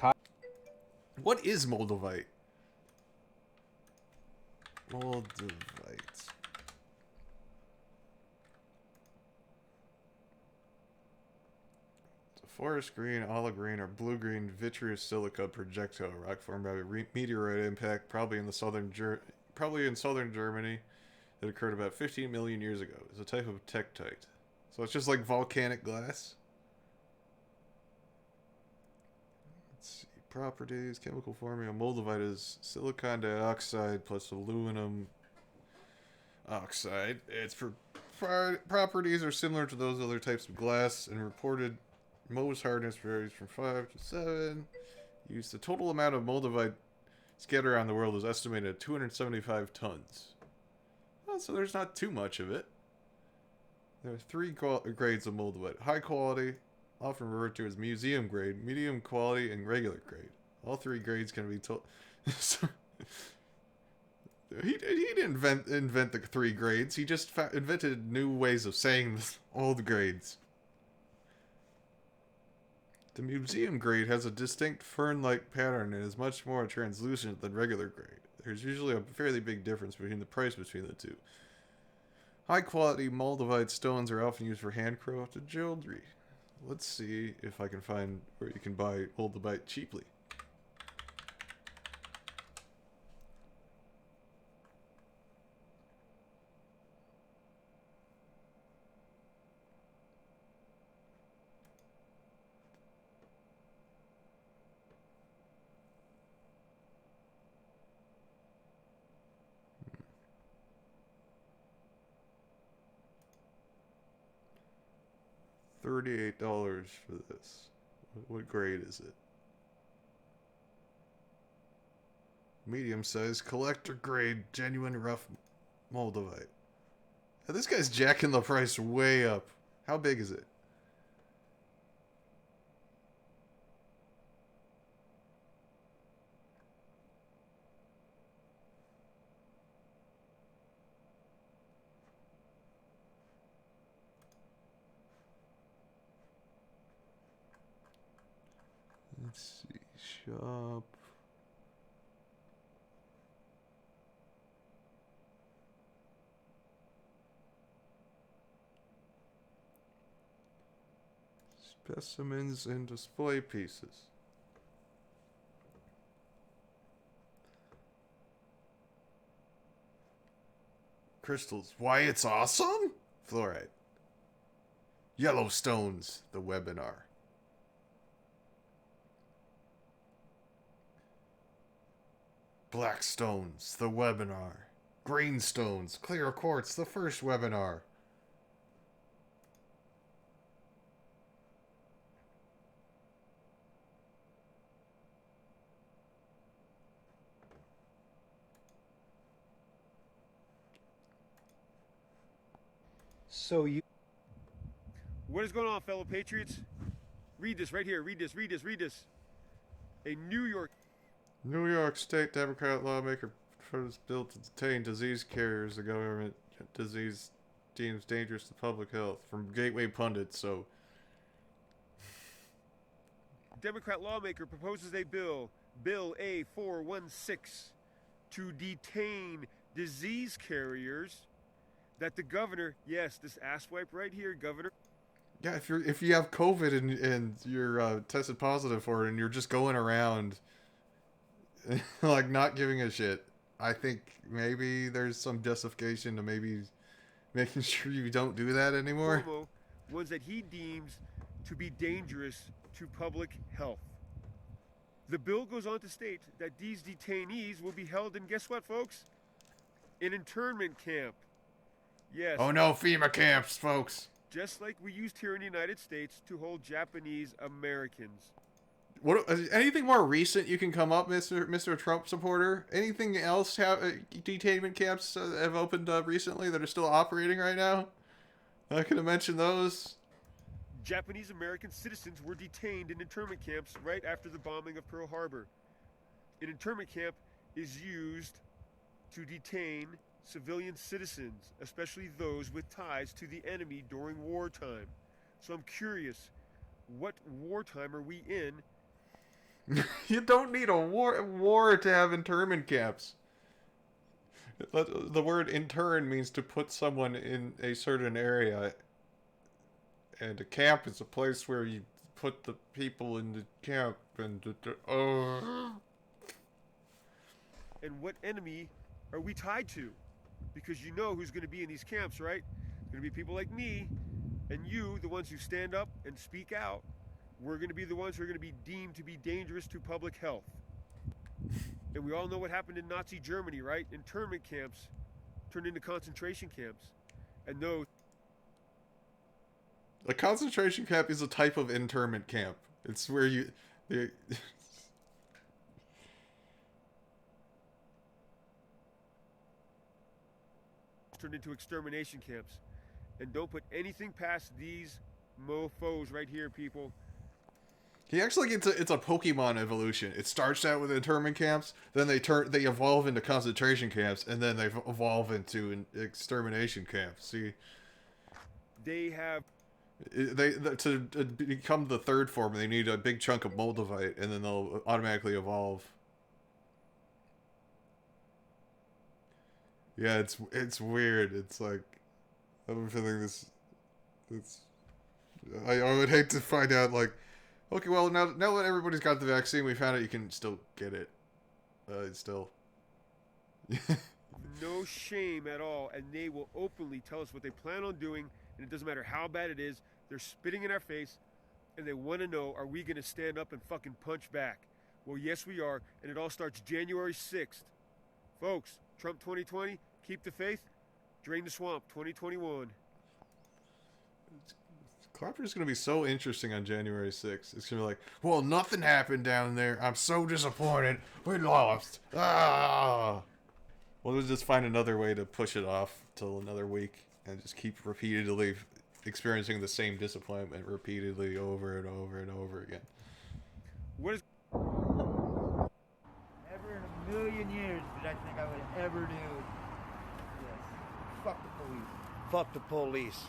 What is Moldavite? Moldavite. Forest green, olive green, or blue-green vitreous silica projectile rock formed by a meteorite impact, probably in southern Germany, that occurred about 15 million years ago. It's a type of tektite. So it's just like volcanic glass. Let's see. Properties. Chemical forming of moldavite is silicon dioxide plus aluminum oxide. Its properties are similar to those other types of glass, and reported Mohs hardness varies from 5 to 7. The total amount of moldavite scattered around the world is estimated at 275 tons. Oh, so there's not too much of it. There are 3 grades of moldavite. High quality, often referred to as museum grade, medium quality, and regular grade. All 3 grades can be told. He didn't invent the 3 grades. He just invented new ways of saying all the grades. The museum grade has a distinct fern-like pattern and is much more translucent than regular grade. There's usually a fairly big difference between the price between the two. High-quality moldavite stones are often used for handcrafted jewelry. Let's see if I can find where you can buy moldavite cheaply. $38 for this. What grade is it? Medium size, collector grade, genuine rough moldavite. Now, this guy's jacking the price way up. How big is it? Let's see, shop. Specimens and display pieces. Crystals. Why it's awesome? Fluorite. Yellowstones, the webinar. Black stones, the webinar. Green stones, clear quartz, the first webinar. So you... What is going on, fellow patriots? Read this right here. Read this. Read this. Read this. A New York State Democrat lawmaker proposed bill to detain disease carriers the government disease deems dangerous to public health. From Gateway Pundit, so... Democrat lawmaker proposes a bill, Bill A416, to detain disease carriers that the governor, yes, this asswipe right here, governor. Yeah, if you have COVID and you're tested positive for it and you're just going around like not giving a shit, I think maybe there's some justification to maybe making sure you don't do that anymore. Ones that he deems to be dangerous to public health. The bill goes on to state that these detainees will be held in, guess what, folks? An internment camp. Yes. Oh no, FEMA camps, folks. Just like we used here in the United States to hold Japanese Americans. What? Anything more recent you can come up, Mr. Trump supporter? Anything else detainment camps have opened up recently that are still operating right now? I could have mentioned those. Japanese American citizens were detained in internment camps right after the bombing of Pearl Harbor. An internment camp is used to detain civilian citizens, especially those with ties to the enemy during wartime. So I'm curious, what wartime are we in? You don't need a war to have internment camps. The word intern means to put someone in a certain area, and a camp is a place where you put the people in the camp, and And what enemy are we tied to? Because you know who's going to be in these camps, right? It's going to be people like me and you, the ones who stand up and speak out. We're going to be the ones who are going to be deemed to be dangerous to public health. And we all know what happened in Nazi Germany, right? Internment camps turned into concentration camps. And those... A concentration camp is a type of internment camp. It's where you... turned into extermination camps. And don't put anything past these mofos right here, people. He actually gets it's a Pokemon evolution. It starts out with internment camps, then they evolve into concentration camps, and then they evolve into an extermination camps. See, they have to become the third form, they need a big chunk of Moldavite, and then they'll automatically evolve. Yeah, it's weird. It's like I'm feeling this. I would hate to find out like. Okay, well, now that everybody's got the vaccine, we found out you can still get it. Still. No shame at all, and they will openly tell us what they plan on doing, and it doesn't matter how bad it is. They're spitting in our face, and they want to know, are we going to stand up and fucking punch back? Well, yes, we are, and it all starts January 6th. Folks, Trump 2020, keep the faith, drain the swamp 2021. Clapper's going to be so interesting on January 6th. It's going to be like, well, nothing happened down there. I'm so disappointed. We lost. Ah! Well, we'll just find another way to push it off till another week and just keep repeatedly experiencing the same disappointment repeatedly over and over and over again. What is... Never in a million years did I think I would ever do this. Fuck the police. Fuck the police.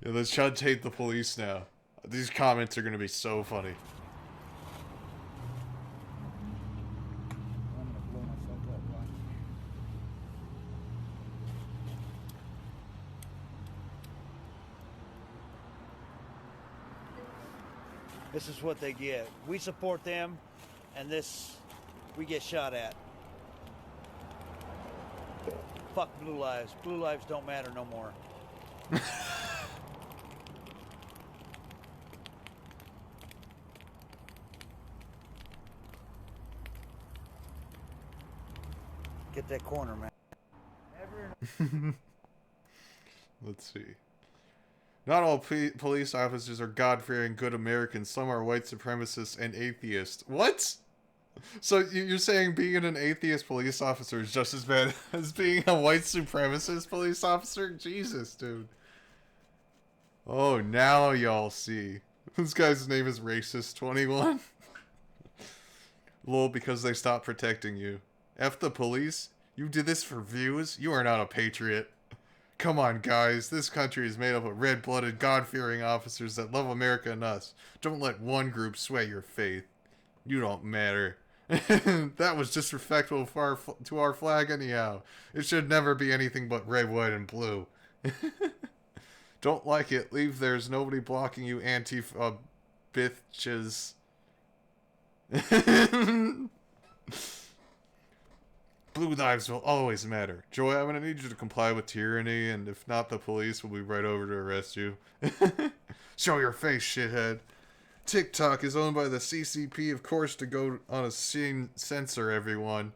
Yeah, the Chuds hate the police now. These comments are going to be so funny. I'm gonna blow myself up. Watch. This is what they get. We support them, and this we get shot at. Fuck blue lives. Blue lives don't matter no more. Get that corner, man. Let's see. Not all police officers are God-fearing good Americans. Some are white supremacists and atheists. What? So you're saying being an atheist police officer is just as bad as being a white supremacist police officer? Jesus, dude. Oh, now y'all see. This guy's name is Racist21. Lol, because they stopped protecting you. F the police? You did this for views? You are not a patriot. Come on, guys. This country is made up of red-blooded, God-fearing officers that love America and us. Don't let one group sway your faith. You don't matter. That was disrespectful to our flag anyhow. It should never be anything but red, white, and blue. Don't like it. Leave. There's nobody blocking you, Antifa bitches. Blue lives will always matter. Joy, I'm gonna need you to comply with tyranny, and if not, the police will be right over to arrest you. Show your face, shithead. TikTok is owned by the CCP, of course, to go on a scene censor everyone.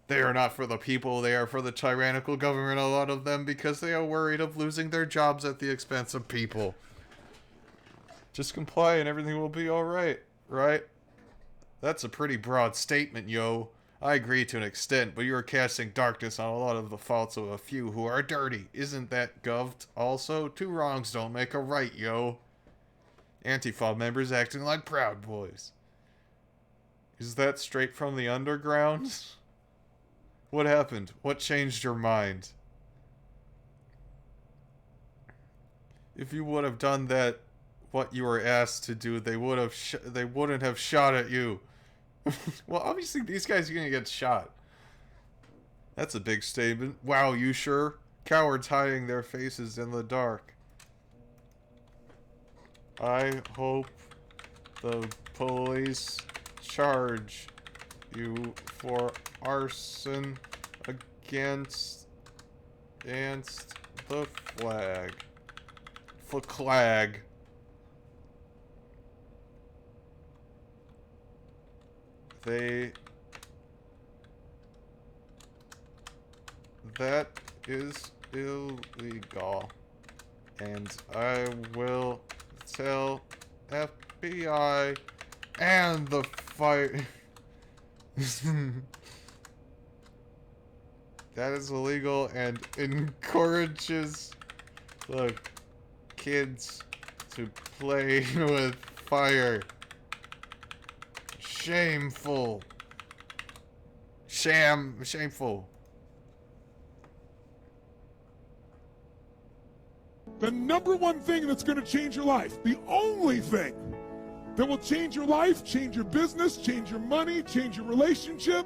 They are not for the people, they are for the tyrannical government, a lot of them, because they are worried of losing their jobs at the expense of people. Just comply and everything will be alright, right? That's a pretty broad statement, yo. I agree to an extent, but you are casting darkness on a lot of the faults of a few who are dirty. Isn't that goved? Also, two wrongs don't make a right, yo. Antifa members acting like Proud Boys. Is that straight from the underground? What happened? What changed your mind? If you would have done that, what you were asked to do, they wouldn't have shot at you. Well, obviously these guys are gonna get shot. That's a big statement. Wow, you sure? Cowards hiding their faces in the dark. I hope the police charge you for arson against the flag. Flag. That is illegal, and I will tell FBI and the fight. That is illegal and encourages the kids to play with fire. Shameful. Shameful. The number one thing that's going to change your life, the only thing that will change your life, change your business, change your money, change your relationship,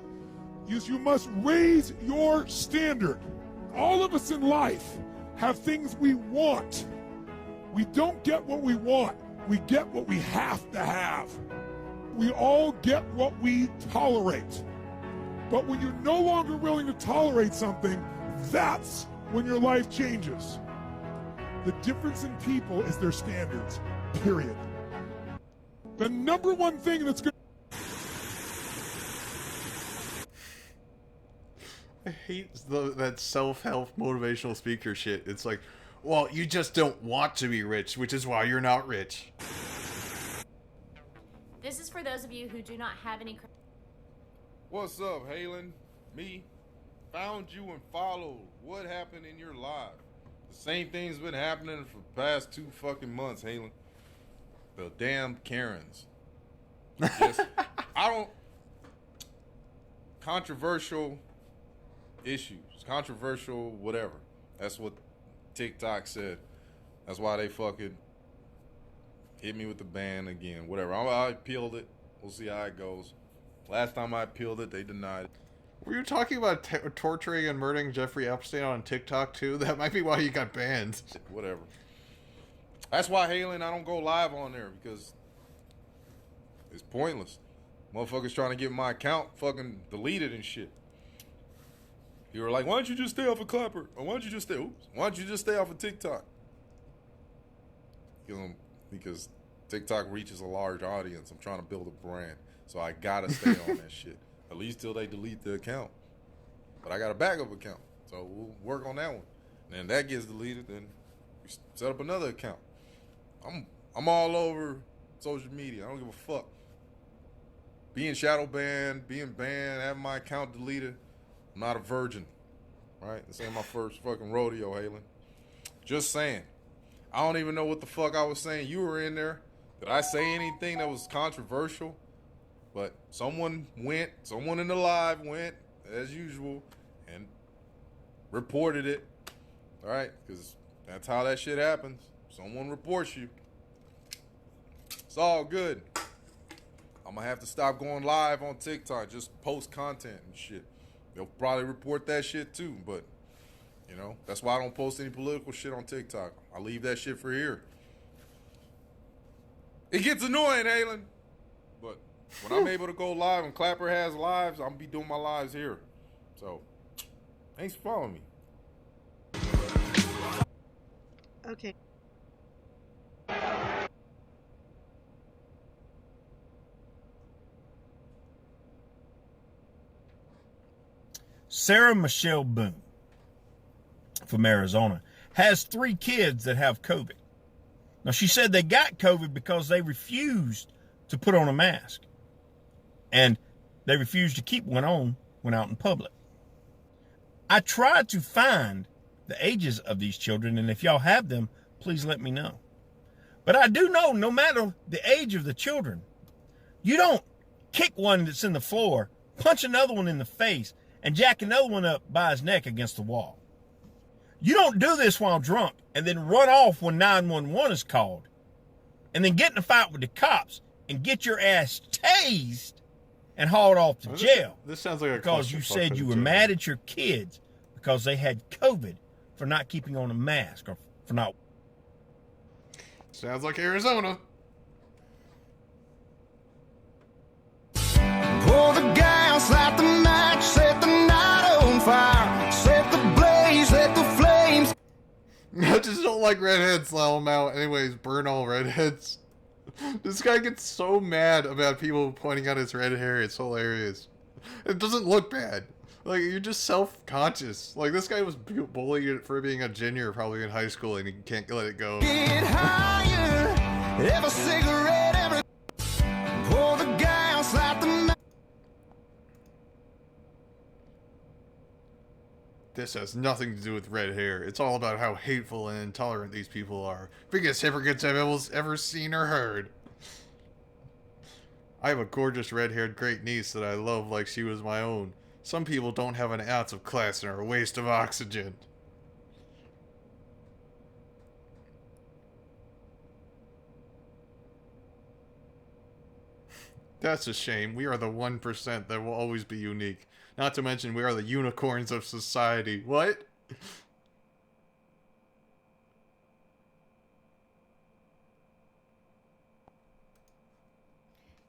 is you must raise your standard. All of us in life have things we want. We don't get what we want. We get what we have to have. We all get what we tolerate. But when you're no longer willing to tolerate something, that's when your life changes. The difference in people is their standards, period. The number one thing that's going I hate that self-help motivational speaker shit. It's like, well, you just don't want to be rich, which is why you're not rich. This is for those of you who do not have any... What's up, Halen? Me. Found you and followed what happened in your life. The same thing's been happening for the past 2 fucking months, Halen. The damn Karens. Just, I don't... Controversial issues. Controversial whatever. That's what TikTok said. That's why they fucking hit me with the ban again. Whatever. I appealed it. We'll see how it goes. Last time I appealed it, they denied it. Were you talking about torturing and murdering Jeffrey Epstein on TikTok too? That might be why you got banned. Whatever. That's why, Halen, I don't go live on there, because it's pointless. Motherfuckers trying to get my account fucking deleted and shit. You were like, why don't you just stay off of Clapper? Or why don't you just stay off of TikTok? You know, because TikTok reaches a large audience. I'm trying to build a brand. So I gotta stay on that shit. At least till they delete the account. But I got a backup account. So we'll work on that one. And then that gets deleted, then we set up another account. I'm all over social media. I don't give a fuck. Being shadow banned, being banned, having my account deleted. I'm not a virgin. Right? This ain't my first fucking rodeo, Halen. Just saying. I don't even know what the fuck I was saying. You were in there. Did I say anything that was controversial? But someone in the live went, as usual, and reported it. All right? Because that's how that shit happens. Someone reports you. It's all good. I'm going to have to stop going live on TikTok. Just post content and shit. They'll probably report that shit too, but, you know, that's why I don't post any political shit on TikTok. I leave that shit for here. It gets annoying, Halen. But when I'm able to go live and Clapper has lives, I'm going to be doing my lives here. So, thanks for following me. Okay. Sarah Michelle Boone from Arizona has 3 kids that have COVID. Now, she said they got COVID because they refused to put on a mask. And they refused to keep one on when out in public. I tried to find the ages of these children, and if y'all have them, please let me know. But I do know, no matter the age of the children, you don't kick one that's in the floor, punch another one in the face, and jack another one up by his neck against the wall. You don't do this while drunk and then run off when 911 is called and then get in a fight with the cops and get your ass tased and hauled off to jail. This sounds like a because you clusterfuck said for you the were jail. mad at your kids because they had COVID for not keeping on a mask or for not. Sounds like Arizona. Pour the gas, light the match, set the night on fire, set the blaze, let the flames. I just don't like redheads, allow them out. Anyways, burn all redheads. This guy gets so mad about people pointing out his red hair. It's hilarious. It doesn't look bad. Like, you're just self-conscious. Like, this guy was bullied for being a junior probably in high school and he can't let it go. Get higher, every cigarette, every. Pour the gas, light the match. This has nothing to do with red hair. It's all about how hateful and intolerant these people are. Biggest hypocrites I've ever seen or heard. I have a gorgeous red-haired great niece that I love like she was my own. Some people don't have an ounce of class and are a waste of oxygen. That's a shame. We are the 1% that will always be unique. Not to mention, we are the unicorns of society. What?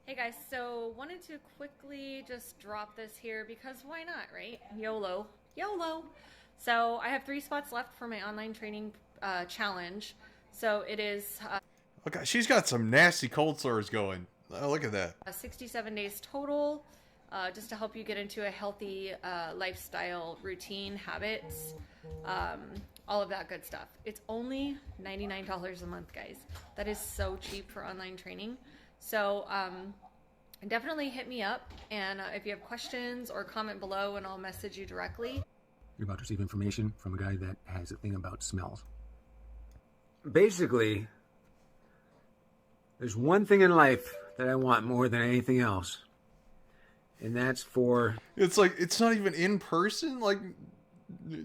Hey guys, so wanted to quickly just drop this here because why not, right? YOLO. YOLO! So I have 3 spots left for my online training challenge. So it is... Okay, she's got some nasty cold sores going. Oh, look at that. 67 days total, just to help you get into a healthy lifestyle, routine, habits, all of that good stuff. It's only $99 a month, guys. That is so cheap for online training. So definitely hit me up, and if you have questions or comment below, and I'll message you directly. You're about to receive information from a guy that has a thing about smells. Basically, there's one thing in life that I want more than anything else, and that's for... It's like, it's not even in person? Like,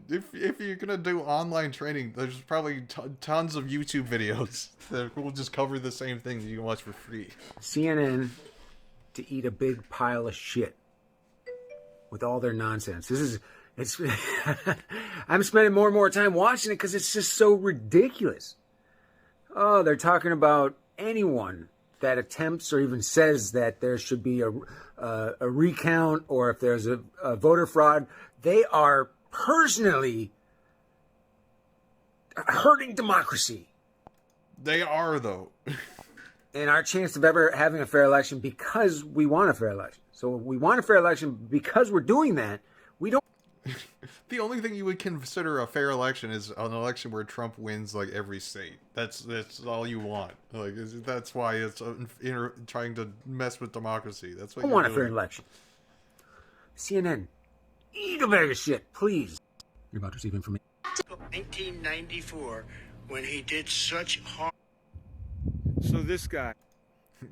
if you're gonna do online training, there's probably tons of YouTube videos that will just cover the same thing that you can watch for free. CNN to eat a big pile of shit with all their nonsense. It's I'm spending more and more time watching it because it's just so ridiculous. Oh, they're talking about anyone that attempts or even says that there should be a recount, or if there's a voter fraud, they are personally hurting democracy. They are, though. And our chance of ever having a fair election, because we want a fair election. So we want a fair election because we're doing that. We don't. The only thing you would consider a fair election is an election where Trump wins like every state. That's all you want. Like, that's why it's trying to mess with democracy. That's what I want a fair election. CNN, eat a bag of shit, please. You're about to receive information. 1994, when he did such harm. So this guy,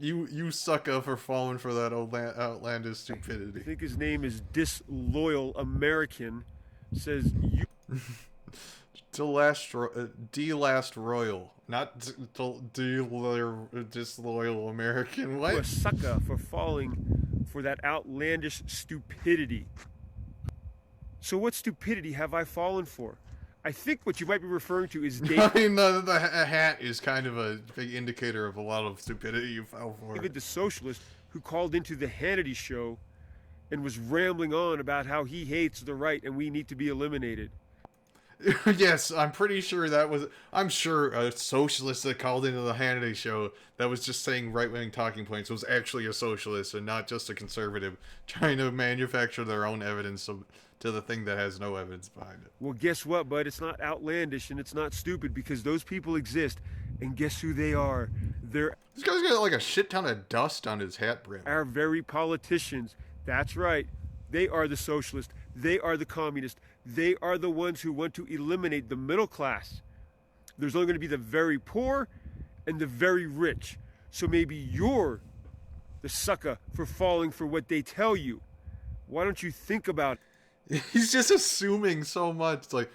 you sucker for falling for that outlandish stupidity. I think his name is Disloyal American, says you. Last Royal, not Disloyal American. What? A sucker for falling for that outlandish stupidity. So what stupidity have I fallen for? I think what you might be referring to is I mean, the hat is kind of a big indicator of a lot of stupidity you fell for. David the socialist who called into the Hannity show and was rambling on about how he hates the right and we need to be eliminated. Yes, I'm pretty sure that was... I'm sure a socialist that called into the Hannity show that was just saying right-wing talking points was actually a socialist and not just a conservative trying to manufacture their own evidence to the thing that has no evidence behind it. Well, guess what, bud? It's not outlandish and it's not stupid because those people exist. And guess who they are? They're... This guy's got like a shit ton of dust on his hat brim. Our very politicians. That's right. They are the socialists. They are the communists. They are the ones who want to eliminate the middle class. There's only going to be the very poor and the very rich. So maybe you're the sucker for falling for what they tell you. Why don't you think about it? He's just assuming so much. It's like,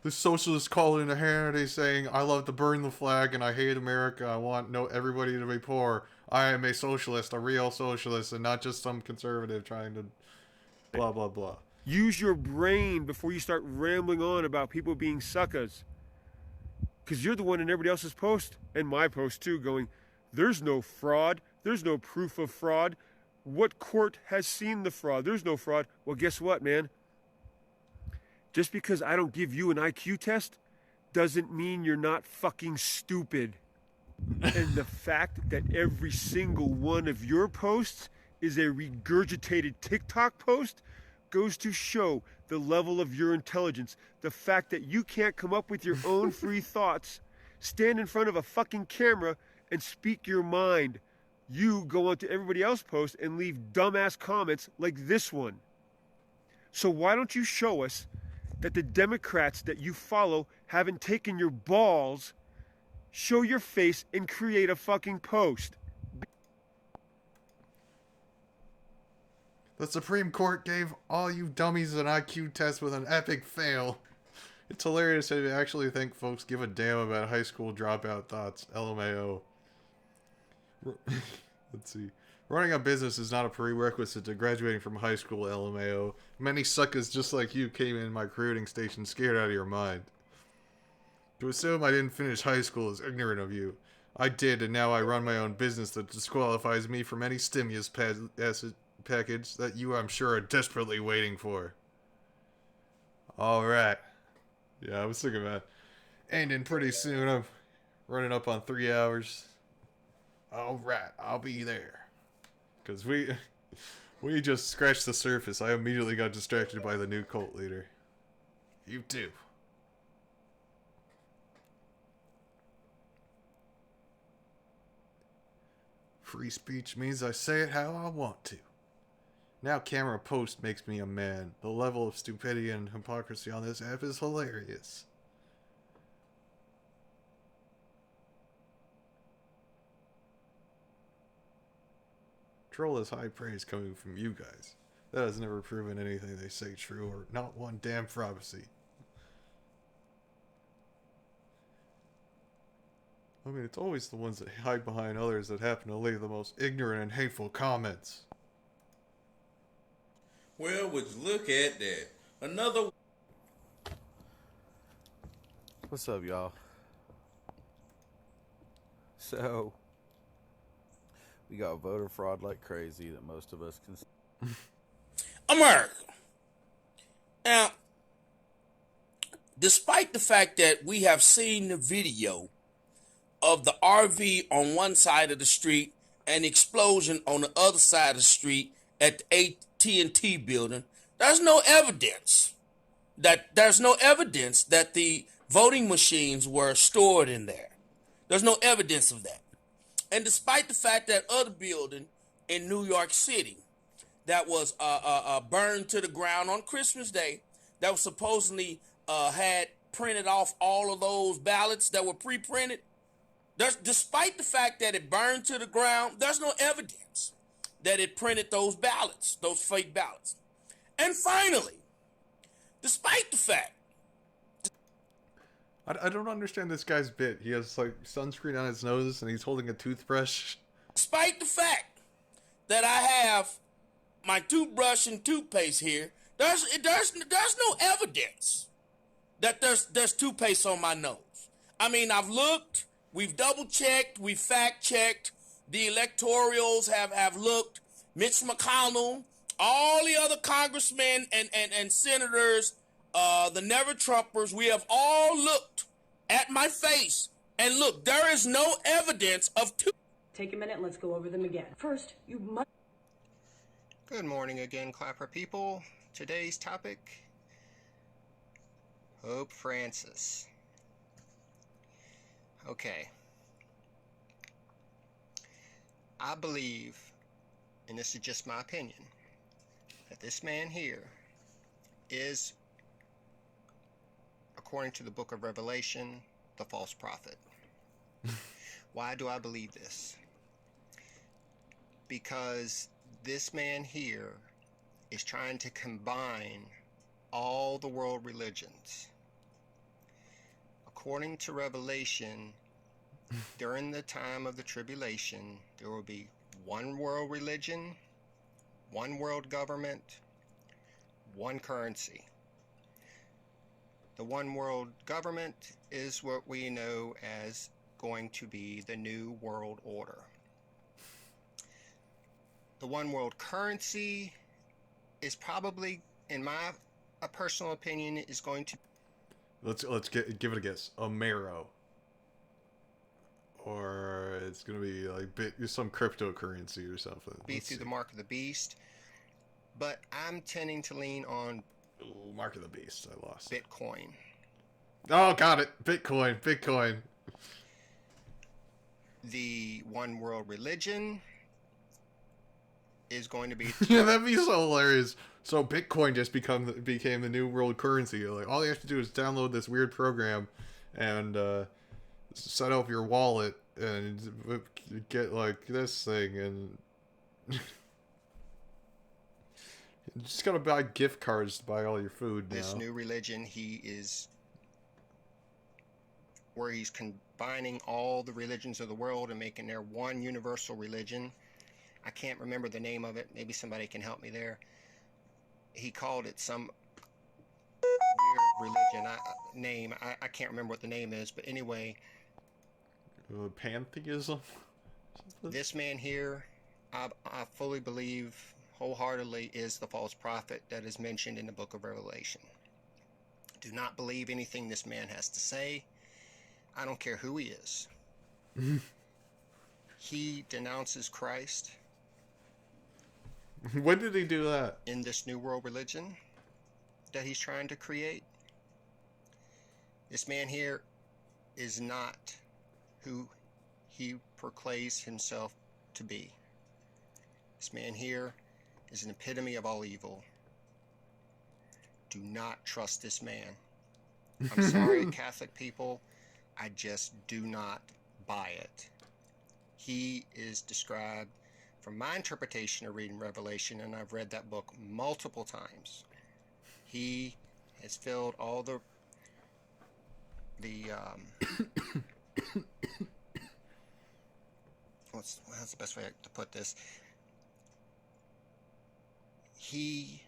The socialist called into Hannity saying, I love to burn the flag and I hate America. I want everybody to be poor. I am a socialist, a real socialist, and not just some conservative trying to blah, blah, blah. Use your brain before you start rambling on about people being suckers. Because you're the one in everybody else's post, and my post too, going, there's no fraud. There's no proof of fraud. What court has seen the fraud? There's no fraud. Well, guess what, man? Just because I don't give you an IQ test doesn't mean you're not fucking stupid. And the fact that every single one of your posts is a regurgitated TikTok post goes to show the level of your intelligence. The fact that you can't come up with your own free thoughts, stand in front of a fucking camera and speak your mind. You go onto everybody else's post and leave dumbass comments like this one. So why don't you show us that the Democrats that you follow haven't taken your balls, show your face, and create a fucking post? The Supreme Court gave all you dummies an IQ test with an epic fail. It's hilarious that you actually think folks give a damn about high school dropout thoughts. LMAO. Let's see. Running a business is not a prerequisite to graduating from high school, LMAO. Many suckers just like you came in my recruiting station scared out of your mind. To assume I didn't finish high school is ignorant of you. I did, and now I run my own business that disqualifies me from any stimulus package that you, I'm sure, are desperately waiting for. Alright. Yeah, I was thinking about ending pretty soon. I'm running up on 3 hours. Alright, I'll be there. Because we just scratched the surface. I immediately got distracted by the new cult leader. You too. Free speech means I say it how I want to. Now camera post makes me a man. The level of stupidity and hypocrisy on this app is hilarious. Troll is high praise coming from you guys. That has never proven anything they say true or not one damn prophecy. I mean, it's always the ones that hide behind others that happen to leave the most ignorant and hateful comments. Well, would you look at that? Another... What's up, y'all? So, we got voter fraud like crazy that most of us can... America. Now, despite the fact that we have seen the video of the RV on one side of the street and explosion on the other side of the street at the AT&T building, there's no evidence that the voting machines were stored in there. There's no evidence of that. And despite the fact that other building in New York City that was burned to the ground on Christmas Day, that was supposedly had printed off all of those ballots that were pre-printed, despite the fact that it burned to the ground, there's no evidence that it printed those ballots, those fake ballots. And finally, despite the fact... I don't understand this guy's bit. He has, like, sunscreen on his nose and he's holding a toothbrush. Despite the fact that I have my toothbrush and toothpaste here, there's no evidence that there's toothpaste on my nose. I mean, I've looked, we've double-checked, we've fact-checked, the electorals have looked, Mitch McConnell, all the other congressmen and senators, the never-Trumpers, we have all looked at my face, and look, there is no evidence of Take a minute, let's go over them again. First, you must... Good morning again, Clapper people. Today's topic, Pope Francis. Okay. I believe, and this is just my opinion, that this man here is, according to the book of Revelation, the false prophet. Why do I believe this? Because this man here is trying to combine all the world religions according to Revelation, during the time of the tribulation, there will be one world religion, one world government, one currency. The one world government is what we know as going to be the new world order. The one world currency is probably, in my personal opinion, is going to... Let's give it a guess. Amero. Or it's gonna be like some cryptocurrency or something. be through the mark of the beast. But I'm tending to lean on... Ooh, mark of the beast. I lost. Bitcoin. Oh, got it. Bitcoin. Bitcoin. The one world religion is going to be... Yeah, that'd be so hilarious. So Bitcoin just became the new world currency. Like, all you have to do is download this weird program and set up your wallet and get like this thing, and you just gotta buy gift cards to buy all your food now. This new religion, he is where he's combining all the religions of the world and making their one universal religion. I can't remember the name of it. Maybe somebody can help me there. He called it some weird religion I can't remember what the name is, but anyway, pantheism. This man here, I fully believe wholeheartedly, is the false prophet that is mentioned in the book of Revelation. Do not believe anything this man has to say. I don't care who he is. He denounces Christ. When did he do that? In this new world religion that he's trying to create. This man here is not who he proclaims himself to be. This man here is an epitome of all evil. Do not trust this man. I'm sorry, Catholic people. I just do not buy it. He is described, from my interpretation of reading Revelation, and I've read that book multiple times, he has filled all the what's the best way to put this? He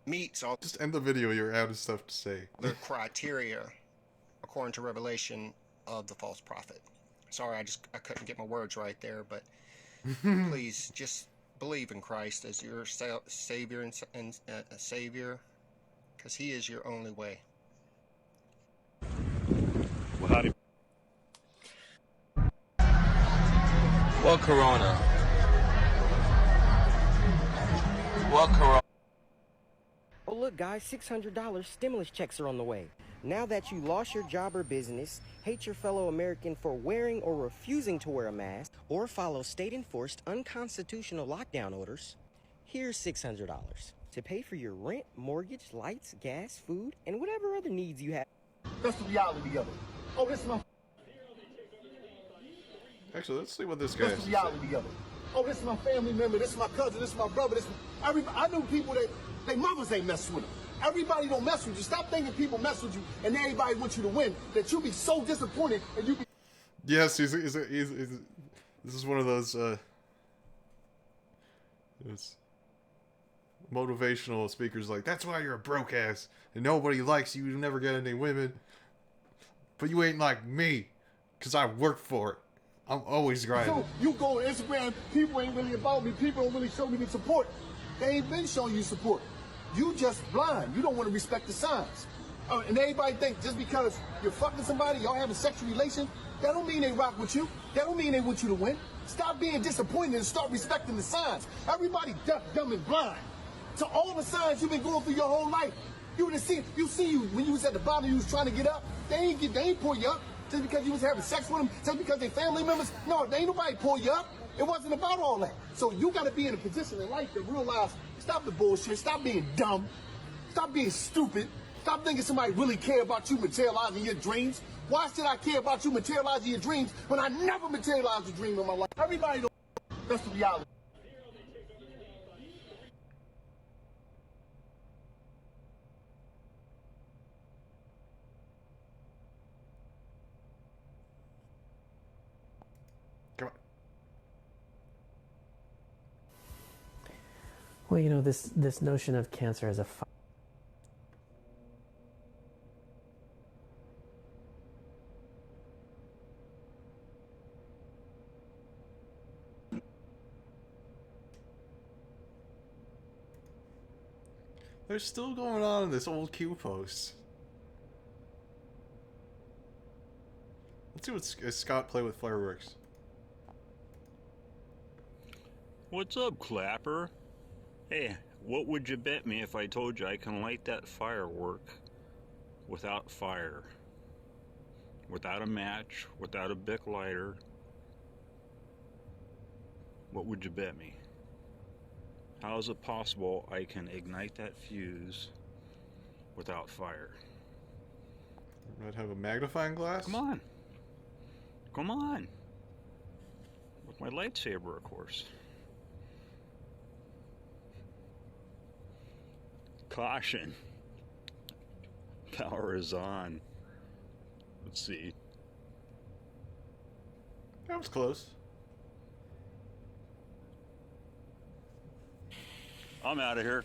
meets all... Just end the video, you're out of stuff to say. The criteria, according to Revelation, of the false prophet. Sorry, I couldn't get my words right there, but please just believe in Christ as your Savior and Savior, because He is your only way. Well, how do you... What Corona? What Corona? Oh, look, guys, $600 stimulus checks are on the way. Now that you lost your job or business, hate your fellow American for wearing or refusing to wear a mask, or follow state-enforced unconstitutional lockdown orders, here's $600 to pay for your rent, mortgage, lights, gas, food, and whatever other needs you have. That's the reality of it. Oh, this is my... Actually, let's see what this guy That's the reality of it. Oh, this is my family member, this is my cousin, this is my brother, this is... I knew people that their mothers ain't mess with them. Everybody don't mess with you. Stop thinking people mess with you and everybody wants you to win, that you'll be so disappointed and you be... Yes, this is one of those it's motivational speakers like, that's why you're a broke ass and nobody likes you, you never get any women. But you ain't like me, because I work for it. I'm always grinding. So you go on Instagram, people ain't really about me, people don't really show me the support. They ain't been showing you support. You just blind. You don't want to respect the signs. And everybody think just because you're fucking somebody, y'all having sexual relations, that don't mean they rock with you. That don't mean they want you to win. Stop being disappointed and start respecting the signs. Everybody deaf, dumb, and blind to all the signs you've been going through your whole life. You would have seen you when you was at the bottom, you was trying to get up. They ain't pull you up just because you was having sex with them, just because they family members. No, they ain't nobody pull you up. It wasn't about all that. So you got to be in a position in life to realize, stop the bullshit, stop being dumb, stop being stupid, stop thinking somebody really care about you materializing your dreams. Why should I care about you materializing your dreams when I never materialized a dream in my life? Everybody don't. That's the reality. Well, you know, this notion of cancer as a They're still going on in this old Q post. Let's see what Scott play with fireworks. What's up, Clapper? Hey, what would you bet me if I told you I can light that firework without fire? Without a match, without a Bic lighter? What would you bet me? How is it possible I can ignite that fuse without fire? Might have a magnifying glass? Come on. Come on. With my lightsaber, of course. Caution. Power is on. Let's see. That was close. I'm out of here.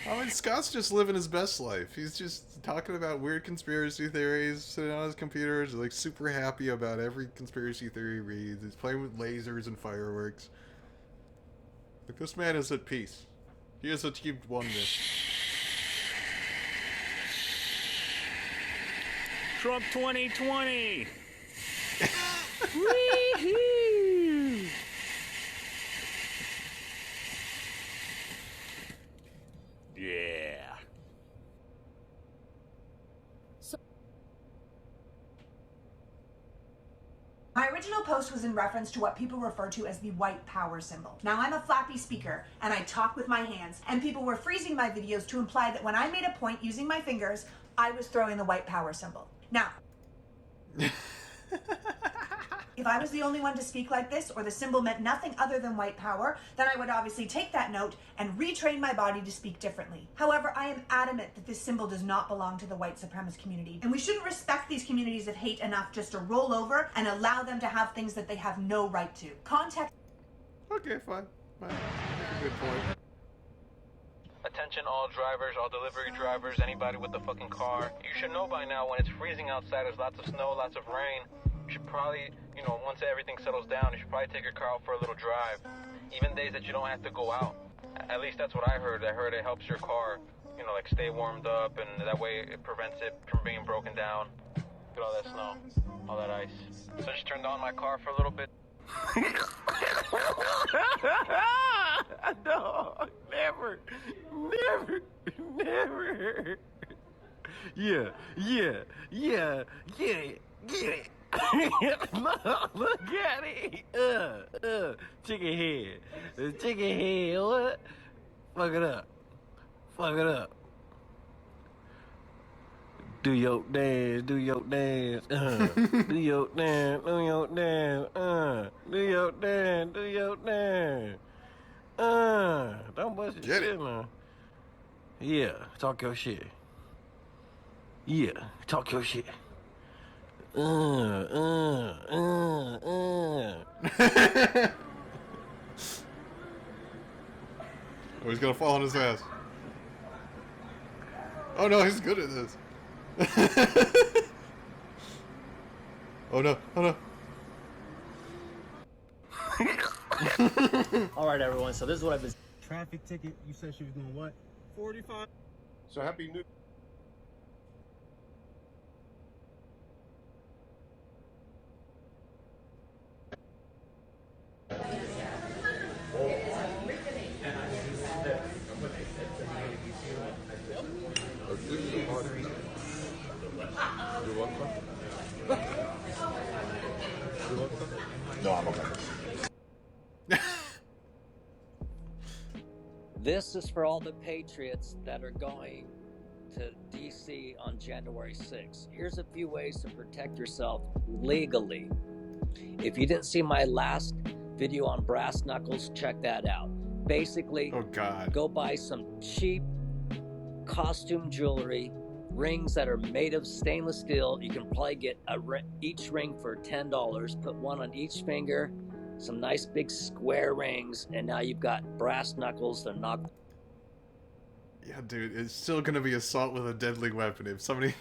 I mean, Scott's just living his best life. He's just talking about weird conspiracy theories, sitting on his computer, just like super happy about every conspiracy theory he reads. He's playing with lasers and fireworks. Like, this man is at peace. He has achieved oneness. Trump 2020! Wee-hoo! Yeah. My original post was in reference to what people refer to as the white power symbol. Now, I'm a flappy speaker and I talk with my hands, and people were freezing my videos to imply that when I made a point using my fingers, I was throwing the white power symbol. Now, if I was the only one to speak like this, or the symbol meant nothing other than white power, then I would obviously take that note and retrain my body to speak differently. However, I am adamant that this symbol does not belong to the white supremacist community, and we shouldn't respect these communities of hate enough just to roll over and allow them to have things that they have no right to. Context. Okay, fine. Good point. Attention all drivers, all delivery drivers, anybody with a fucking car. You should know by now when it's freezing outside, there's lots of snow, lots of rain. You should probably, once everything settles down, you should probably take your car out for a little drive. Even days that you don't have to go out. At least that's what I heard. I heard it helps your car, like stay warmed up, and that way it prevents it from being broken down. Look at all that snow, all that ice. So I just turned on my car for a little bit. No, never. Yeah. Look at it. Chicken head. What? Fuck it up. Do your dance. Do your dance. Do your dance. Don't bust your shit now. Yeah, talk your shit. Oh, he's gonna fall on his ass. Oh no, he's good at this. Oh no. Alright everyone, so this is what I've been... Traffic ticket, you said she was doing what? 45? So happy new... No, I'm okay. This is for all the patriots that are going to DC on January 6th. Here's a few ways to protect yourself legally. If you didn't see my last video on brass knuckles, check that out. Basically, oh God, go buy some cheap costume jewelry rings that are made of stainless steel. You can probably get each ring for $10. Put one on each finger, some nice big square rings, and now you've got brass knuckles to knock. Yeah, dude, it's still gonna be assault with a deadly weapon. If somebody...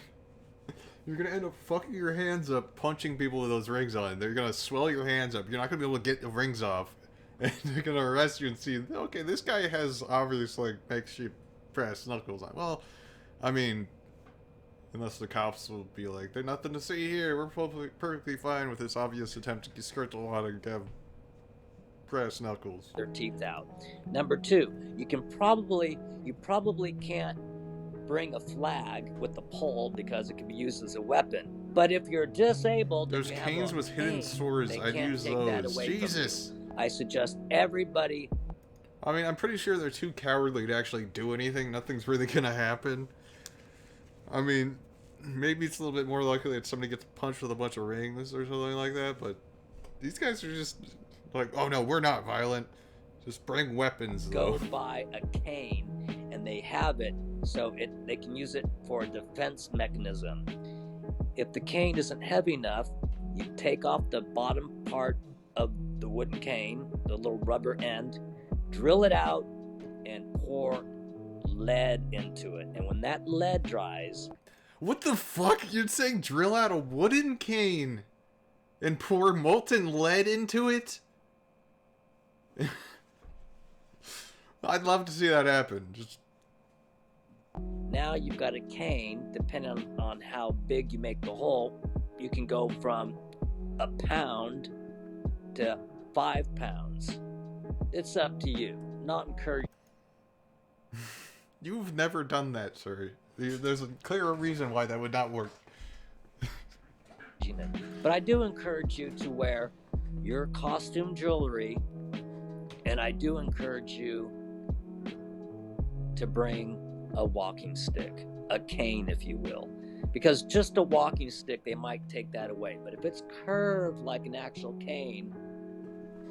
You're gonna end up fucking your hands up punching people with those rings on. They're gonna swell your hands up. You're not gonna be able to get the rings off. And they're gonna arrest you and see, okay, this guy has obviously, like, makeshift brass knuckles on. Well, I mean, unless the cops will be like, there's nothing to see here. We're perfectly fine with this obvious attempt to skirt the law and have brass knuckles. Their teeth out. Number two, you probably can't bring a flag with the pole because it can be used as a weapon. But if you're disabled, those canes with hidden swords, I'd use those. Jesus. I suggest everybody. I mean, I'm pretty sure they're too cowardly to actually do anything. Nothing's really gonna happen. I mean, maybe it's a little bit more likely that somebody gets punched with a bunch of rings or something like that, but these guys are just like, oh no, we're not violent. Just bring weapons, though. Go buy a cane, and they have it so they can use it for a defense mechanism. If the cane isn't heavy enough, you take off the bottom part of the wooden cane, the little rubber end, drill it out, and pour lead into it. And when that lead dries... What the fuck? You're saying drill out a wooden cane and pour molten lead into it? I'd love to see that happen. Just... Now you've got a cane, depending on how big you make the hole, you can go from a pound to 5 pounds. It's up to you. Not encouraged. You've never done that, sir. There's a clear reason why that would not work. But I do encourage you to wear your costume jewelry, and I do encourage you to bring a walking stick, a cane, if you will. Because just a walking stick, they might take that away. But if it's curved like an actual cane,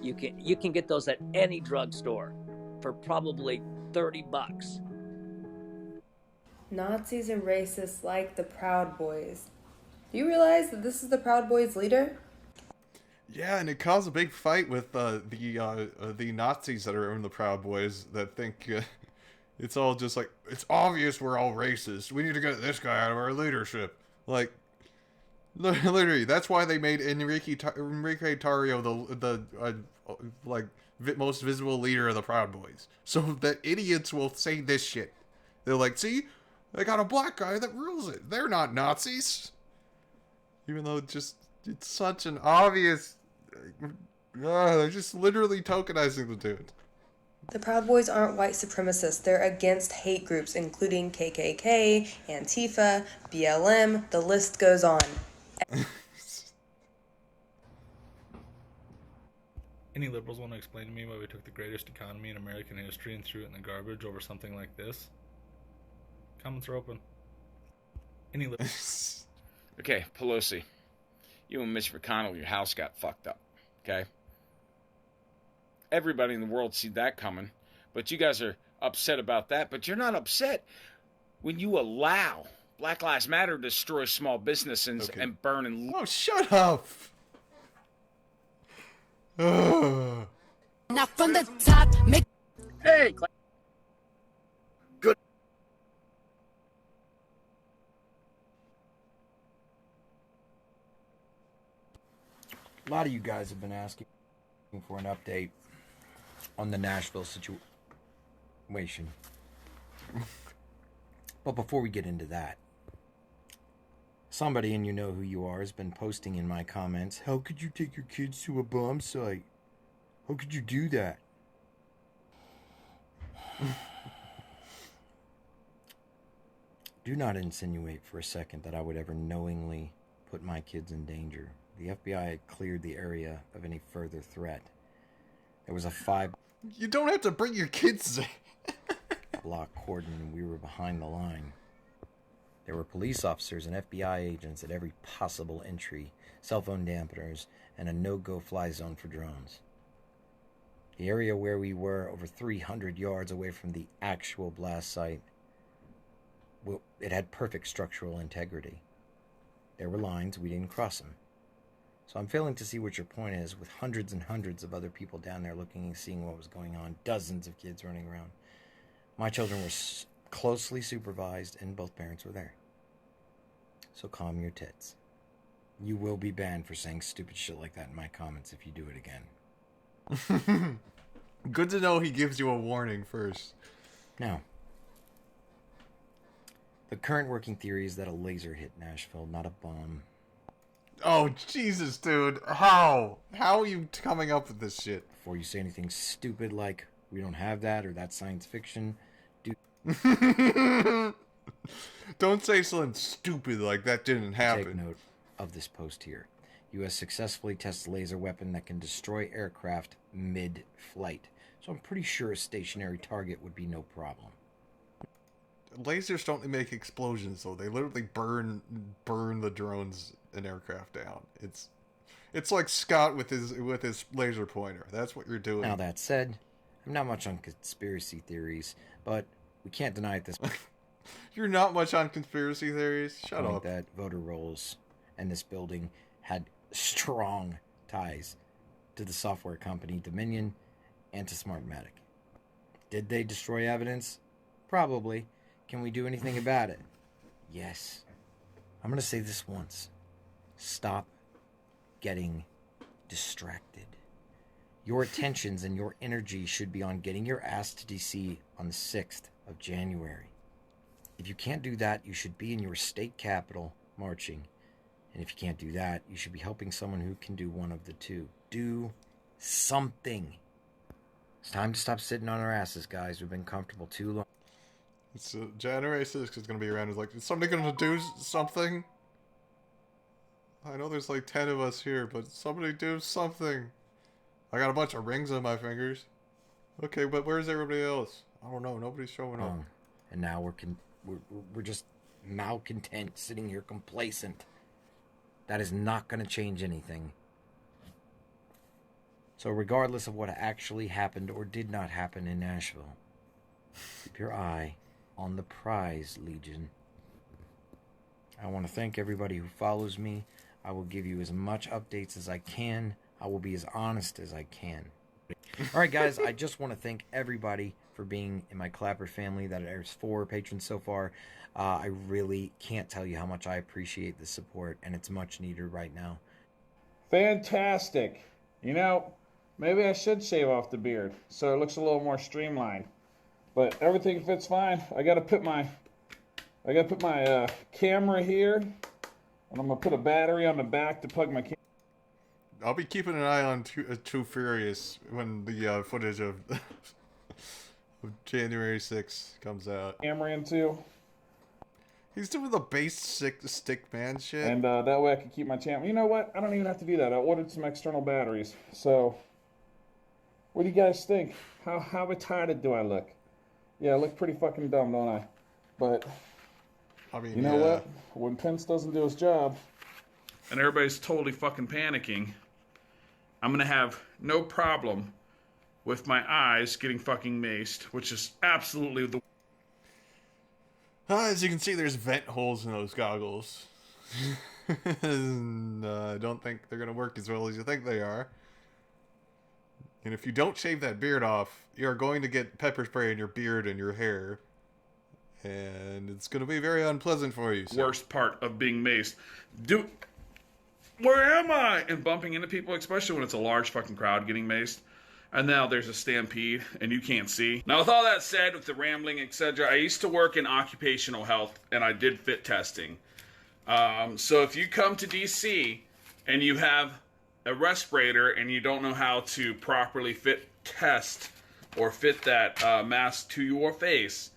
you can get those at any drugstore for probably $30. Nazis and racists like the Proud Boys. Do you realize that this is the Proud Boys leader? Yeah, and it caused a big fight with the Nazis that are in the Proud Boys that think it's all just like, it's obvious we're all racist. We need to get this guy out of our leadership. Like, literally, that's why they made Enrique Tarrio the most visible leader of the Proud Boys. So that idiots will say this shit. They're like, see, they got a black guy that rules it. They're not Nazis. Even though it's such an obvious... they're just literally tokenizing the dude. The Proud Boys aren't white supremacists. They're against hate groups, including KKK, Antifa, BLM, the list goes on. Any liberals want to explain to me why we took the greatest economy in American history and threw it in the garbage over something like this? Comments are open. Any liberals? Okay, Pelosi. You and Mitch McConnell, your house got fucked up. Okay? Everybody in the world see that coming, but you guys are upset about that. But you're not upset when you allow Black Lives Matter to destroy small businesses and burn and... Oh, shut up! Now from the top, make... Hey! Good. A lot of you guys have been asking for an update on the Nashville situation. But before we get into that, somebody, and you know who you are, has been posting in my comments, how could you take your kids to a bomb site? How could you do that? Do not insinuate for a second that I would ever knowingly put my kids in danger. The FBI had cleared the area of any further threat. There was a 5... You don't have to bring your kids block cordon, and we were behind the line. There were police officers and FBI agents at every possible entry, cell phone dampeners, and a no-go fly zone for drones. The area where we were, over 300 yards away from the actual blast site, it had perfect structural integrity. There were lines, we didn't cross them. So I'm failing to see what your point is, with hundreds and hundreds of other people down there looking and seeing what was going on, dozens of kids running around. My children were closely supervised, and both parents were there. So calm your tits. You will be banned for saying stupid shit like that in my comments if you do it again. Good to know he gives you a warning first. Now, the current working theory is that a laser hit Nashville, not a bomb. Oh, Jesus, dude. How? How are you coming up with this shit? Before you say anything stupid like, we don't have that, or that's science fiction, don't say something stupid like that didn't happen. Take note of this post here. U.S. successfully tests laser weapon that can destroy aircraft mid-flight. So I'm pretty sure a stationary target would be no problem. Lasers don't make explosions, though. They literally burn the drones and aircraft down. It's like Scott with his laser pointer. That's what you're doing. Now that said, I'm not much on conspiracy theories, but we can't deny at this point. You're not much on conspiracy theories? Shut up. That voter rolls and this building had strong ties to the software company Dominion and to Smartmatic. Did they destroy evidence? Probably. Can we do anything about it? Yes. I'm going to say this once. Stop getting distracted. Your attentions and your energy should be on getting your ass to DC on the 6th of January. If you can't do that, you should be in your state capital marching. And if you can't do that, you should be helping someone who can do one of the two. Do something. It's time to stop sitting on our asses, guys. We've been comfortable too long. So January 6th is going to be around. It's like, is somebody going to do something? I know there's like 10 of us here, but somebody do something. I got a bunch of rings on my fingers. Okay, but where's everybody else? I don't know. Nobody's showing up. And now we're just malcontent, sitting here complacent. That is not going to change anything. So regardless of what actually happened or did not happen in Nashville, keep your eye on the prize, Legion. I want to thank everybody who follows me. I will give you as much updates as I can. I will be as honest as I can. All right, guys, I just want to thank everybody for being in my Clapper family. There's 4 patrons so far. I really can't tell you how much I appreciate the support, and it's much needed right now. Fantastic. You know, maybe I should shave off the beard so it looks a little more streamlined. But everything fits fine. I gotta put my camera here, and I'm gonna put a battery on the back to plug my camera. I'll be keeping an eye on Too Furious when the footage of January 6th comes out. Camera into. He's doing the base stick man shit. And that way I can keep my channel. You know what? I don't even have to do that. I ordered some external batteries. So, what do you guys think? How retarded do I look? Yeah, I look pretty fucking dumb, don't I? But, I mean, you know what? When Pence doesn't do his job, and everybody's totally fucking panicking, I'm gonna have no problem with my eyes getting fucking maced, which is absolutely the... As you can see, there's vent holes in those goggles. And, I don't think they're gonna work as well as you think they are. And if you don't shave that beard off, you're going to get pepper spray in your beard and your hair. And it's going to be very unpleasant for you. So. Worst part of being maced. Dude, where am I? And bumping into people, especially when it's a large fucking crowd getting maced. And now there's a stampede and you can't see. Now with all that said, with the rambling, etc., I used to work in occupational health and I did fit testing. So if you come to DC and you have a respirator and you don't know how to properly test or fit that mask to your face,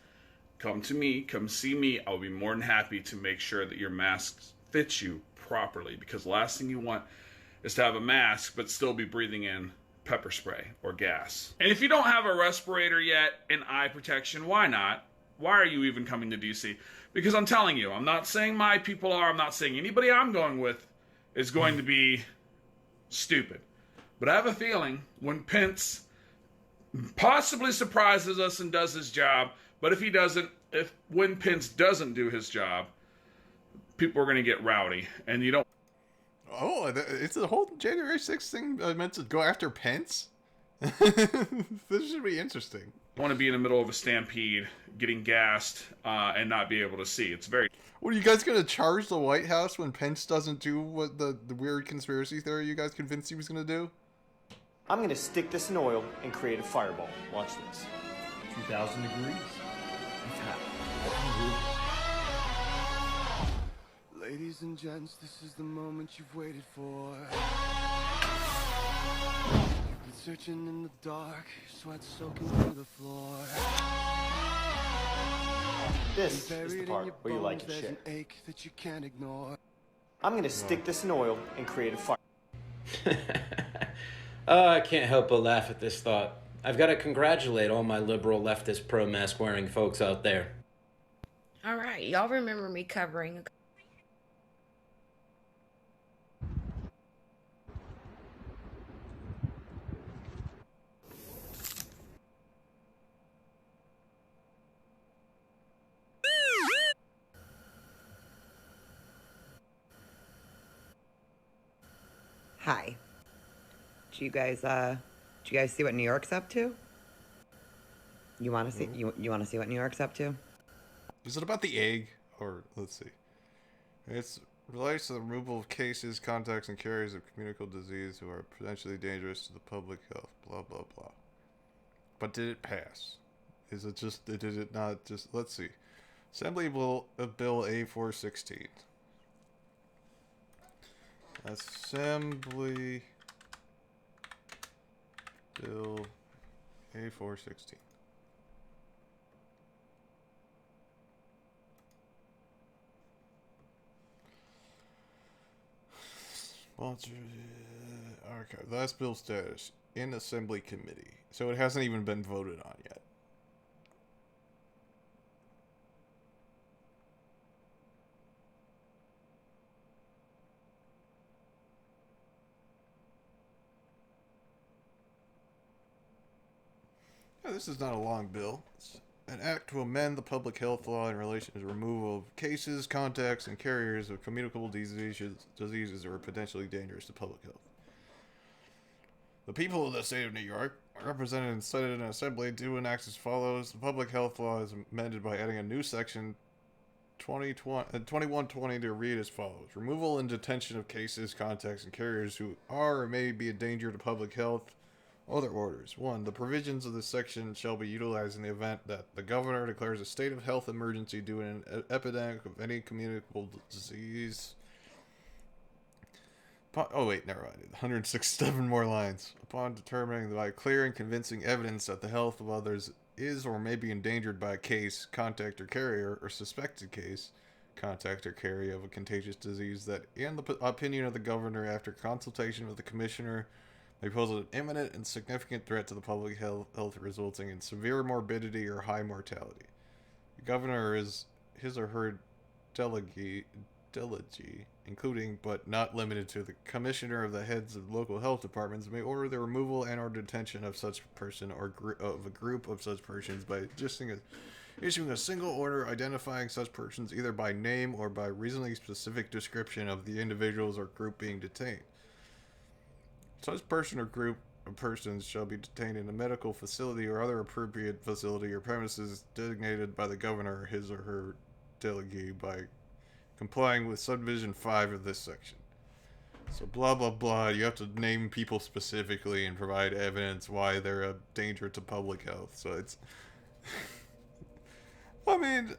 come to me, come see me. I'll be more than happy to make sure that your mask fits you properly, because the last thing you want is to have a mask but still be breathing in pepper spray or gas. And if you don't have a respirator yet and eye protection, why not? Why are you even coming to DC? Because I'm telling you, I'm not saying my people are, I'm not saying anybody I'm going with is going to be stupid. But I have a feeling when Pence possibly surprises us and does his job. But if he doesn't, when Pence doesn't do his job, people are going to get rowdy, and you don't. Oh, it's the whole January 6th thing meant to go after Pence? This should be interesting. Want to be in the middle of a stampede, getting gassed, and not be able to see. It's very. What, are you guys going to charge the White House when Pence doesn't do what the weird conspiracy theory you guys convinced he was going to do? I'm going to stick this in oil and create a fireball. Watch this. 2,000 degrees. Ladies and gents, this is the moment you've waited for. You've been searching in the dark, sweat soaking through the floor. This is the part where you like your shit. There's an ache that you can't ignore. I'm going to stick this in oil and create a fire. I can't help but laugh at this thought. I've got to congratulate all my liberal leftist pro-mask wearing folks out there. All right, y'all remember me covering. Hi. Do you guys see what New York's up to? You want to see you want to see what New York's up to? Is it about the egg? Or, let's see. It's relates to the removal of cases, contacts, and carriers of communicable disease who are potentially dangerous to the public health, blah, blah, blah. But did it pass? Is it just, did it not just, let's see. Assembly Bill A416. Assembly Bill A416. Sponsored. Okay, last bill status in Assembly Committee. So it hasn't even been voted on yet. Yeah, this is not a long bill. It's an act to amend the public health law in relation to the removal of cases, contacts, and carriers of communicable diseases that are potentially dangerous to public health. The people of the state of New York are represented in Senate and Assembly do enact as follows. The public health law is amended by adding a new section 2120 to read as follows. Removal and detention of cases, contacts, and carriers who are or may be a danger to public health. Other orders. 1. The provisions of this section shall be utilized in the event that the governor declares a state of health emergency due to an epidemic of any communicable disease. Oh wait, never mind. 167 more lines. Upon determining by clear and convincing evidence that the health of others is or may be endangered by a case, contact, or carrier, or suspected case, contact, or carrier of a contagious disease that, in the opinion of the governor after consultation with the commissioner, may pose an imminent and significant threat to the public health resulting in severe morbidity or high mortality. The governor is his or her delegee, including but not limited to the commissioner of the heads of local health departments, may order the removal and or detention of such person or of a group of such persons by issuing a single order identifying such persons either by name or by reasonably specific description of the individuals or group being detained. Such person or group of persons shall be detained in a medical facility or other appropriate facility or premises designated by the governor or his or her delegee by complying with subdivision 5 of this section. So blah blah blah, you have to name people specifically and provide evidence why they're a danger to public health. So it's I mean,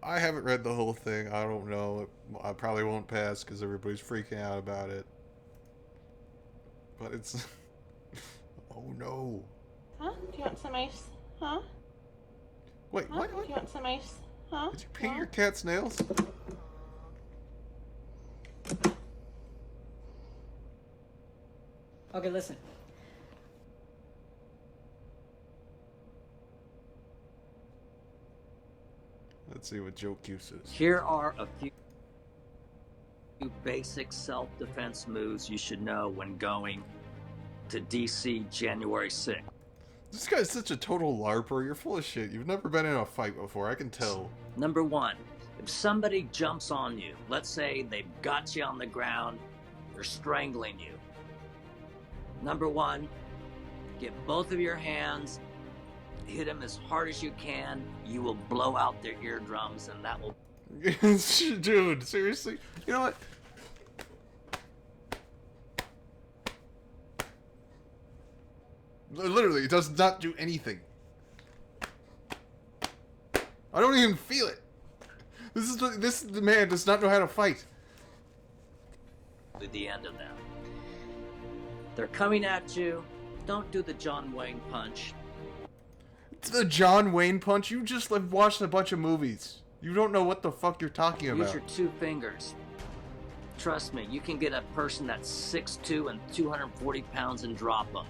I haven't read the whole thing. I don't know. I probably won't pass because everybody's freaking out about it. But it's... oh no. Huh? Do you want some ice? Huh? Wait, huh? what? Do you want some ice? Huh? Did you paint your cat's nails? Okay, listen. Let's see what Joe Q says. Here are a few basic self-defense moves you should know when going to DC January 6th. This guy's such a total LARPer. You're full of shit. You've never been in a fight before. I can tell. Number one, if somebody jumps on you, let's say they've got you on the ground, they're strangling you. Number one, get both of your hands, hit them as hard as you can. You will blow out their eardrums, and that will... Dude, seriously? You know what? Literally, it does not do anything. I don't even feel it. This man does not know how to fight. At the end of them. They're coming at you. Don't do the John Wayne punch. It's the John Wayne punch? You just watched a bunch of movies. You don't know what the fuck you're talking about. Use your two fingers. Trust me, you can get a person that's 6'2" and 240 pounds and drop them.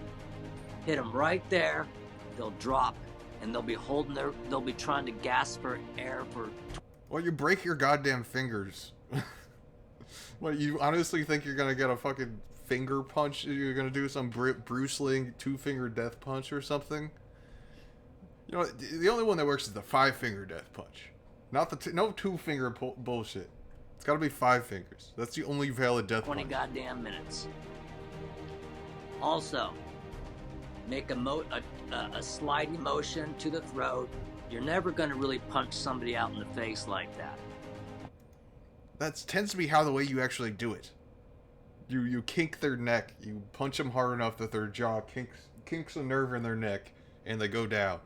Hit them right there, they'll drop, and they'll be they'll be trying to gasp for air for... Well, you break your goddamn fingers. What, you honestly think you're gonna get a fucking finger punch? You're gonna do some Bruce Lee two-finger death punch or something? You know, the only one that works is the 5-finger death punch. Not the no 2-finger bullshit. It's gotta be 5 fingers. That's the only valid death 20 punch. goddamn minutes. Also, make a sliding motion to the throat. You're never gonna really punch somebody out in the face like that. That tends to be how the way you actually do it. You kink their neck. You punch them hard enough that their jaw kinks a nerve in their neck, and they go down.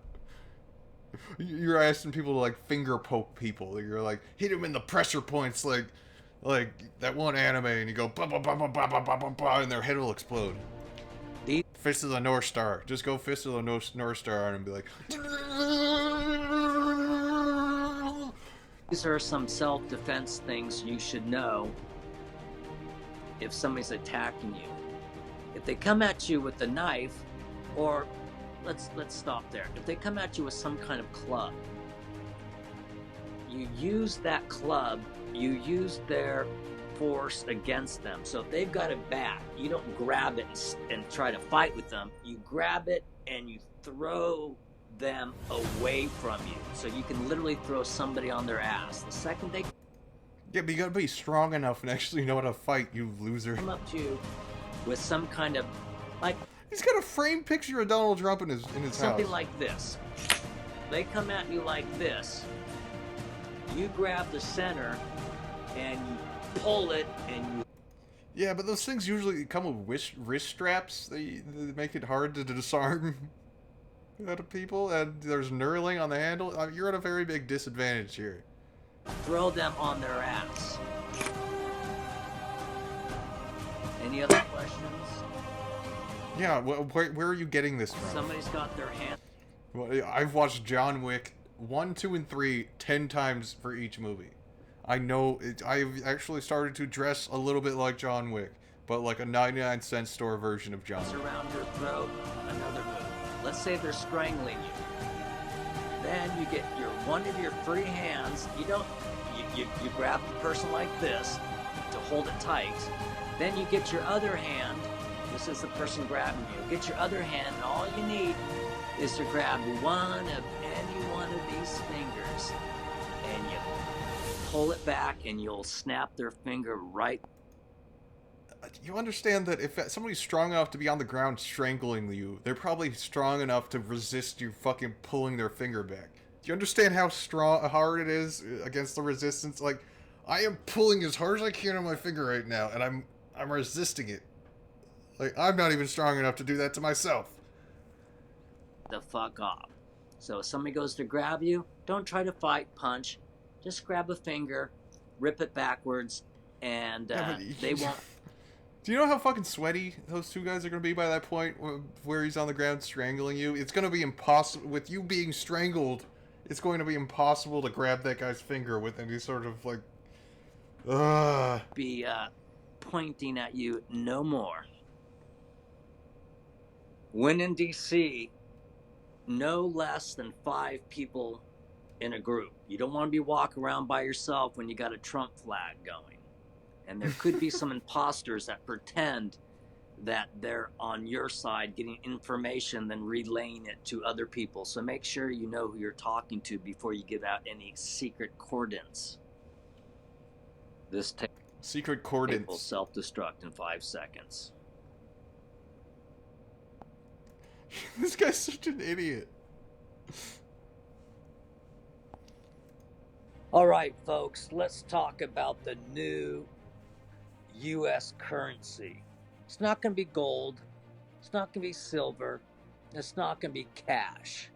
You're asking people to like finger poke people. You're like hit them in the pressure points, like that one anime, and you go bah, bah, bah, bah, bah, bah, bah, bah, bah, and their head will explode. Fist of the North Star. Just go Fist of the North Star on and be like. These are some self-defense things you should know if somebody's attacking you. If they come at you with a knife, or let's stop there. If they come at you with some kind of club, you use that club, you use their force against them. So if they've got a bat, you don't grab it and try to fight with them. You grab it and you throw them away from you. So you can literally throw somebody on their ass. The second they... Yeah, but you gotta be strong enough and actually know how to fight, you loser. Come up to you with some kind of, like... He's got a framed picture of Donald Trump in his something house. like this. They come at you like this. You grab the center and you pull it and you... Yeah, but those things usually come with wrist straps. They make it hard to disarm out of people, and there's knurling on the handle. You're at a very big disadvantage here. Throw them on their ass. Any other questions? Yeah, where are you getting this from? Somebody's got their hand... Well, I've watched John Wick 1, 2, and 3 10 times for each movie. I know I've actually started to dress a little bit like John Wick, but like a 99-cent store version of John Wick. Around your throat, another move. Let's say they're strangling you. Then you get one of your free hands. You grab the person like this to hold it tight. Then you get your other hand. This is the person grabbing you. Get your other hand, and all you need is to grab one of any one of these fingers, and you pull it back, and you'll snap their finger right. You understand that if somebody's strong enough to be on the ground strangling you, they're probably strong enough to resist you fucking pulling their finger back. Do you understand how hard it is against the resistance? Like, I am pulling as hard as I can on my finger right now, and I'm resisting it. Like, I'm not even strong enough to do that to myself. The fuck off. So if somebody goes to grab you, don't try to fight, punch. Just grab a finger, rip it backwards, and they won't... Do you know how fucking sweaty those two guys are going to be by that point where he's on the ground strangling you? It's going to be impossible. With you being strangled, it's going to be impossible to grab that guy's finger with any sort of, like... Be pointing at you no more. When in D.C., no less than 5 people in a group. You don't want to be walking around by yourself when you got a Trump flag going. And there could be some imposters that pretend that they're on your side getting information, then relaying it to other people. So make sure you know who you're talking to before you give out any secret coordinates. This secret will coordinates. self-destruct in 5 seconds. This guy's such an idiot. All right, folks, let's talk about the new U.S. currency. It's not going to be gold. It's not going to be silver. It's not going to be cash.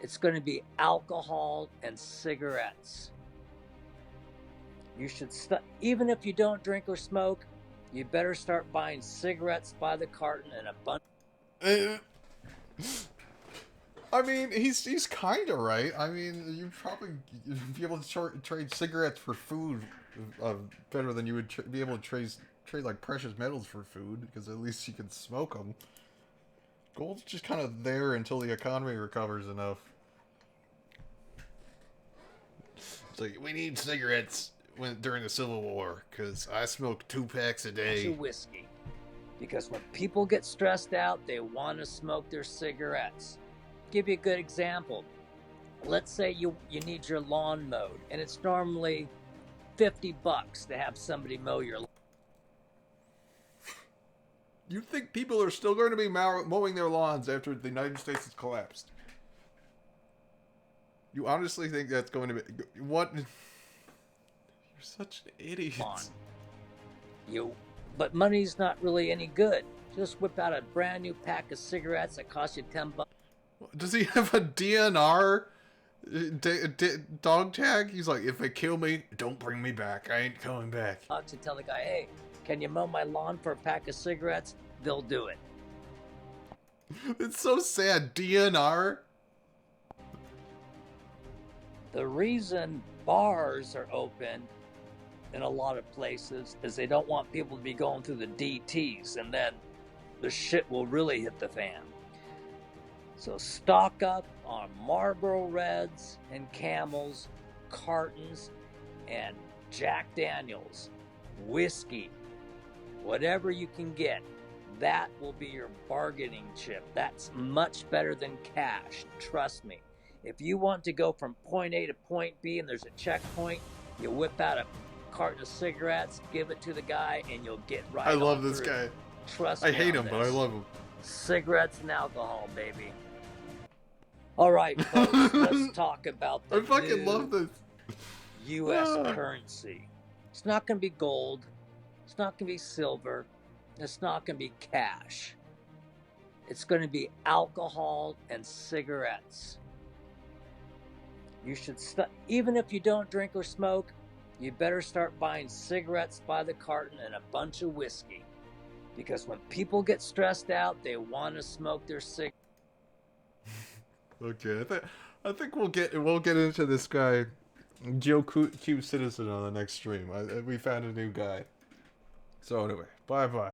It's going to be alcohol and cigarettes. You should even if you don't drink or smoke, you better start buying cigarettes by the carton and a bunch. I mean, he's kind of right. I mean, you'd probably be able to trade cigarettes for food better than you would be able to trade like precious metals for food, because at least you can smoke them. Gold's just kind of there until the economy recovers enough. It's like, we need cigarettes during the Civil War, because I smoke 2 packs a day. Whiskey. Because when people get stressed out, they want to smoke their cigarettes. Give you a good example. Let's say you need your lawn mowed, and it's normally $50 to have somebody mow your lawn. You think people are still going to be mowing their lawns after the United States has collapsed? You honestly think that's going to be... What? You're such an idiot. But money's not really any good. Just whip out a brand new pack of cigarettes that cost you $10. Does he have a DNR dog tag? He's like, if they kill me, don't bring me back. I ain't coming back. To tell the guy, hey, can you mow my lawn for a pack of cigarettes? They'll do it. It's so sad. DNR? The reason bars are open in a lot of places is they don't want people to be going through the DTs, and then the shit will really hit the fan. So stock up on Marlboro Reds and Camels, cartons, and Jack Daniels, whiskey, whatever you can get. That will be your bargaining chip. That's much better than cash. Trust me. If you want to go from point A to point B and there's a checkpoint, you whip out a carton of cigarettes, give it to the guy, and you'll get right. I love on this through. guy. Trust I me hate on him, but I this. love him. Cigarettes and alcohol, baby. All right, folks, let's talk about the I fucking new love this. U.S. currency. It's not going to be gold. It's not going to be silver. It's not going to be cash. It's going to be alcohol and cigarettes. You should even if you don't drink or smoke, you better start buying cigarettes by the carton and a bunch of whiskey. Because when people get stressed out, they want to smoke their cigarettes. Okay, I think we'll get into this guy, Joe Q Citizen, on the next stream. We found a new guy. So anyway, bye.